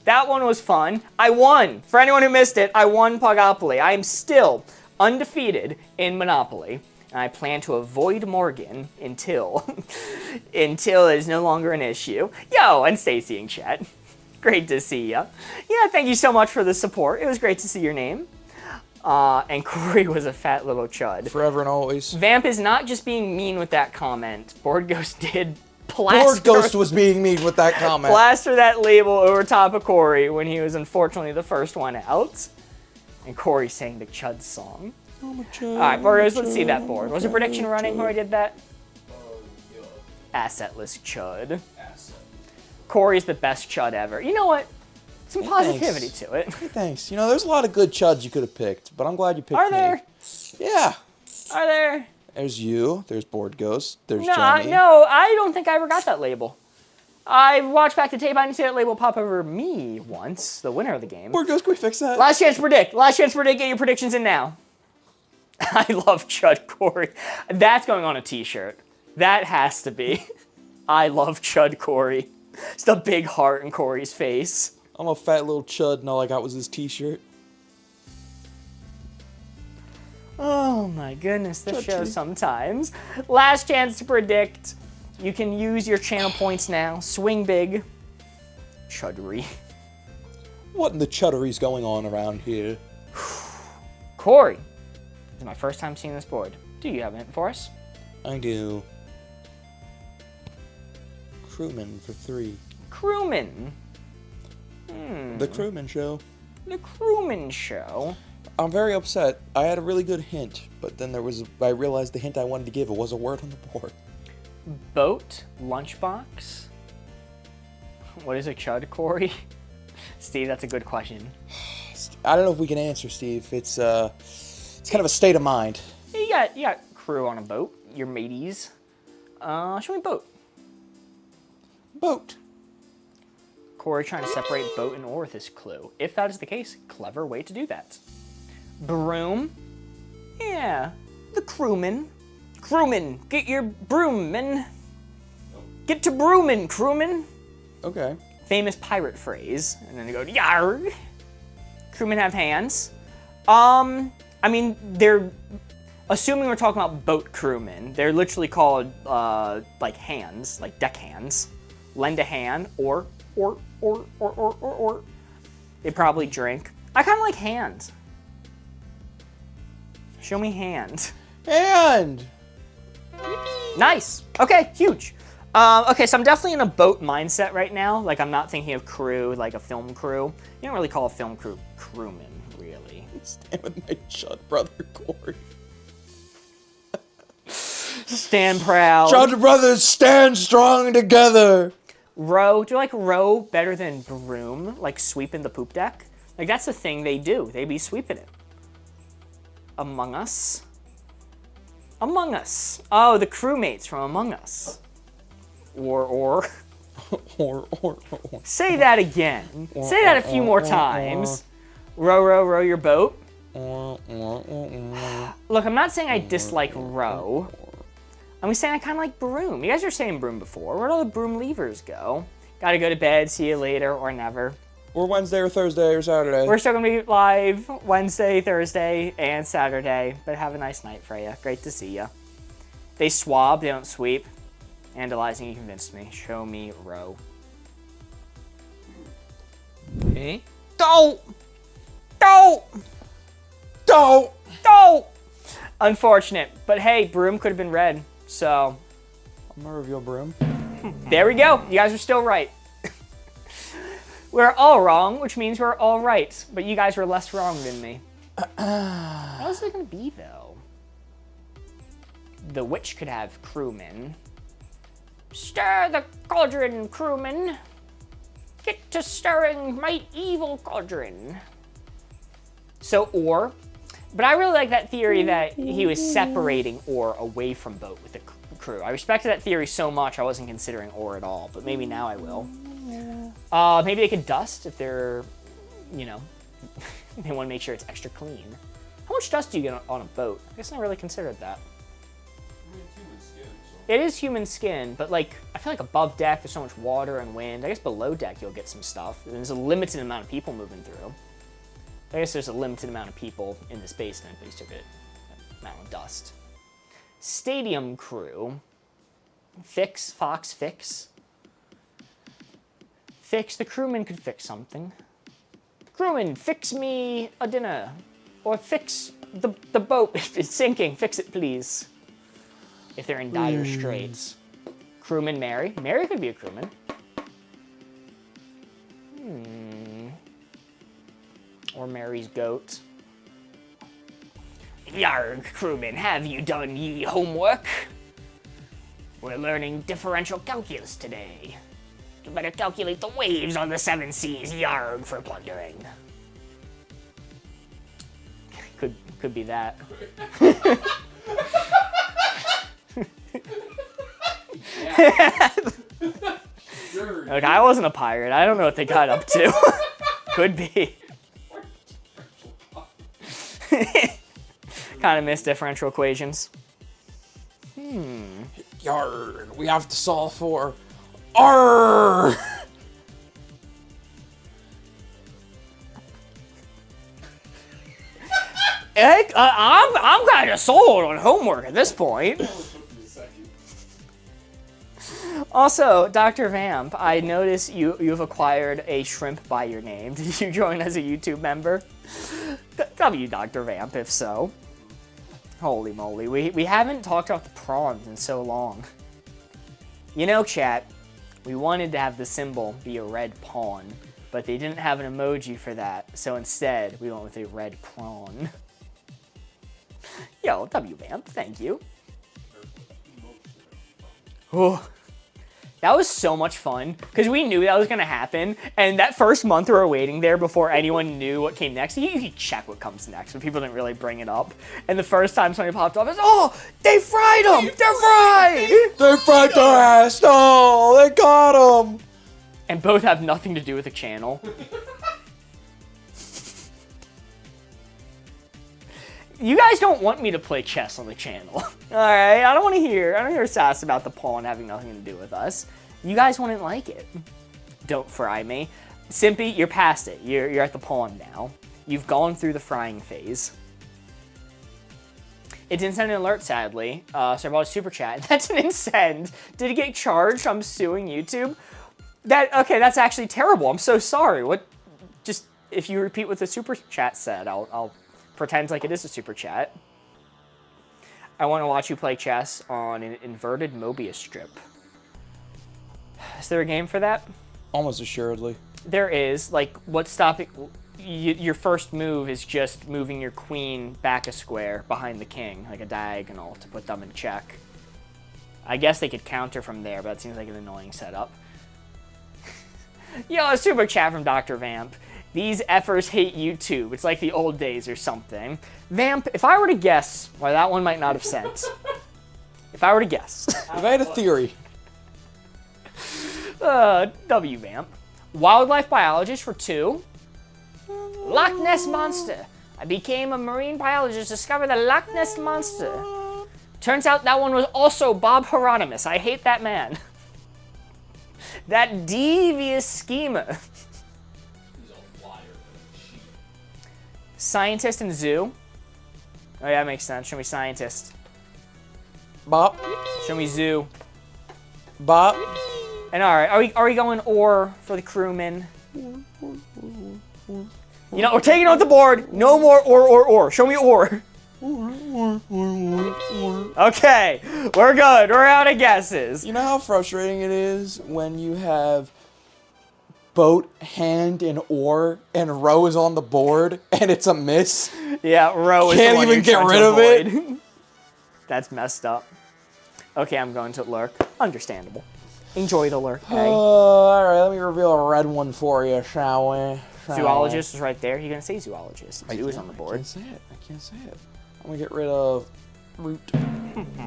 That one was fun. I won. For anyone who missed it, I won Pugopoly. I am still undefeated in Monopoly. And I plan to avoid Morgan until it is no longer an issue. Yo, and Stacy in chat. Great to see ya. Yeah, thank you so much for the support. It was great to see your name. And Corey was a fat little chud. Forever and always. Vamp is not just being mean with that comment. Board Ghost did plaster. Board Ghost was being mean with that comment. Plaster that label over top of Corey when he was unfortunately the first one out. And Corey sang the Chud song. I'm a chud, All right, Board Ghost, let's see that board. Was a prediction running when I did that? Assetless Chud. Corey's the best chud ever. You know what? Some positivity to it. Hey, thanks. You know, there's a lot of good chuds you could have picked, but I'm glad you picked Are me. there? Yeah. Are there? There's you. There's Board Ghost. There's No, Johnny. no, I don't think I ever got that label. I watched back the tape. I didn't see that label pop over me once, the winner of the game. Board Ghost, can we fix that? Last chance to predict. Last chance to predict. Get your predictions in now. I love Chud Corey. That's going on a t-shirt. That has to be. I love Chud Corey. Just a big heart in Corey's face. I'm a fat little chud and all I got was his t-shirt. Oh my goodness, this show Chudgy. sometimes. Last chance to predict. You can use your channel points now. Swing big. Chuddery. What in the chuddery's going on around here? Corey, this is my first time seeing this board. Do you have a hint for us? I do. Crewman for 3. Crewman. The Crewman Show. The Crewman Show. I'm very upset. I had a really good hint, but then I realized the hint I wanted to give, it was a word on the board. Boat. Lunchbox. What is a chud, Corey? Steve, that's a good question. I don't know if we can answer, Steve. It's kind of a state of mind. You got crew on a boat. Your mateys. Show me boat. Boat. Corey trying to separate boat and oar with his clue. If that is the case, clever way to do that. Broom. Yeah, the crewman. Crewman, get your broomman. Get to broomin', crewman. Okay. Famous pirate phrase. And then they go, yarg. Crewmen have hands. I mean, they're, assuming we're talking about boat crewmen, they're literally called, like hands, like deck hands. Lend a hand, or. They probably drink. I kind of like hand. Show me hand. And Nice. Okay, huge. Okay, so I'm definitely in a boat mindset right now. Like, I'm not thinking of crew, like a film crew. You don't really call a film crew crewman, really. stand with my chud brother, Corey. Stand proud. Chud brothers stand strong together. Row. Do you like row better than broom? Like sweeping the poop deck? Like, that's the thing they do. They be sweeping it. Among Us. Among Us. Oh, the crewmates from Among Us. Or. Or. Say that again. Say that a few more times. Row, row, row your boat. Look, I'm not saying I dislike row. I'm saying I kind of like broom. You guys were saying broom before. Where'd all the broom levers go? Gotta go to bed, see you later, or never. Or Wednesday or Thursday or Saturday. We're still gonna be live Wednesday, Thursday, and Saturday, but have a nice night, Freya. Great to see ya. They swab, they don't sweep. Andalizing, you convinced me. Show me row. Eh? Don't! Don't! Don't. Don't! Unfortunate, but hey, broom could have been red, so I'm gonna reveal broom. there we go. You guys are still right. We're all wrong, which means we're all right, but you guys were less wrong than me. How is it gonna be, though? The witch could have crewmen. Stir the cauldron, crewmen. Get to stirring my evil cauldron. So, or. But I really like that theory that he was separating or away from boat with the crew. I respected that theory so much I wasn't considering or at all, but maybe now I will. Maybe they could dust if they're you know, they want to make sure it's extra clean. How much dust do you get on a boat? I guess I never really considered that. I mean, it's human skin, so. It is human skin, but like, I feel like above deck there's so much water and wind. I guess below deck you'll get some stuff. And there's a limited amount of people moving through. I guess there's a limited amount of people in this basement, but you still get an amount of dust. Stadium crew. Fix, Fox, fix. Fix, the crewman could fix something. Crewman, fix me a dinner. Or fix the boat, it's sinking, fix it please. If they're in dire straits. Crewman Mary. Mary could be a crewman. Or Mary's goat. Yarg, crewman, have you done ye homework? We're learning differential calculus today. You better calculate the waves on the 7 seas, yarg, for plundering. Could be that. Sure. Look, I wasn't a pirate. I don't know what they got up to. Could be. Kind of miss differential equations. Yarn, we have to solve for R. I'm kind of sold on homework at this point. Also, Dr. Vamp, I notice you've acquired a shrimp by your name. Did you join as a YouTube member? W, Dr. Vamp, if so. Holy moly, we haven't talked about the prawns in so long. You know, chat, we wanted to have the symbol be a red pawn, but they didn't have an emoji for that, so instead we went with a red prawn. Yo, W Vamp, thank you. Oh, that was so much fun, because we knew that was going to happen, and that first month we were waiting there before anyone knew what came next. You could check what comes next, but people didn't really bring it up. And the first time somebody popped up, it's, oh, they fried them! They're fried! They fried their ass. Oh, they got them. And both have nothing to do with the channel. You guys don't want me to play chess on the channel. Alright, I don't want to hear sass about the pawn having nothing to do with us. You guys wouldn't like it. Don't fry me. Simpy, you're past it. You're at the pawn now. You've gone through the frying phase. It didn't send an alert, sadly, so I bought a super chat. That's an insend. Did it get charged? I'm suing YouTube. Okay, that's actually terrible. I'm so sorry. What? Just, if you repeat what the super chat said, I'll pretend like it is a super chat. I want to watch you play chess on an inverted Mobius strip. Is there a game for that? Almost assuredly. There is. Like, what's stopping... your first move is just moving your queen back a square behind the king, like a diagonal, to put them in check. I guess they could counter from there, but that seems like an annoying setup. Yo, a super chat from Dr. Vamp. These effers hate YouTube. It's like the old days or something. Vamp, if I were to guess why that one might not have sent. If I were to guess. If I had a theory. W Vamp. Wildlife biologist for 2. Loch Ness Monster. I became a marine biologist, discovered the Loch Ness Monster. Turns out that one was also Bob Hieronymus. I hate that man. That devious schemer. Scientist and zoo. Oh yeah, that makes sense. Show me scientist. Bop. Show me zoo. Bop. And alright, are we going or for the crewman? You know, we're taking off the board. No more or. Show me or. Okay, we're good. We're out of guesses. You know how frustrating it is when you have boat, hand, and oar, and row is on the board, and it's a miss? Yeah, row is Can't the one even you're get trying rid to of it. avoid. That's messed up. Okay, I'm going to lurk. Understandable. Enjoy the lurk, hey? Alright, let me reveal a red one for you, shall we? Zoologist is right there. You're going to say zoologist. Zoo is on the I board. can't say it. I can't say it. I'm going to get rid of root.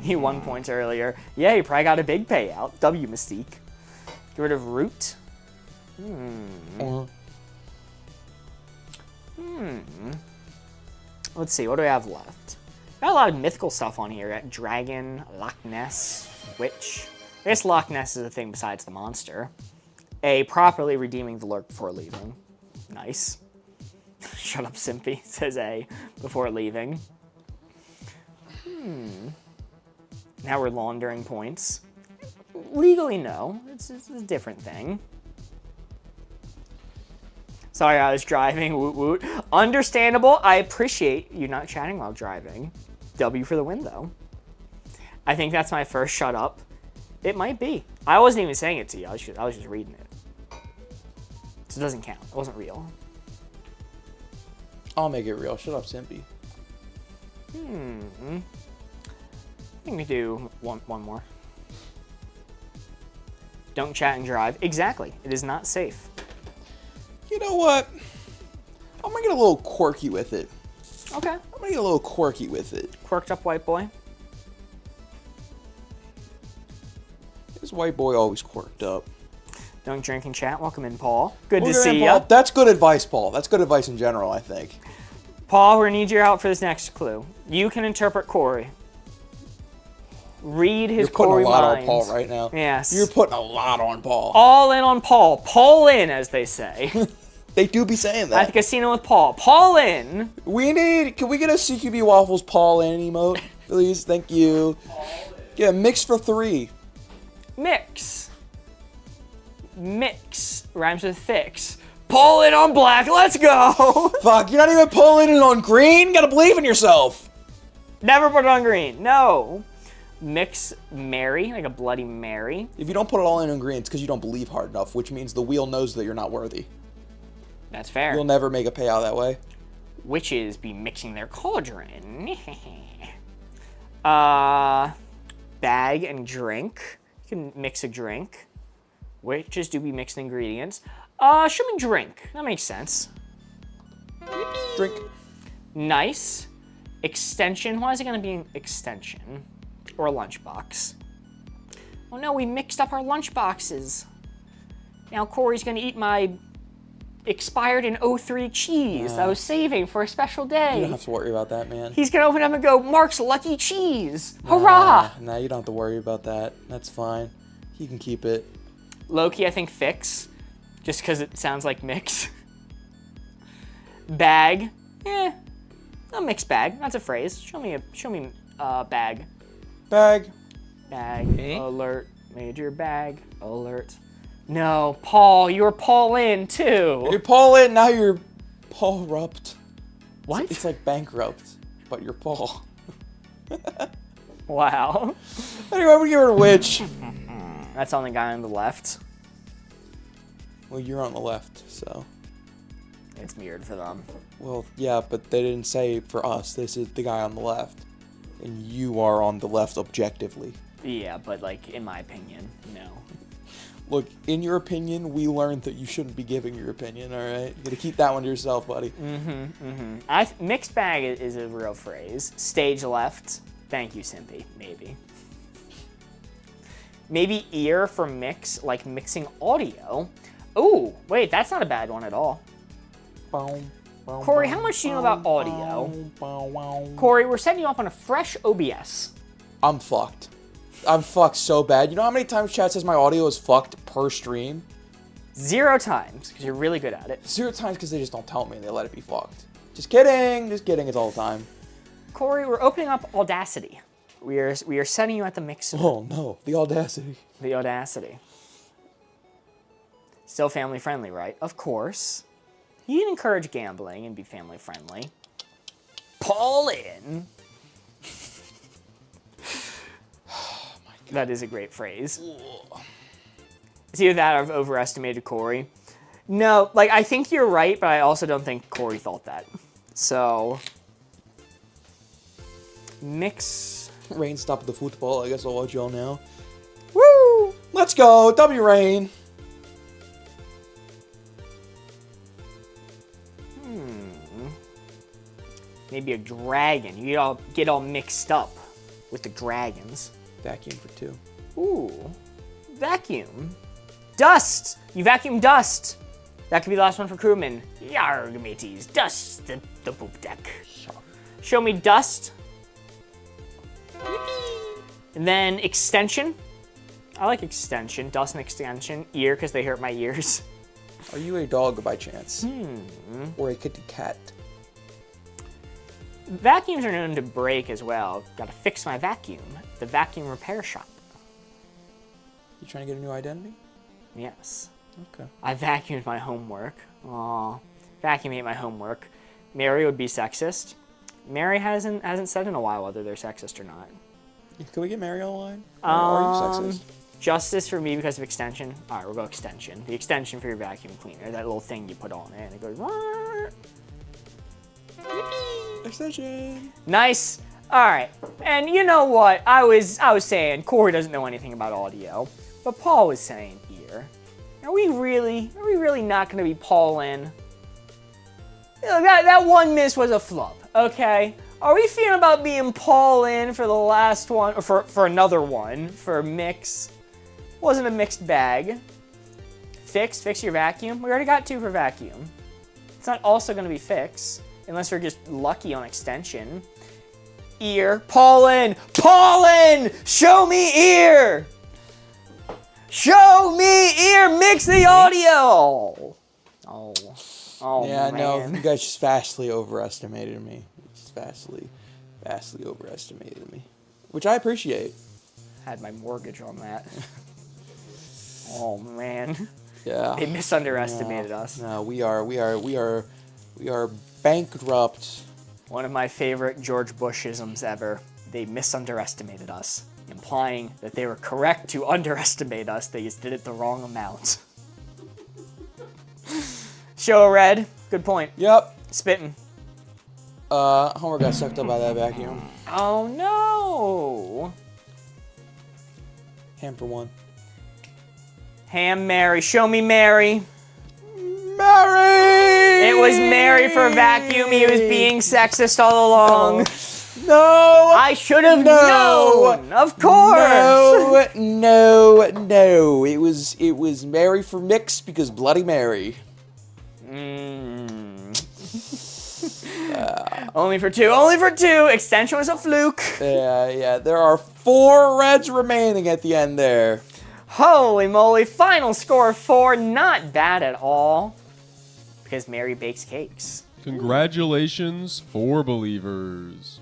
He won points earlier. Yeah, he probably got a big payout. W Mystique. Get rid of root. Let's see, what do we have left? Got a lot of mythical stuff on here. Got dragon, Loch Ness, witch. I guess Loch Ness is a thing besides the monster. A, properly redeeming the lurk before leaving. Nice. Shut up, Simpy, says A, before leaving. Now we're laundering points. Legally, no. It's a different thing. Sorry, I was driving. Woot woot. Understandable. I appreciate you not chatting while driving. W for the win, though. I think that's my first shut up. It might be. I wasn't even saying it to you. I was just reading it. So it doesn't count. It wasn't real. I'll make it real. Shut up, Simpy. I think we do one more. Don't chat and drive. Exactly. It is not safe. You know what? I'm gonna get a little quirky with it. Okay. I'm gonna get a little quirky with it. Quirked up white boy. This white boy always quirked up. Don't drink and chat. Welcome in, Paul. Good to Look at see him, ya. Paul. That's good advice, Paul. That's good advice in general, I think. Paul, we need your help for this next clue. You can interpret Corey. Read his You're putting Corey a lot mind. on Paul right now. Yes. You're putting a lot on Paul. All in on Paul. Paul in, as they say. They do be saying At that. the casino with Paul. Paul in. Can we get a CQB Waffles Paul in emote? Please, thank you. Yeah, mix for 3. Mix. Mix. Rhymes with fix. Paul in on black. Let's go. Fuck, you're not even pulling it on green? Gotta believe in yourself. Never put it on green. No. Mix Mary, like a Bloody Mary. If you don't put it all in on green, it's because you don't believe hard enough, which means the wheel knows that you're not worthy. That's fair. You'll never make a payout that way. Witches be mixing their cauldron. Bag and drink. You can mix a drink. Witches do be mixing ingredients. Show me drink. That makes sense. Drink. Nice. Extension. Why is it going to be an extension? Or a lunchbox? Oh no, we mixed up our lunchboxes. Now Corey's going to eat my expired in 03 cheese that I was saving for a special day. You don't have to worry about that, man. He's going to open up and go, Mark's Lucky Cheese. Hurrah! Nah, you don't have to worry about that. That's fine. He can keep it. Loki, I think fix. Just because it sounds like mix. Bag. A mixed bag. That's a phrase. Show me bag. Bag. Bag. Alert. Major bag. Alert. No, Paul. You were Paul in too. You're Paul in, now you're Paul-rupt. What? It's like bankrupt, but you're Paul. Wow. Anyway, we give her a witch. That's on the guy on the left. Well, you're on the left, so. It's mirrored for them. Well, yeah, but they didn't say for us. This is the guy on the left. And you are on the left objectively. Yeah, but like, in my opinion, no. Look, in your opinion, we learned that you shouldn't be giving your opinion, all right? You gotta keep that one to yourself, buddy. Mixed bag is a real phrase. Stage left. Thank you, Simpy. Maybe. Maybe ear for mix, like mixing audio. Oh, wait, that's not a bad one at all. Corey, how much do you know about audio? Corey, we're setting you up on a fresh OBS. I'm fucked. I'm fucked so bad. You know how many times chat says my audio is fucked per stream? 0 times, because you're really good at it. 0 times because they just don't tell me and they let it be fucked. Just kidding. Just kidding. It's all the time. Corey, we're opening up Audacity. We are setting you at the mixer. Oh no, the audacity. The Audacity. Still family friendly, right? Of course. You can encourage gambling and be family friendly. Paul in. That is a great phrase. It's either that or I've overestimated Corey. No, like, I think you're right, but I also don't think Corey thought that. So, mix. Rain stopped the football. I guess I'll watch y'all now. Woo! Let's go. W Rain. Maybe a dragon. You get all mixed up with the dragons. Vacuum for 2. Ooh. Vacuum. Dust. You vacuum dust. That could be the last one for crewman. Yarg, mateys, dust the poop deck. Show me dust. And then extension. I like extension, dust and extension. Ear, because they hurt my ears. Are you a dog by chance? Or a kitty cat? Vacuums are known to break as well. Gotta fix my vacuum. The vacuum repair shop. You trying to get a new identity? Yes. Okay. I vacuumed my homework. Aw. Vacuum ate my homework. Mary would be sexist. Mary hasn't said in a while whether they're sexist or not. Can we get Mary online? Are you sexist? Justice for me because of extension. All right, we'll go extension. The extension for your vacuum cleaner. That little thing you put on it and it goes... Extension. Nice. All right. And you know what? I was saying Corey doesn't know anything about audio, but Paul was saying here, are we really not going to be Paul in? You know, that one miss was a flub, okay? Are we feeling about being Paul in for the last one, or for another one, for mix? Wasn't a mixed bag. Fix your vacuum. We already got 2 for vacuum. It's not also going to be fix, unless we're just lucky on extension. Ear. Paulin! Show me ear! Show me ear! Mix the audio! Oh, yeah, man. no, you guys just vastly overestimated me. Just vastly overestimated me. Which I appreciate. Had my mortgage on that. Oh, man. Yeah. They misunderestimated us. No, we are bankrupt. One of my favorite George Bushisms ever. They misunderestimated us, implying that they were correct to underestimate us. They just did it the wrong amount. Show a red. Good point. Yep. Spitting. Homer got sucked up by that vacuum. Oh, no. Ham for 1. Ham Mary. Show me Mary. Mary! It was Mary for vacuum. He was being sexist all along. No! I should have known. Of course. No. It was Mary for mix because Bloody Mary. Only for 2. Extension was a fluke. Yeah. There are 4 reds remaining at the end there. Holy moly. Final score of 4. Not bad at all. Because Mary bakes cakes. Congratulations, 4 believers.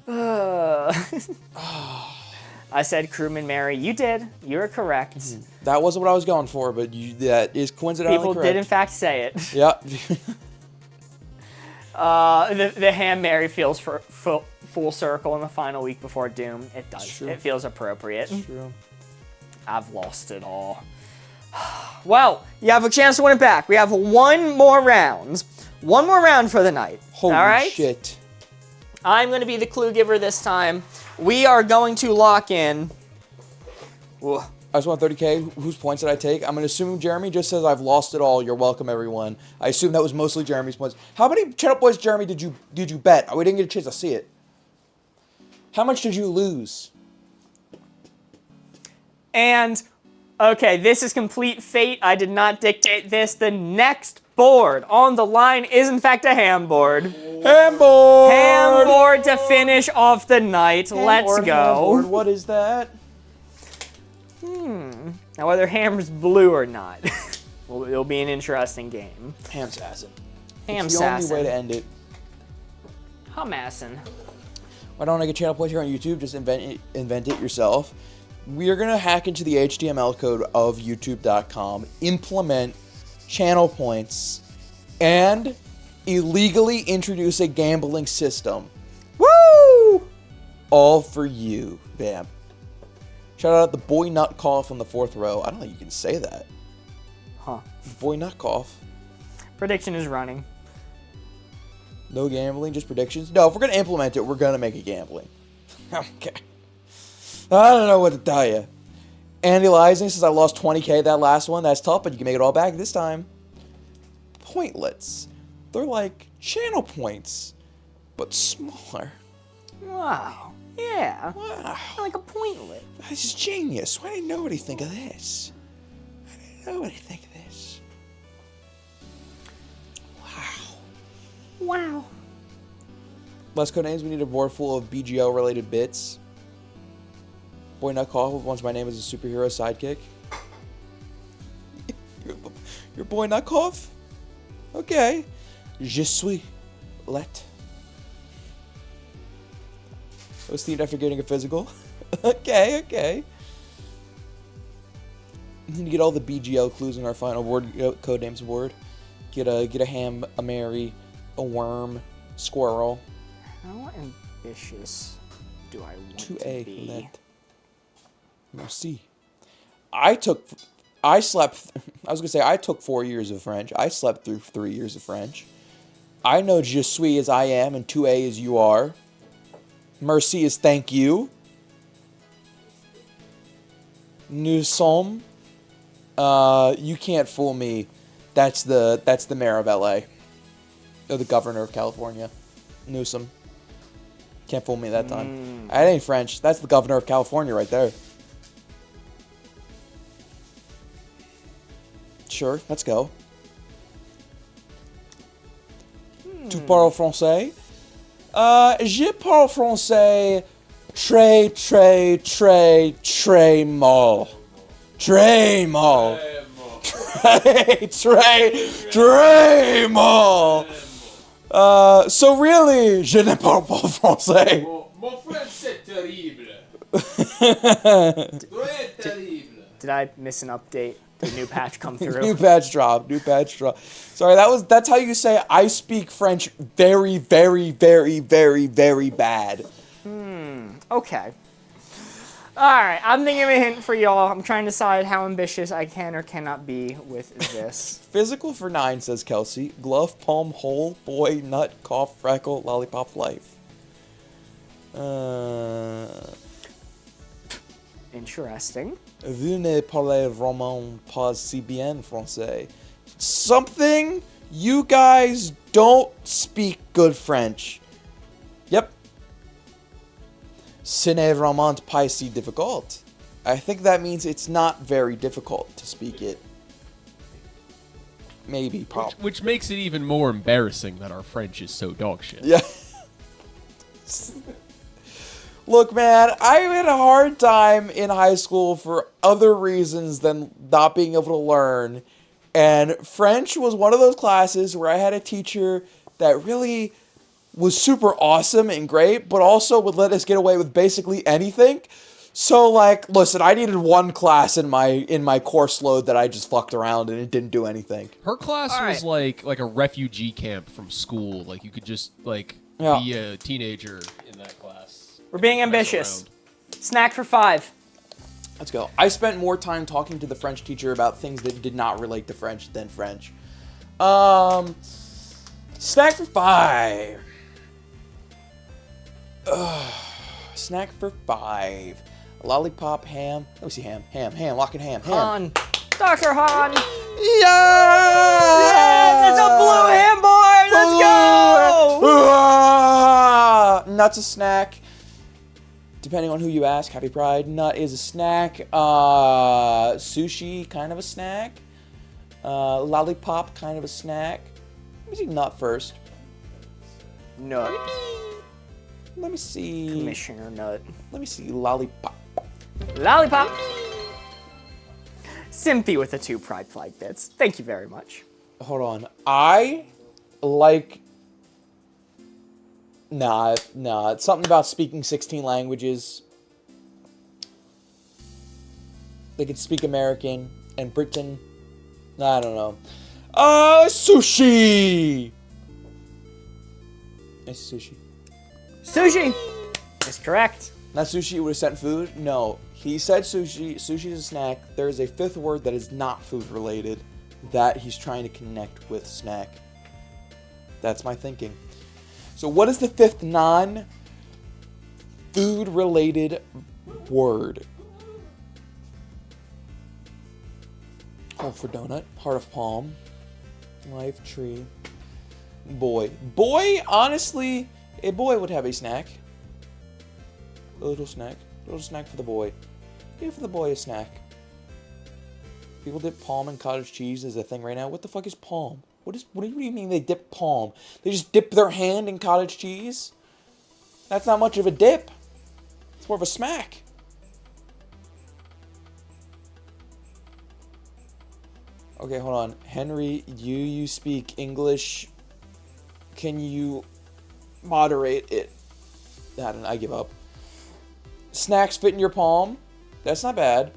I said crewman Mary. You did. You were correct. That wasn't what I was going for, but that is coincidentally People correct. did in fact say it. Yep. The Ham Mary feels for full circle in the final week before Doom. It does. True. It feels appropriate. True. I've lost it all. Well, you have a chance to win it back. We have 1 more round. 1 more round for the night. Holy all right? shit. I'm going to be the clue giver this time. We are going to lock in. Ooh. I just want 30K. Whose points did I take? I'm going to assume Jeremy just says I've lost it all. You're welcome, everyone. I assume that was mostly Jeremy's points. How many Channel Boys, Jeremy, did you bet? We didn't get a chance to see it. How much did you lose? And, okay, this is complete fate. I did not dictate this. The next board on the line is, in fact, a ham board. Ham board! Ham board to finish off the night. Let's go. Ham board. What is that? Now, whether ham's blue or not, it'll be an interesting game. Ham assassin. Ham It's the only assassin. way to end it. Humassin. Why don't I get Channel Boys here on YouTube? Just invent it yourself. We are going to hack into the HTML code of YouTube.com, implement channel points, and illegally introduce a gambling system. Woo! All for you, Vamp. Shout out the boy nut cough on the 4th row. I don't think you can say that. Huh. Boy nut cough. Prediction is running. No gambling, just predictions. No, if we're going to implement it, we're going to make it gambling. Okay. I don't know what to tell you. Andy Lising says I lost 20K that last one. That's tough, but you can make it all back this time. Pointlets. They're like channel points, but smaller. Wow. Yeah. Wow. Like a pointlet. This is genius. Why didn't nobody think of this? Why didn't nobody think of this? Wow. Less code names. We need a board full of BGO related bits. Boy Nutcoff wants my name as a superhero sidekick. Your boy Nutcoff? Okay. Je suis let. I was themed after getting a physical. Okay. We need to get all the BGL clues in our final board code names board. Get a ham, a Mary, a worm, squirrel. How ambitious do I want to 2A be? let. Merci. I took 4 years of French. I slept through 3 years of French. I know je suis is I am and 2A is you are. Merci is thank you. Nous sommes. You can't fool me. That's the mayor of LA. Or the governor of California. Newsom. Can't fool me that time. That ain't French. That's the governor of California right there. Sure, let's go. Tu parles français? Je parle français très mal. Très mal. Très mal. So really, je ne parle pas français. Mon frère, c'est terrible. Très terrible. Did I miss an update? Did a new patch come through? New patch drop. Sorry, that's how you say I speak French very, very, very, very, very bad. Okay. Alright, I'm thinking of a hint for y'all. I'm trying to decide how ambitious I can or cannot be with this. Physical for 9, says Kelsey. Glove, palm, hole, boy, nut, cough, freckle, lollipop, life. Interesting. Vous ne parlez vraiment pas si bien français. Something you guys don't speak good French. Yep. Ce n'est vraiment pas si difficult. I think that means it's not very difficult to speak it. Maybe, probably. Which makes it even more embarrassing that our French is so dog shit. Yeah. Look, man, I had a hard time in high school for other reasons than not being able to learn. And French was one of those classes where I had a teacher that really was super awesome and great, but also would let us get away with basically anything. So, like, listen, I needed one class in my course load that I just fucked around and it didn't do anything. Her class All was right. like a refugee camp from school. Like you could just Yeah. be a teenager in that class. We're being Mess ambitious. around. Snack for 5. Let's go. I spent more time talking to the French teacher about things that did not relate to French than French. Snack for 5. Snack for 5. Lollipop, ham. Let me see ham. Lock it, ham. Han. Dr. Han. Yeah! It's a blue ham board. Let's go. Nut's a snack. Depending on who you ask, Happy Pride. Nut is a snack. Sushi, kind of a snack. Lollipop, kind of a snack. Let me see nut first. Nut. Let me see. Commissioner Nut. Let me see lollipop. Lollipop. Sympathy with the 2 Pride Flag bits. Thank you very much. Hold on. I like. Nah. It's something about speaking 16 languages. They could speak American and Britain. I don't know. Sushi. It's sushi. Sushi is correct. Not sushi would have sent food? No. He said sushi. Sushi is a snack. There is a 5th word that is not food related that he's trying to connect with snack. That's my thinking. So what is the 5th non-food related word? Heart for donut. Heart of palm. Life tree. Boy. Boy, honestly, a boy would have a snack. A little snack. A little snack for the boy. Give the boy a snack. People dip palm in cottage cheese as a thing right now. What the fuck is palm? What do you mean they dip palm? They just dip their hand in cottage cheese? That's not much of a dip. It's more of a smack. Okay, hold on. Henry, you speak English. Can you moderate it? I give up. Snacks fit in your palm. That's not bad.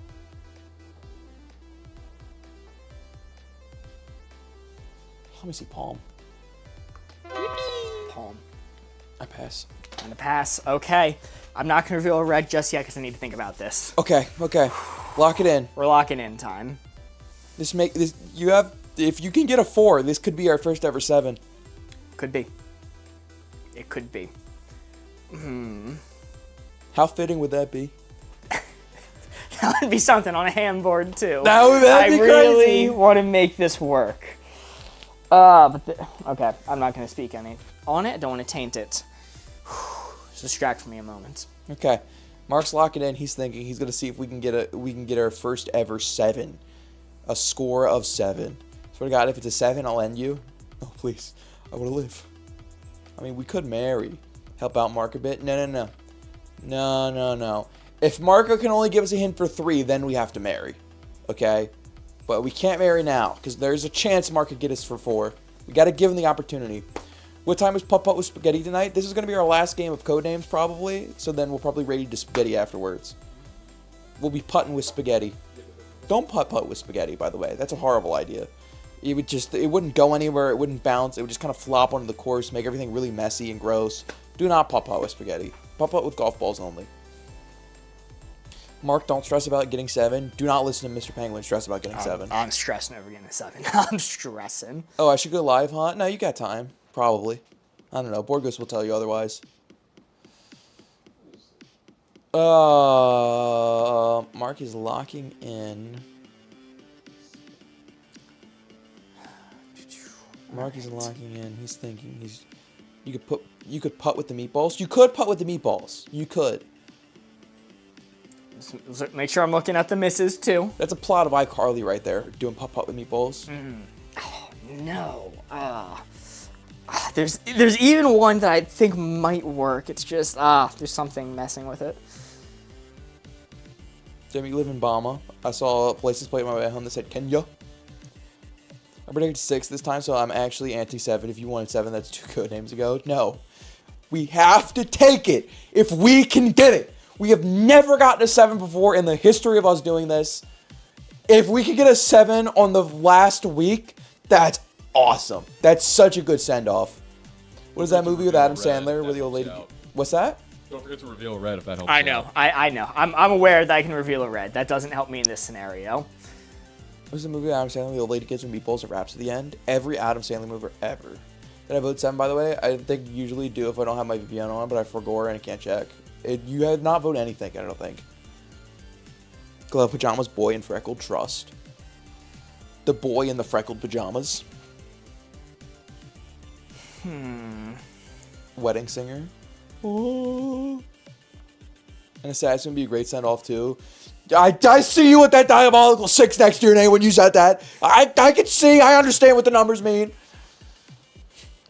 Let me see palm. Palm. I pass. And a pass. Okay. I'm not going to reveal a red just yet because I need to think about this. Okay. Lock it in. We're locking in time. If you can get a 4, this could be our first ever 7. Could be. It could be. How fitting would that be? That would be something on a handboard too. That'd be really crazy. want to make this work. Okay, I'm not going to speak any on it. I don't want to taint it. Just distract me a moment. Okay, Mark's locking in. He's thinking. He's gonna see if we can get our first ever 7, a score of 7. Swear to God, if it's a 7, I'll end you. Oh please, I want to live. I mean, we could marry, help out Mark a bit. No. If Marco can only give us a hint for 3, then we have to marry. Okay, but we can't marry now because there's a chance Mark could get us for 4. We got to give him the opportunity. What time is Putt Putt with Spaghetti tonight? This is going to be our last game of Codenames, probably. So then we'll probably raid to Spaghetti afterwards. We'll be putting with Spaghetti. Don't Putt Putt with Spaghetti, by the way. That's a horrible idea. It wouldn't go anywhere. It wouldn't bounce. It would just kind of flop onto the course, make everything really messy and gross. Do not Putt Putt with Spaghetti. Putt Putt with golf balls only. Mark, don't stress about getting 7. Do not listen to Mr. Penguin stress about getting 7. I'm stressing over getting a 7. I'm stressing. Oh, I should go live, huh? No, you got time. Probably. I don't know. BoardGhost will tell you otherwise. Mark is locking in. Mark is locking in. He's thinking. You could putt with the meatballs. You could putt with the meatballs. You could. Just make sure I'm looking at the misses too. That's a plot of iCarly right there. Doing putt with meatballs. Oh, no. There's even one that I think might work. It's just there's something messing with it. Jamie, you live in Bama. I saw places play on my way home that said Kenya. I predicted 6 this time, so I'm actually anti-7. If you wanted 7, that's 2 code names ago. No. We have to take it if we can get it. We have never gotten a 7 before in the history of us doing this. If we could get a 7 on the last week, that's awesome. That's such a good send-off. What is that movie with Adam Sandler where the old lady... What's that? Don't forget to reveal red if that helps. I know. I know. I'm aware that I can reveal a red. That doesn't help me in this scenario. What's the movie with Adam Sandler where the old lady gives him meatballs and raps at the end? Every Adam Sandler movie ever. Did I vote 7, by the way? I think you usually do if I don't have my VPN on, but I forgot and I can't check. You have not voted anything, I don't think. Glove Pajamas, Boy in Freckled Trust. The boy in the freckled pajamas. Wedding Singer. Oh. And Assassin would be a great send-off, too. I see you with that diabolical 6 next to your name when you said that. I can see, I understand what the numbers mean.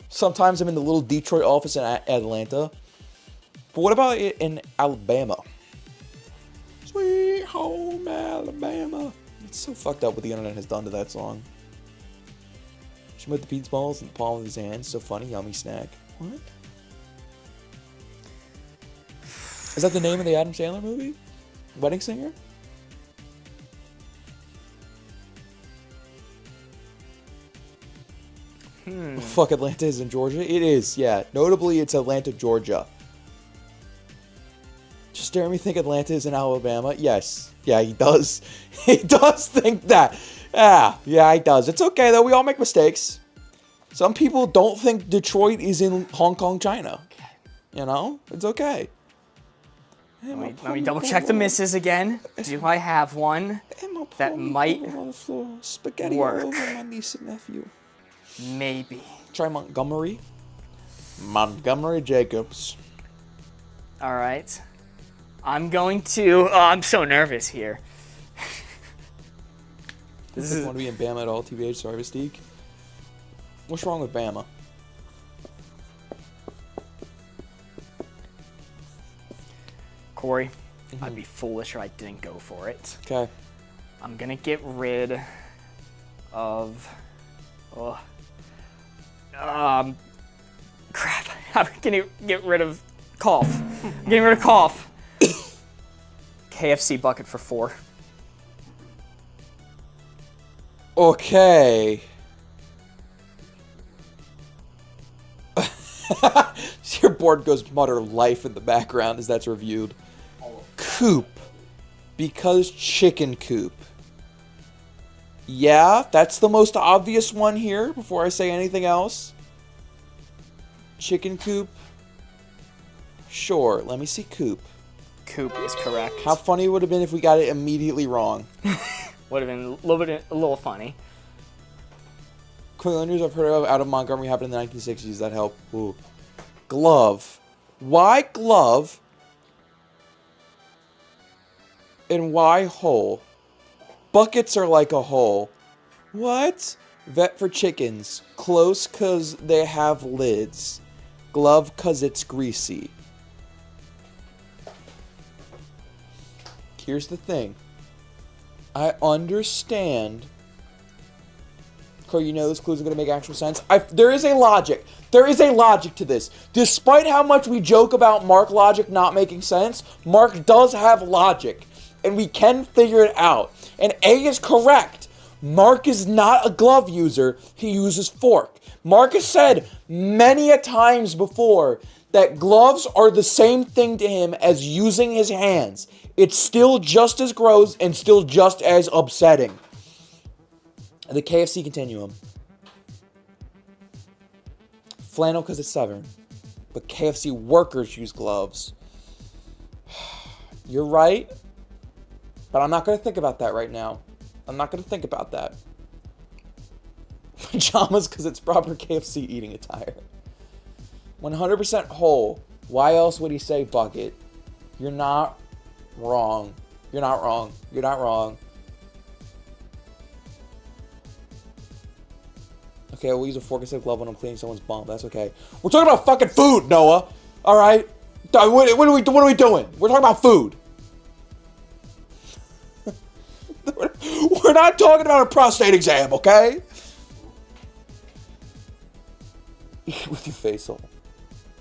Sometimes I'm in the little Detroit office in Atlanta. But what about it in Alabama? Sweet home Alabama. It's so fucked up what the internet has done to that song. She put the pizza balls in the palm of his hand. So funny, yummy snack. What? Is that the name of the Adam Sandler movie? Wedding Singer? Fuck, Atlanta is in Georgia? It is, yeah. Notably, it's Atlanta, Georgia. Just Jeremy think Atlanta is in Alabama? Yes. Yeah, he does. He does think that. Yeah, he does. It's okay, though. We all make mistakes. Some people don't think Detroit is in Hong Kong, China. You know? It's okay. Let me double check the misses again. Do I have one that might Spaghetti work? All over my niece and nephew. Maybe. Try Montgomery. Montgomery Jacobs. All right. I'm going to... Oh, I'm so nervous here. This is want to be in Bama at all, TBH. Sorry, Mystique. What's wrong with Bama? Corey, I'd be foolish if I didn't go for it. Okay. I'm gonna get rid of. Crap. I'm gonna get rid of cough. I'm getting rid of cough. KFC bucket for 4. Okay. Your board goes mutter life in the background as that's reviewed. Coop. Because chicken coop. Yeah, that's the most obvious one here before I say anything else. Chicken coop. Sure, let me see coop. Coop is correct. How funny would it have been if we got it immediately wrong? Would have been a little funny. Quinlanders I've heard of out of Montgomery happened in the 1960s. That helped. Ooh. Glove. Why glove? And why hole? Buckets are like a hole. What? Vet for chickens. Close cause they have lids. Glove cause it's greasy. Here's the thing. I understand. Corey, you know those clues are going to make actual sense. There is a logic. There is a logic to this. Despite how much we joke about Mark logic not making sense, Mark does have logic. And we can figure it out. And A is correct. Mark is not a glove user. He uses fork. Mark has said many a times before that gloves are the same thing to him as using his hands. It's still just as gross and still just as upsetting. The KFC continuum. Flannel because it's Southern. But KFC workers use gloves. You're right. But I'm not going to think about that right now. I'm not going to think about that. Pajamas because it's proper KFC eating attire. 100% whole. Why else would he say bucket? You're not wrong. You're not wrong. You're not wrong. Okay, we'll use a fork instead of glove when I'm cleaning someone's bum. That's okay. We're talking about fucking food, Noah. All right? What are we doing? We're talking about food. We're not talking about a prostate exam, okay? With your face hole.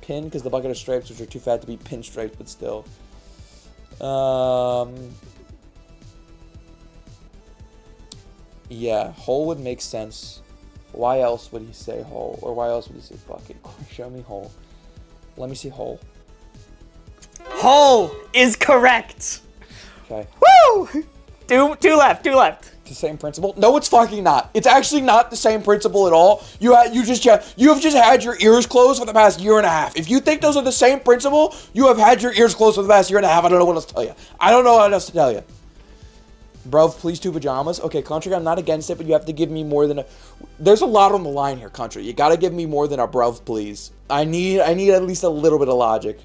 Pin, because the bucket of stripes, which are too fat to be pin stripes, but still. Yeah, hole would make sense. Why else would he say hole? Or why else would he say bucket? Show me hole. Let me see hole. Hole is correct. Okay. Woo! Two left. The same principle? No, it's fucking not. It's actually not the same principle at all. You have just had your ears closed for the past year and a half. If you think those are the same principle, you have had your ears closed for the past year and a half. I don't know what else to tell you. I don't know what else to tell you. Bro, please 2 pajamas. Okay, Country, I'm not against it, but you have to give me more than a... There's a lot on the line here, Country. You gotta give me more than a bruv, please. I need at least a little bit of logic.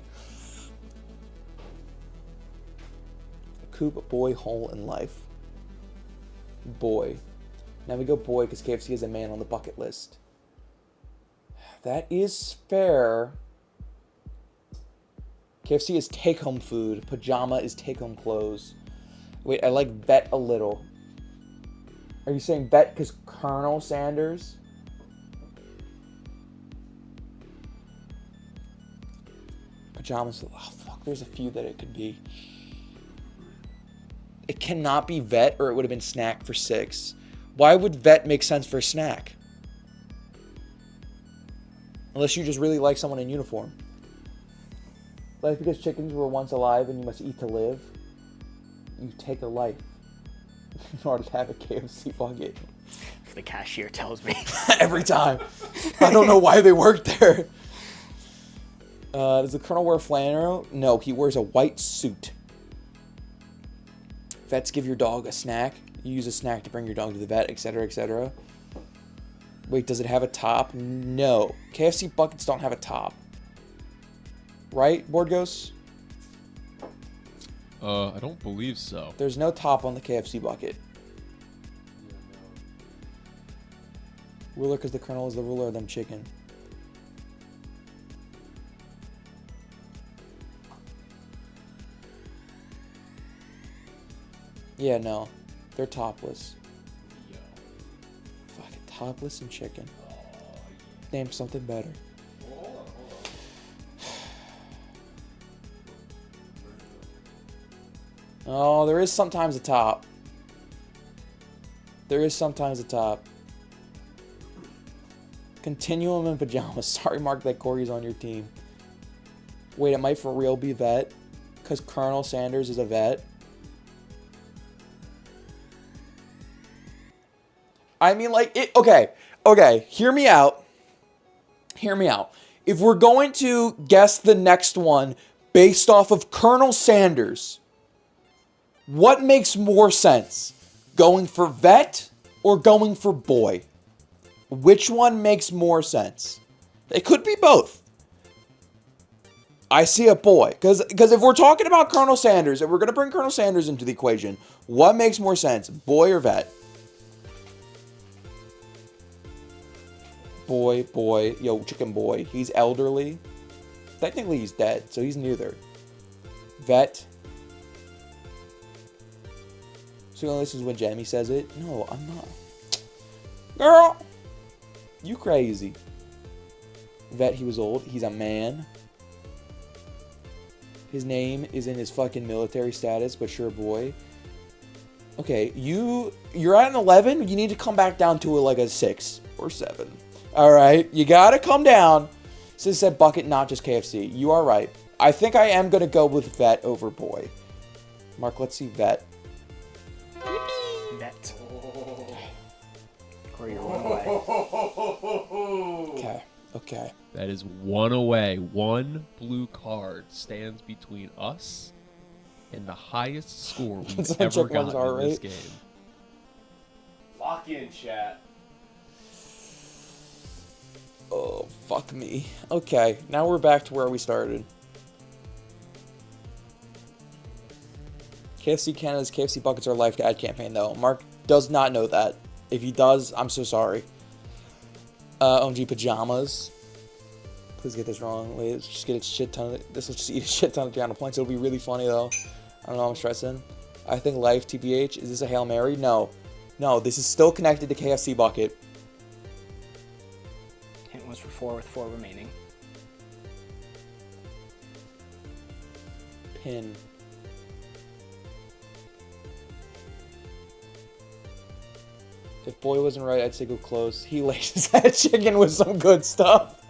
Coop, boy, hole in life. Boy. Now we go boy because KFC is a man on the bucket list. That is fair. KFC is take-home food. Pajama is take-home clothes. Wait, I like bet a little. Are you saying bet because Colonel Sanders? Pajamas. Oh, fuck. There's a few that it could be. It cannot be vet or it would have been snack for 6. Why would vet make sense for a snack? Unless you just really like someone in uniform. Life because chickens were once alive and you must eat to live. You take a life in order to have a KFC bucket. The cashier tells me. Every time. I don't know why they work there. Does the Colonel wear flannel? No, he wears a white suit. Vets give your dog a snack. You use a snack to bring your dog to the vet, etc., etc. Wait, does it have a top? No. KFC buckets don't have a top. Right, Board Ghost? I don't believe so. There's no top on the KFC bucket. Ruler because the Colonel is the ruler of them chicken. Yeah, no. They're topless. Fucking topless and chicken. Name something better. Oh, there is sometimes a top. There is sometimes a top. Continuum in pajamas. Sorry, Mark, that Corey's on your team. Wait, it might for real be vet? Because Colonel Sanders is a vet? I mean, like, it... Okay. Okay, hear me out. Hear me out. If we're going to guess the next one based off of Colonel Sanders, what makes more sense? Going for vet or going for boy? Which one makes more sense? It could be both. I see a boy. Because if we're talking about Colonel Sanders, if we're going to bring Colonel Sanders into the equation, what makes more sense? Boy or vet? Boy, boy. Yo, chicken boy. He's elderly. Technically, he's dead, so he's neither. Vet. So this is when Jamie says it. No, I'm not. Girl! You crazy. Vet, he was old. He's a man. His name is in his fucking military status, but sure, boy. Okay, you're at an 11. You need to come back down to like a 6 or 7. Alright, you gotta come down. Sis said bucket, not just KFC. You are right. I think I am gonna go with vet over boy. Mark, let's see vet. Vet. Corey, you're 1 away. Okay, okay. That is 1 away. 1 blue card stands between us and the highest score we've ever check one's gotten heart in this rate. game. Lock in, chat. Oh, fuck me. Okay, now we're back to where we started. KFC Canada's KFC Buckets Are Life ad campaign, though. Mark does not know that. If he does, I'm so sorry. OMG Pajamas. Please get this wrong. Wait, let's just get a shit ton of... This will just eat a shit ton of piano points. It'll be really funny, though. I don't know, I'm stressing. I think Life, TBH. Is this a Hail Mary? No. No, this is still connected to KFC Bucket. Hint was for 4 with 4 remaining. Pin. If boy wasn't right, I'd say go close. He laces that chicken with some good stuff.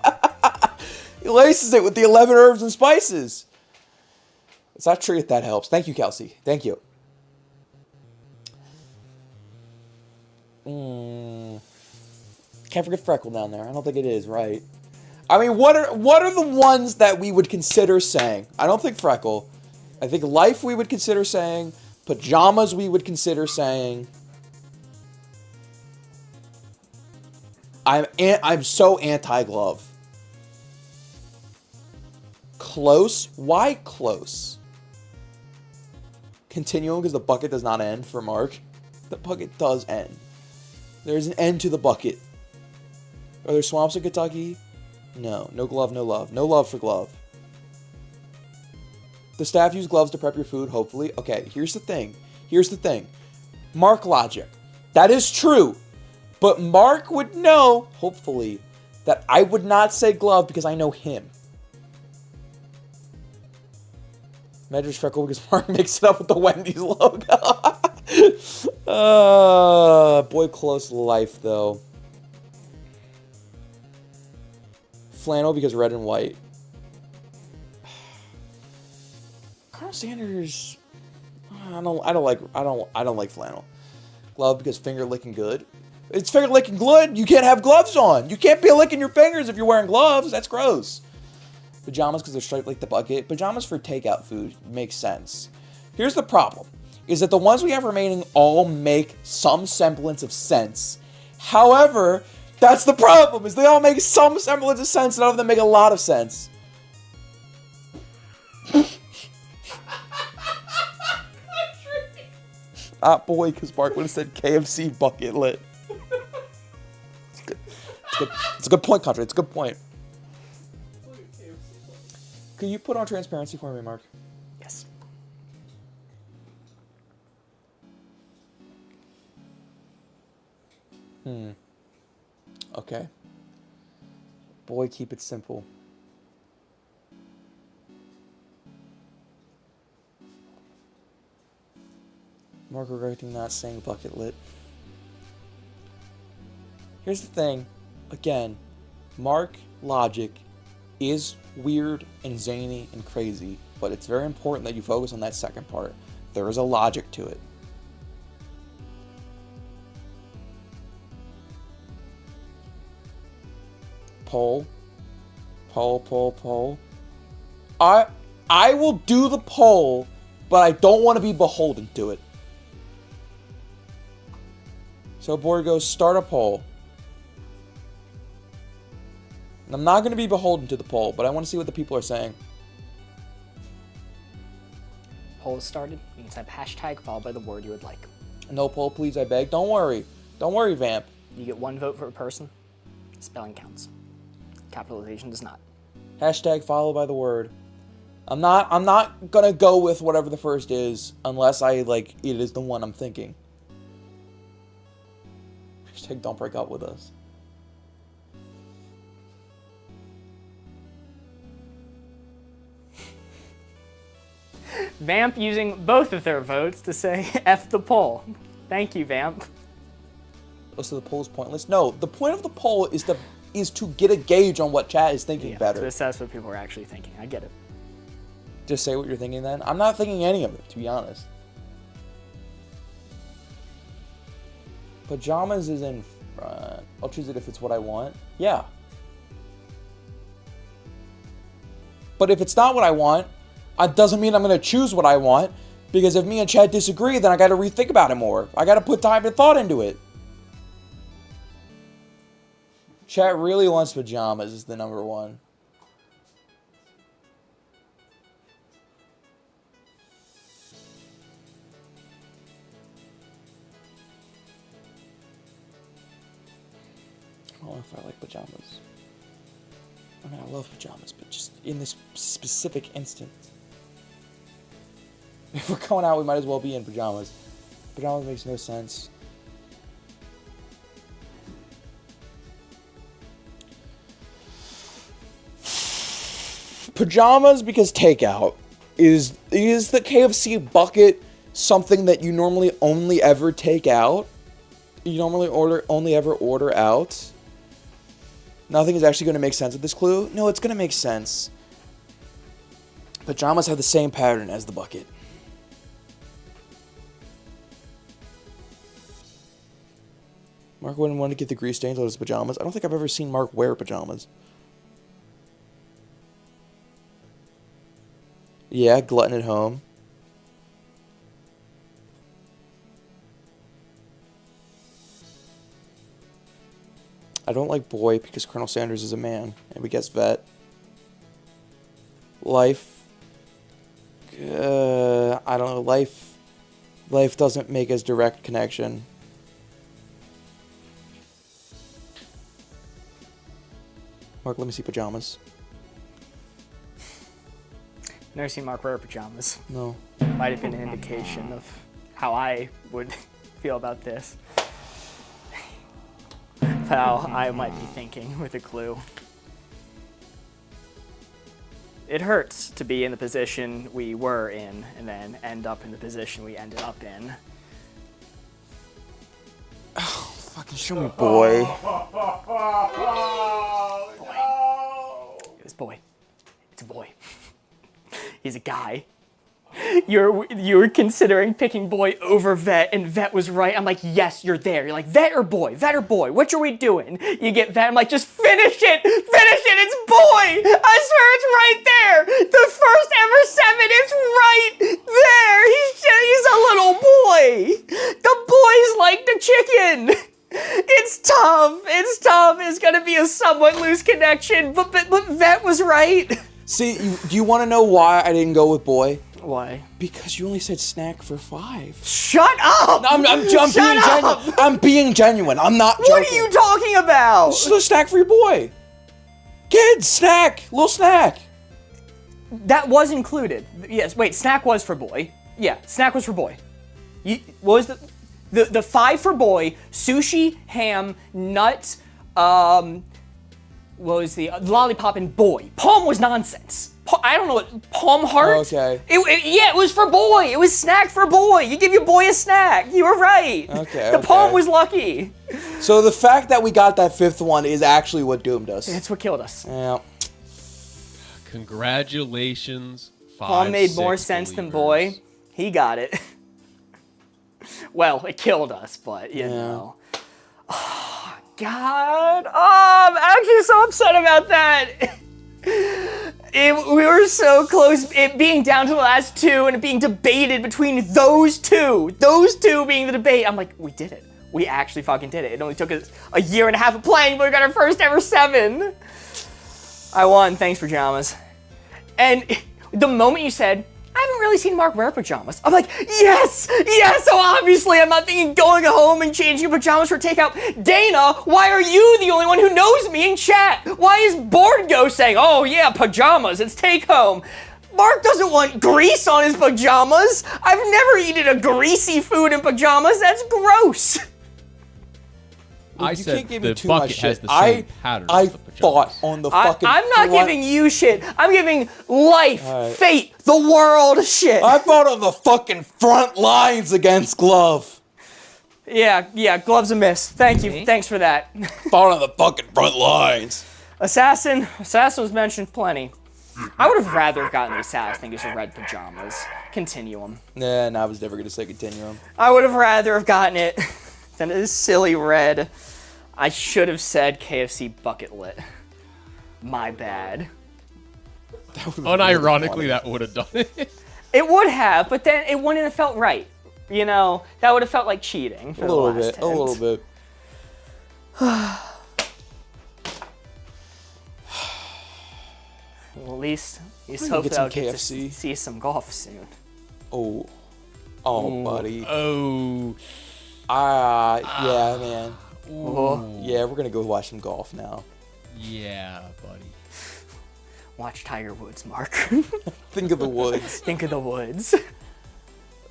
He laces it with the 11 herbs and spices. It's not true if that helps. Thank you, Kelsey. Thank you. Can't forget Freckle down there. I don't think it is, right? I mean, what are the ones that we would consider saying? I don't think Freckle. I think Life we would consider saying. Pajamas we would consider saying. I'm so anti-glove. Close? Why close? Continuum because the bucket does not end for Mark. The bucket does end. There's an end to the bucket. Are there swamps in Kentucky? No. No glove, no love. No love for glove. The staff use gloves to prep your food, hopefully. Okay, here's the thing. Here's the thing. Mark logic. That is true. But Mark would know, hopefully, that I would not say glove because I know him. Measures Freckle because Mark mixed it up with the Wendy's logo. Boy, close Life, though. Flannel because red and white. Colonel Sanders. I don't like flannel. Glove because finger licking good. It's finger licking good. You can't have gloves on. You can't be licking your fingers if you're wearing gloves. That's gross. Pajamas because they're striped like the bucket. Pajamas for takeout food makes sense. Here's the problem. Is that the ones we have remaining all make some semblance of sense. However, that's the problem. Is they all make some semblance of sense. None of them make a lot of sense. Boy, because Mark would have said KFC bucket lit. good. It's a good point, Contra. It's a good point. Could you put on transparency for me, Mark? Yes. Okay. Boy, keep it simple. Mark regretting not saying bucket lit. Here's the thing. Again, Mark logic is weird and zany and crazy, but it's very important that you focus on that second part. There is a logic to it. Poll. I will do the poll, but I don't want to be beholden to it. So board goes, start a poll. And I'm not going to be beholden to the poll, but I want to see what the people are saying. Poll is started. You can type hashtag followed by the word you would like. No poll, please, I beg. Don't worry. Don't worry, Vamp. You get 1 vote for a person. Spelling counts. Capitalization does not. Hashtag followed by the word. I'm not going to go with whatever the first is unless it is the one I'm thinking. Hashtag don't break up with us. Vamp using both of their votes to say F the poll. Thank you, Vamp. Oh, so the poll is pointless? No, the point of the poll is to get a gauge on what chat is thinking better. To assess what people are actually thinking. I get it. Just say what you're thinking then. I'm not thinking any of it, to be honest. Pajamas is in front. I'll choose it if it's what I want. Yeah. But if it's not what I want, it doesn't mean I'm going to choose what I want, because if me and Chad disagree, then I got to rethink about it more. I got to put time and thought into it. Chat really wants pajamas is the number one. I don't know if I like pajamas. I mean, I love pajamas, but just in this specific instance. If we're going out, we might as well be in pajamas. Pajamas makes no sense. Pajamas because takeout. Is the KFC bucket something that you normally only ever take out? You normally only ever order out? Nothing is actually going to make sense with this clue? No, it's going to make sense. Pajamas have the same pattern as the bucket. Mark wouldn't want to get the grease stains on his pajamas. I don't think I've ever seen Mark wear pajamas. Yeah, glutton at home. I don't like boy because Colonel Sanders is a man, and we guess vet. Life. I don't know. Life doesn't make as direct connection. Mark, let me see pajamas. Never seen Mark wear pajamas. No. Might have been an indication of how I would feel about this. How I might be thinking with a clue. It hurts to be in the position we were in and then end up in the position we ended up in. Oh, fucking show me boy. It was boy. It's a boy. He's a guy. You were considering picking boy over vet, and vet was right. I'm like, yes, you're there. You're like, vet or boy? Vet or boy? What are we doing? You get vet. I'm like, just finish it. Finish it. It's boy. I swear it's right there. The first ever 7. It's right there. He's a little boy. The boy's like the chicken. It's tough. It's tough. It's gonna be a somewhat loose connection, but vet was right. See, do you want to know why I didn't go with boy? Why? Because you only said snack for 5. Shut up! I'm being genuine. I'm being genuine. I'm not joking. What are you talking about? This is a snack for your boy. Kids, snack. Little snack. That was included. Yes, wait, snack was for boy. Yeah, snack was for boy. What was the 5 for boy? Sushi, ham, nut, what was the lollipop and boy? Palm was nonsense. I don't know what, palm heart? Okay. Yeah, it was for boy. It was snack for boy. You give your boy a snack. You were right. Okay, The palm was lucky. So the fact that we got that 5th one is actually what doomed us. That's what killed us. Yeah. Congratulations, Palm made more sense than boy. He got it. Well, it killed us, but you know. Oh, God. Oh, I'm actually so upset about that. We were so close, it being down to the last 2 and it being debated between those two being the debate. I'm like, we did it. We actually fucking did it. It only took us a year and a half of playing, but we got our first ever 7. I won, thanks pajamas. And the moment you said, I haven't really seen Mark wear pajamas, I'm like, yes, so obviously I'm not thinking going home and changing pajamas for takeout. Dana, why are you the only one who knows me in chat? Why is BoardGo saying, oh yeah, pajamas, it's take home? Mark doesn't want grease on his pajamas. I've never eaten a greasy food in pajamas, that's gross. I You said can't give me the too much bucket shit. has the same pattern I as the pajamas. fought on the fucking I'm not front. giving you shit. I'm giving life, right. fate, the world shit. I fought on the fucking front lines against Glove. Yeah, gloves a miss. Thank you. Thanks for that. Fought on the fucking front lines. Assassin was mentioned plenty. I would have rather gotten the assassin than just red pajamas. Continuum. Nah, I was never gonna say continuum. I would have rather have gotten it than this silly red. I should have said KFC bucket lit. My bad. Unironically, that would have done it. It would have, but then it wouldn't have felt right. You know, that would have felt like cheating for A the little last bit. hint. A little bit. Well, at least gonna hope get that some I'll get to KFC. see some golf soon. Oh, buddy. Oh. Yeah, man. Oh. Yeah, we're gonna go watch some golf now. Yeah, buddy. Watch Tiger Woods, Mark. Think of the woods. Think of the woods.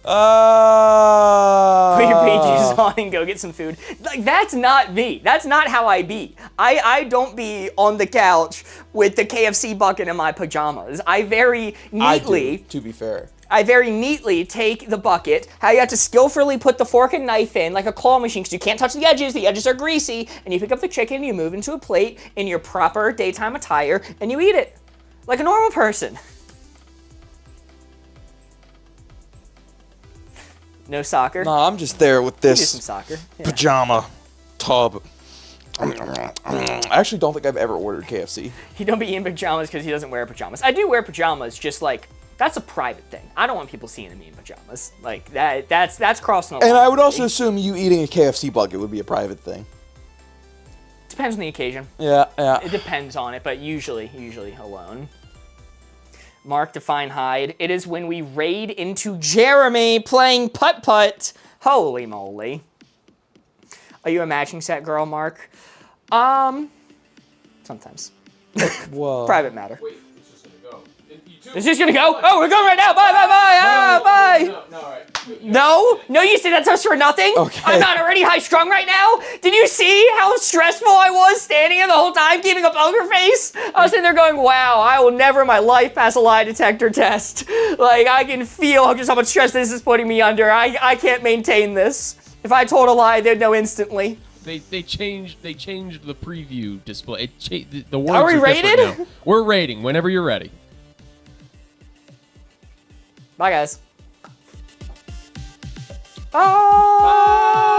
Put Put your pages on and go get some food. Like, that's not me. That's not how I be. I don't be on the couch with the KFC bucket in my pajamas. I very neatly, to be fair. I very neatly take the bucket, how you have to skillfully put the fork and knife in like a claw machine because you can't touch the edges are greasy, and you pick up the chicken, you move into a plate in your proper daytime attire, and you eat it. Like a normal person. No soccer? Nah, I'm just there with Do this some soccer. Yeah. pajama tub. I actually don't think I've ever ordered KFC. He don't be eating pajamas because he doesn't wear pajamas. I do wear pajamas, just like, that's a private thing. I don't want people seeing me in pajamas. Like, that's crossing the line. And I would also assume you eating a KFC bucket would be a private thing. Depends on the occasion. Yeah. It depends on it, but usually alone. Mark Define Hide. It is when we raid into Jeremy playing putt-putt. Holy moly. Are you a matching set girl, Mark? Sometimes. Whoa. Private matter. Wait, it's just gonna go. It's just gonna go? Oh, we're going right now. Bye. Bye. No, all right. No, you said that's us for nothing? Okay. I'm not already high-strung right now? Did you see how stressful I was standing there the whole time, keeping a poker face? I was sitting there going, wow, I will never in my life pass a lie detector test. Like, I can feel just how much stress this is putting me under. I can't maintain this. If I told a lie, they'd know instantly. They changed the preview display. The words Are we different rated? now. We're rating whenever you're ready. Bye, guys. Bye.